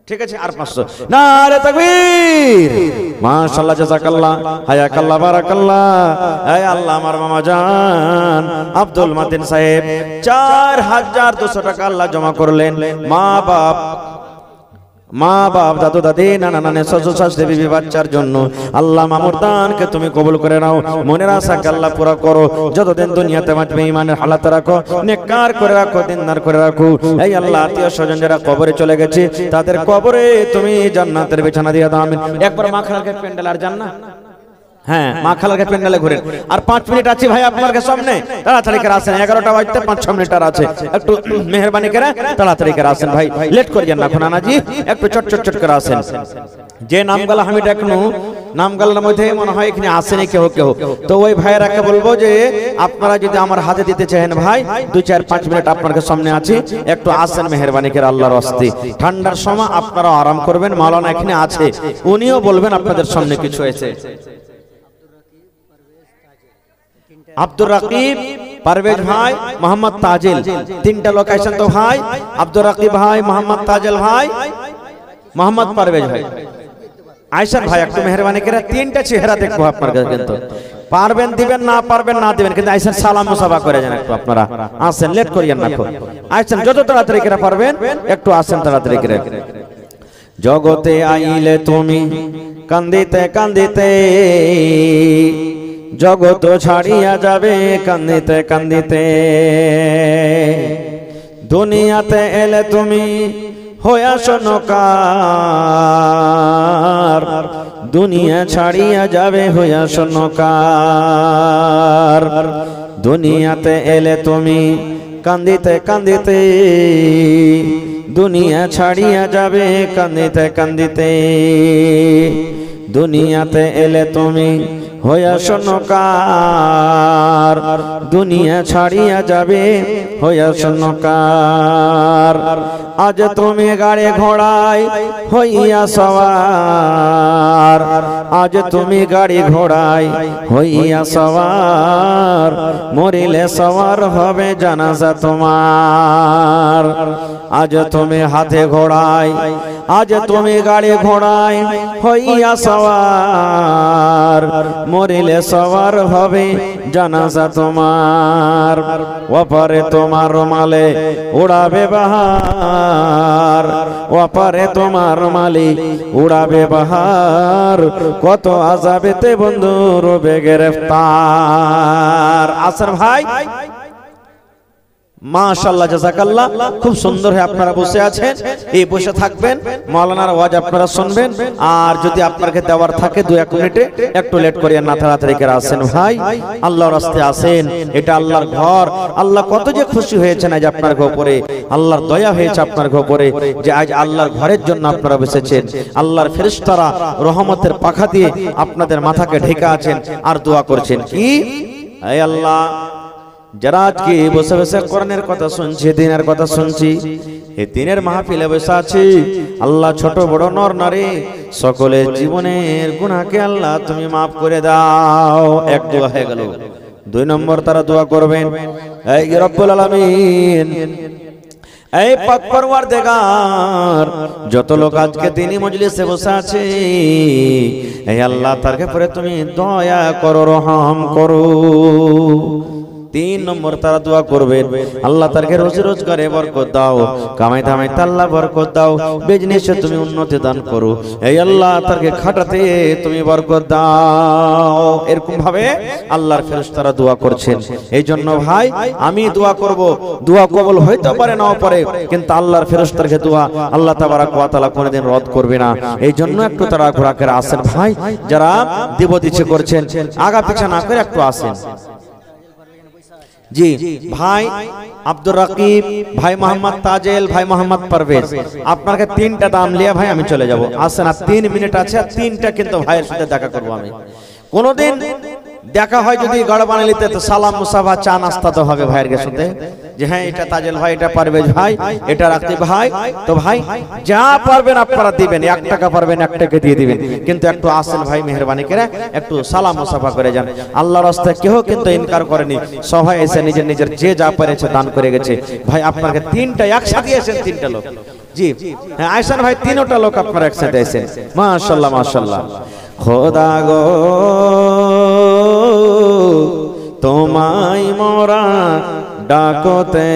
ঠিক আছে আর 500 নারে তাকবীর মাশাআল্লাহ জাযাকাল্লাহ হায়াকাল্লাহ বারাকাল্লাহ হে আল্লাহ আমার মামা জান আব্দুল মাতিন সাহেব 4200 টাকা আল্লাহ জমা করলেন মা বাপ মা বাপ দাদু দাদি নানা নানি শ্বশুর শাশুড়ি বিবি বাচ্চার জন্য আল্লাহ মামুরদানকে তুমি কবুল করে নাও, মনের আশাকে আল্লাহ পুরা করো, যতদিন দুনিয়াতে বাঁচবে ইমানের হালাত রাখো, নেককার করে রাখো, দিনদার করে রাখো। এই আল্লাহ আত্মীয় স্বজন যারা কবরে চলে গেছে তাদের কবরে তুমি জান্নাতের বিছানা দিয়ে দাও আমিন। একবার মা খালাকে প্যান্ডেল আর জান্নাত, হ্যাঁ মা খালাকে প্যান্ডেলে ঘুরেন। আর 5 মিনিট আছে ভাই আপনার সামনে, তাড়াতাড়ি করে আসেন, 11টা বাজতে 5-6 মিনিট আর আছে, একটু মেহেরবানি করে তাড়াতাড়ি করে আসেন ভাই, লেট করিয়েন না নানাজি, একটু চট করে আসেন। যে নামগুলো আমি ডাকনু নামগুলোর মধ্যে মনে হয় এখানে আসেনি কেউ কেউ, তো ওই ভাইয়েরাকে বলবো যে আপনারা যদি আমার হাতে দিতে চাহেন ভাই 2-4-5 মিনিট আপনার সামনে আছি, একটু আসেন মেহেরবানি করে আল্লাহর রাস্তে। ঠান্ডার সময় আপনারা আরাম করবেন, মাওলানা এখানে আছে, উনিও বলবেন আপনাদের সামনে কিছু হয়েছে। আব্দুর রাকিব, পারভেজ ভাই, মোহাম্মদ তাজিল, 3টা লোকেশন তো ভাই, আব্দুর রাকিব ভাই, মোহাম্মদ তাজিল ভাই, মোহাম্মদ পারভেজ ভাই, আয়শার ভাই, একটু মেহেরবানি করে 3টা চেহারা দেখবো আপনার কাছে, কিন্তু পারবেন দিবেন, না পারবেন না দিবেন, কিন্তু আয়শার সালাম মুসাফা করে যান একটু আপনারা আসেন, লেট করিয়েন না, আয়শান যত তাড়াতাড়ি করে পারবেন একটু আসেন তাড়াতাড়ি করে। জগতে আইলে তুমি কান্দিতে কান্দিতে, জগত ছাড়িয়া যাবে কান্দিতে কান্দিতে, দুনিয়াতে এলে তুমি হইয়া শোনকার, দুনিয়া ছাড়িয়া যাবে হইয়া শোনকার, দুনিয়াতে এলে তুমি কান্দিতে কান্দিতে, দুনিয়া ছাড়িয়া যাবে কান্দিতে কান্দিতে, দুনিয়াতে এলে তুমি হইয়া শোনকার, দুনিয়া ছাড়িয়া যাবে হইয়া শোনকার, আজ তুমি গাড়ি ঘোড়ায় হইয়া সওয়ার, আজ তুমি গাড়ি ঘোড়ায় হইয়া সওয়ার, মরিলে সওয়ার হবে জানাজা তোমার, আজ তুমি হাতে ঘোড়ায়, আজ তুমি গাড়ি ঘোড়ায় হইয়া সওয়ার, মরিলে সওয়ার হবে জানাজা তোমার, ওপারে তোমার মালে উড়াবে বাহার, ওপারে তোমার মালি উড়াবে বাহার, কত আযাবেতে বন্ধু রবে গ্রেফতার। আসর ভাই মাশাআল্লাহ জাযাকাল্লাহ, খুব সুন্দর হয়ে আপনারা বসে আছেন, এই বসে থাকবেন, মাওলানার ওয়াজ আপনারা শুনবেন, আর যদি আপনাকে দেওয়ার থাকে 2-1 মিনিটে একটু লেট করিয়েন না, তাড়াতাড়ি করে আসেন ভাই, আল্লাহর রাস্তায় আসেন, এটা আল্লাহর ঘর, আল্লাহ কত যে খুশি হয়েছেন আজ আপনার উপরে, আল্লাহর দয়া হয়েছে আপনার উপরে যে আজ আল্লাহর ঘরের জন্য আপনারা বসেছেন, আল্লাহর ফেরেশতারা রহমতের পাখা দিয়ে আপনাদের মাথাকে ঢেকে আছেন আর দোয়া করছেন কি, হে আল্লাহ যারা আজকে বসে বসে কোরআনের কথা শুনছি, দিনের কথা শুনছি, এই দিনের মাহফিলে বসে আছি, আল্লাহ ছোট বড় নর নারী সকলের জীবনের গুনাহকে আল্লাহ তুমি মাফ করে দাও। এক দোয়া হয়ে গেল। 2 নম্বর তারা দোয়া করবেন, এই রব্বুল আলামিন, এই পাক পরওয়ারদিগার, যত লোক আজকে দিনী মজলিসে বসে আছে, এই আল্লাহ তার উপরে তুমি দয়া করো, রহম করো। 3 নম্বর তারা দোয়া করবেন, আল্লাহ তারকে রোজি রোজগারে বরকত দাও, কামাই ধামাই আল্লাহ বরকত দাও, বিজনেসে তুমি উন্নতি দান করো, এই আল্লাহ তারকে খাটাতে তুমি বরকত দাও। এরকম ভাবে আল্লাহর ফেরেশতারা দোয়া করছেন। এই জন্য ভাই আমি দোয়া করব, দোয়া কবুল হইতে পারে নাও পারে, কিন্তু আল্লাহর ফেরেশতারকে দোয়া আল্লাহ তাবারক ওয়া তাআলা কোনোদিন রদ করবে না। এই জন্য একটু তারা ঘোরা করে আসেন ভাই, যারা দিব দিচ্ছে করছেন আগা পিছা না করে একটু আসেন। জি ভাই আব্দুর রাকিব ভাই, মোহাম্মদ তাজেল ভাই, মোহাম্মদ পারভেজ, আপনাকে 3টা দাম লিয়া ভাই আমি চলে যাব, আসেন, আর 3 মিনিট আছে, আর 3টা কিন্তু ভাইয়ের সাথে দেখা করবো আমি। কোনোদিন দেখা হয় যদি গড় বানালিতে, তো সালাম মুসাফা চা নাস্তা তো হবে ভাইয়ের সাথে, যে হ্যাঁ এটা তাজেল ভাই, এটা পারভেজ ভাই, এটা রাকিব ভাই, তো ভাই যা পারবেন আপনারা দিবেন, 1 টাকা পারবেন 1 টাকা দিয়ে দিবেন, কিন্তু একটু আসেন ভাই মেহেরবানি করে একটু সালাম মুসাফা করে যান। আল্লাহর রাস্তায় কেউ কিন্তু ইনকার করেনি, সবাই এসে নিজের নিজের যে যা পেরেছে দান করে গেছে। ভাই আপনাকে 3টা একসাথে এসেছেন, 3টা লোক, জি হ্যাঁ আয়সান ভাই, 3টা লোক আপনারা একসাথে এসেছেন, মাশাআল্লাহ মাশাআল্লাহ। খোদা গো তোমায় মোরা ডাকতে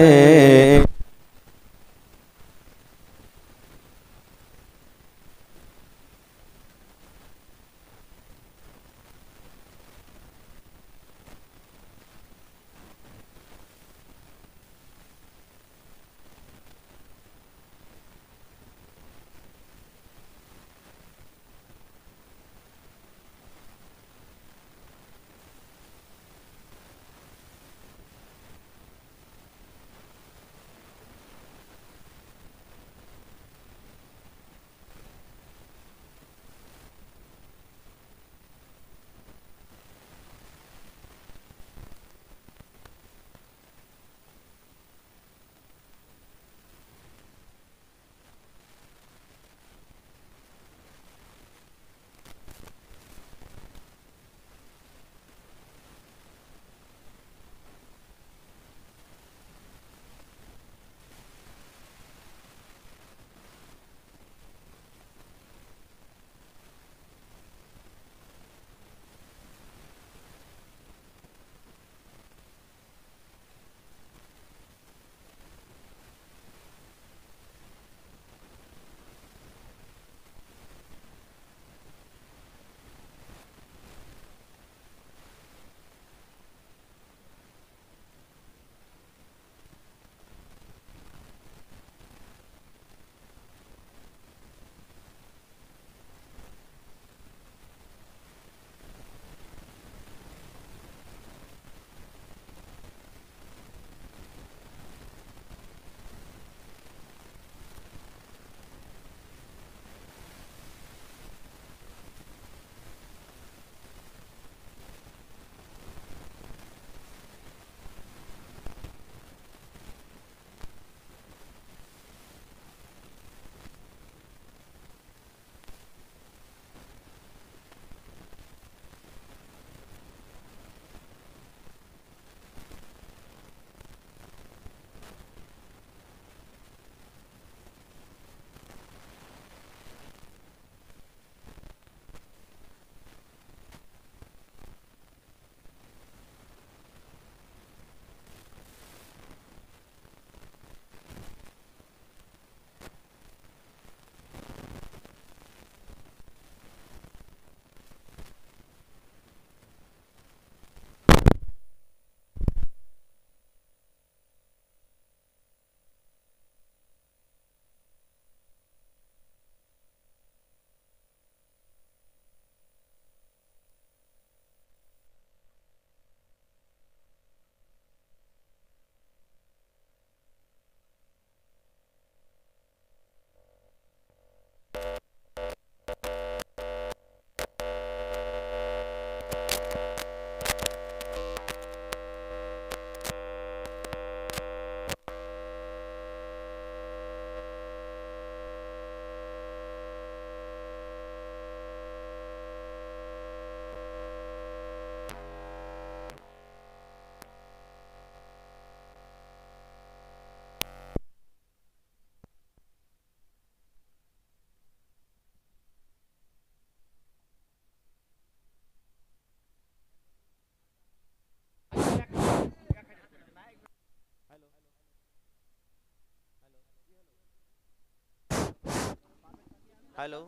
হ্যালো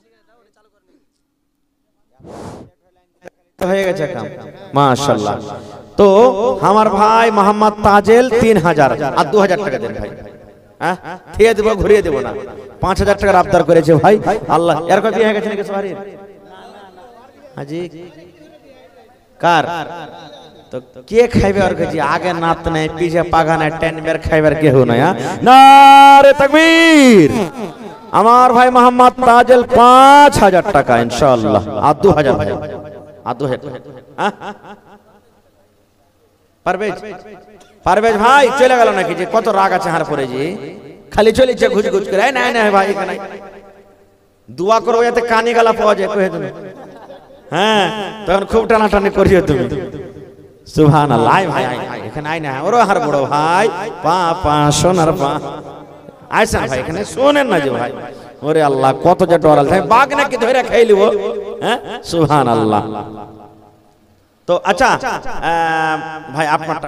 হয়ে গেছে কাম মাশাআল্লাহ। তো আমার ভাই মোহাম্মদ তাজেল 3000 আর 2000 টাকা দেন ভাই। হ্যাঁ ঠিক দেবো, ঘুরিয়ে দেবো না। 5000 টাকার আবদার করেছে ভাই। আল্লাহ এর কত বিয়ে হয়ে গেছে নাকি সবারই? হাজি কার তো কে খাইবে? আর কাছে আগে নাত নাই, পিছে পাগা নাই, টেনবের খাইবার কেউ নাই। নারে তাকবীর। আমার ভাই মোহাম্মদ তাজেল 5000 টাকা ইনশাআল্লাহ। আর 2000 ভাই, আর 2000 পারভেজ ভাই চলে গেল নাকি? যে কত রাগ আছে হার পরে, যে খালি চলেছে ঘুষ ঘুষ করে। নাই নাই ভাই এখানে দোয়া করবো যাতে কানে গালা পাওয়া যায় কহে তুমি। হ্যাঁ তখন খুব টানাটানি করিও তুমি। সুবহানাল্লাহ। ভাই এখানে আই না, ওরও হার বড় ভাই পা পা সোনার পা আইসেন ভাই এখানে শোনেন না যে ভাই। ওরে আল্লাহ কত যে ডরাল ভাই, বাঘ নাকি ধরে খাই লিব। হ্যাঁ সুবহানাল্লাহ। তো আচ্ছা ভাই আপনারটা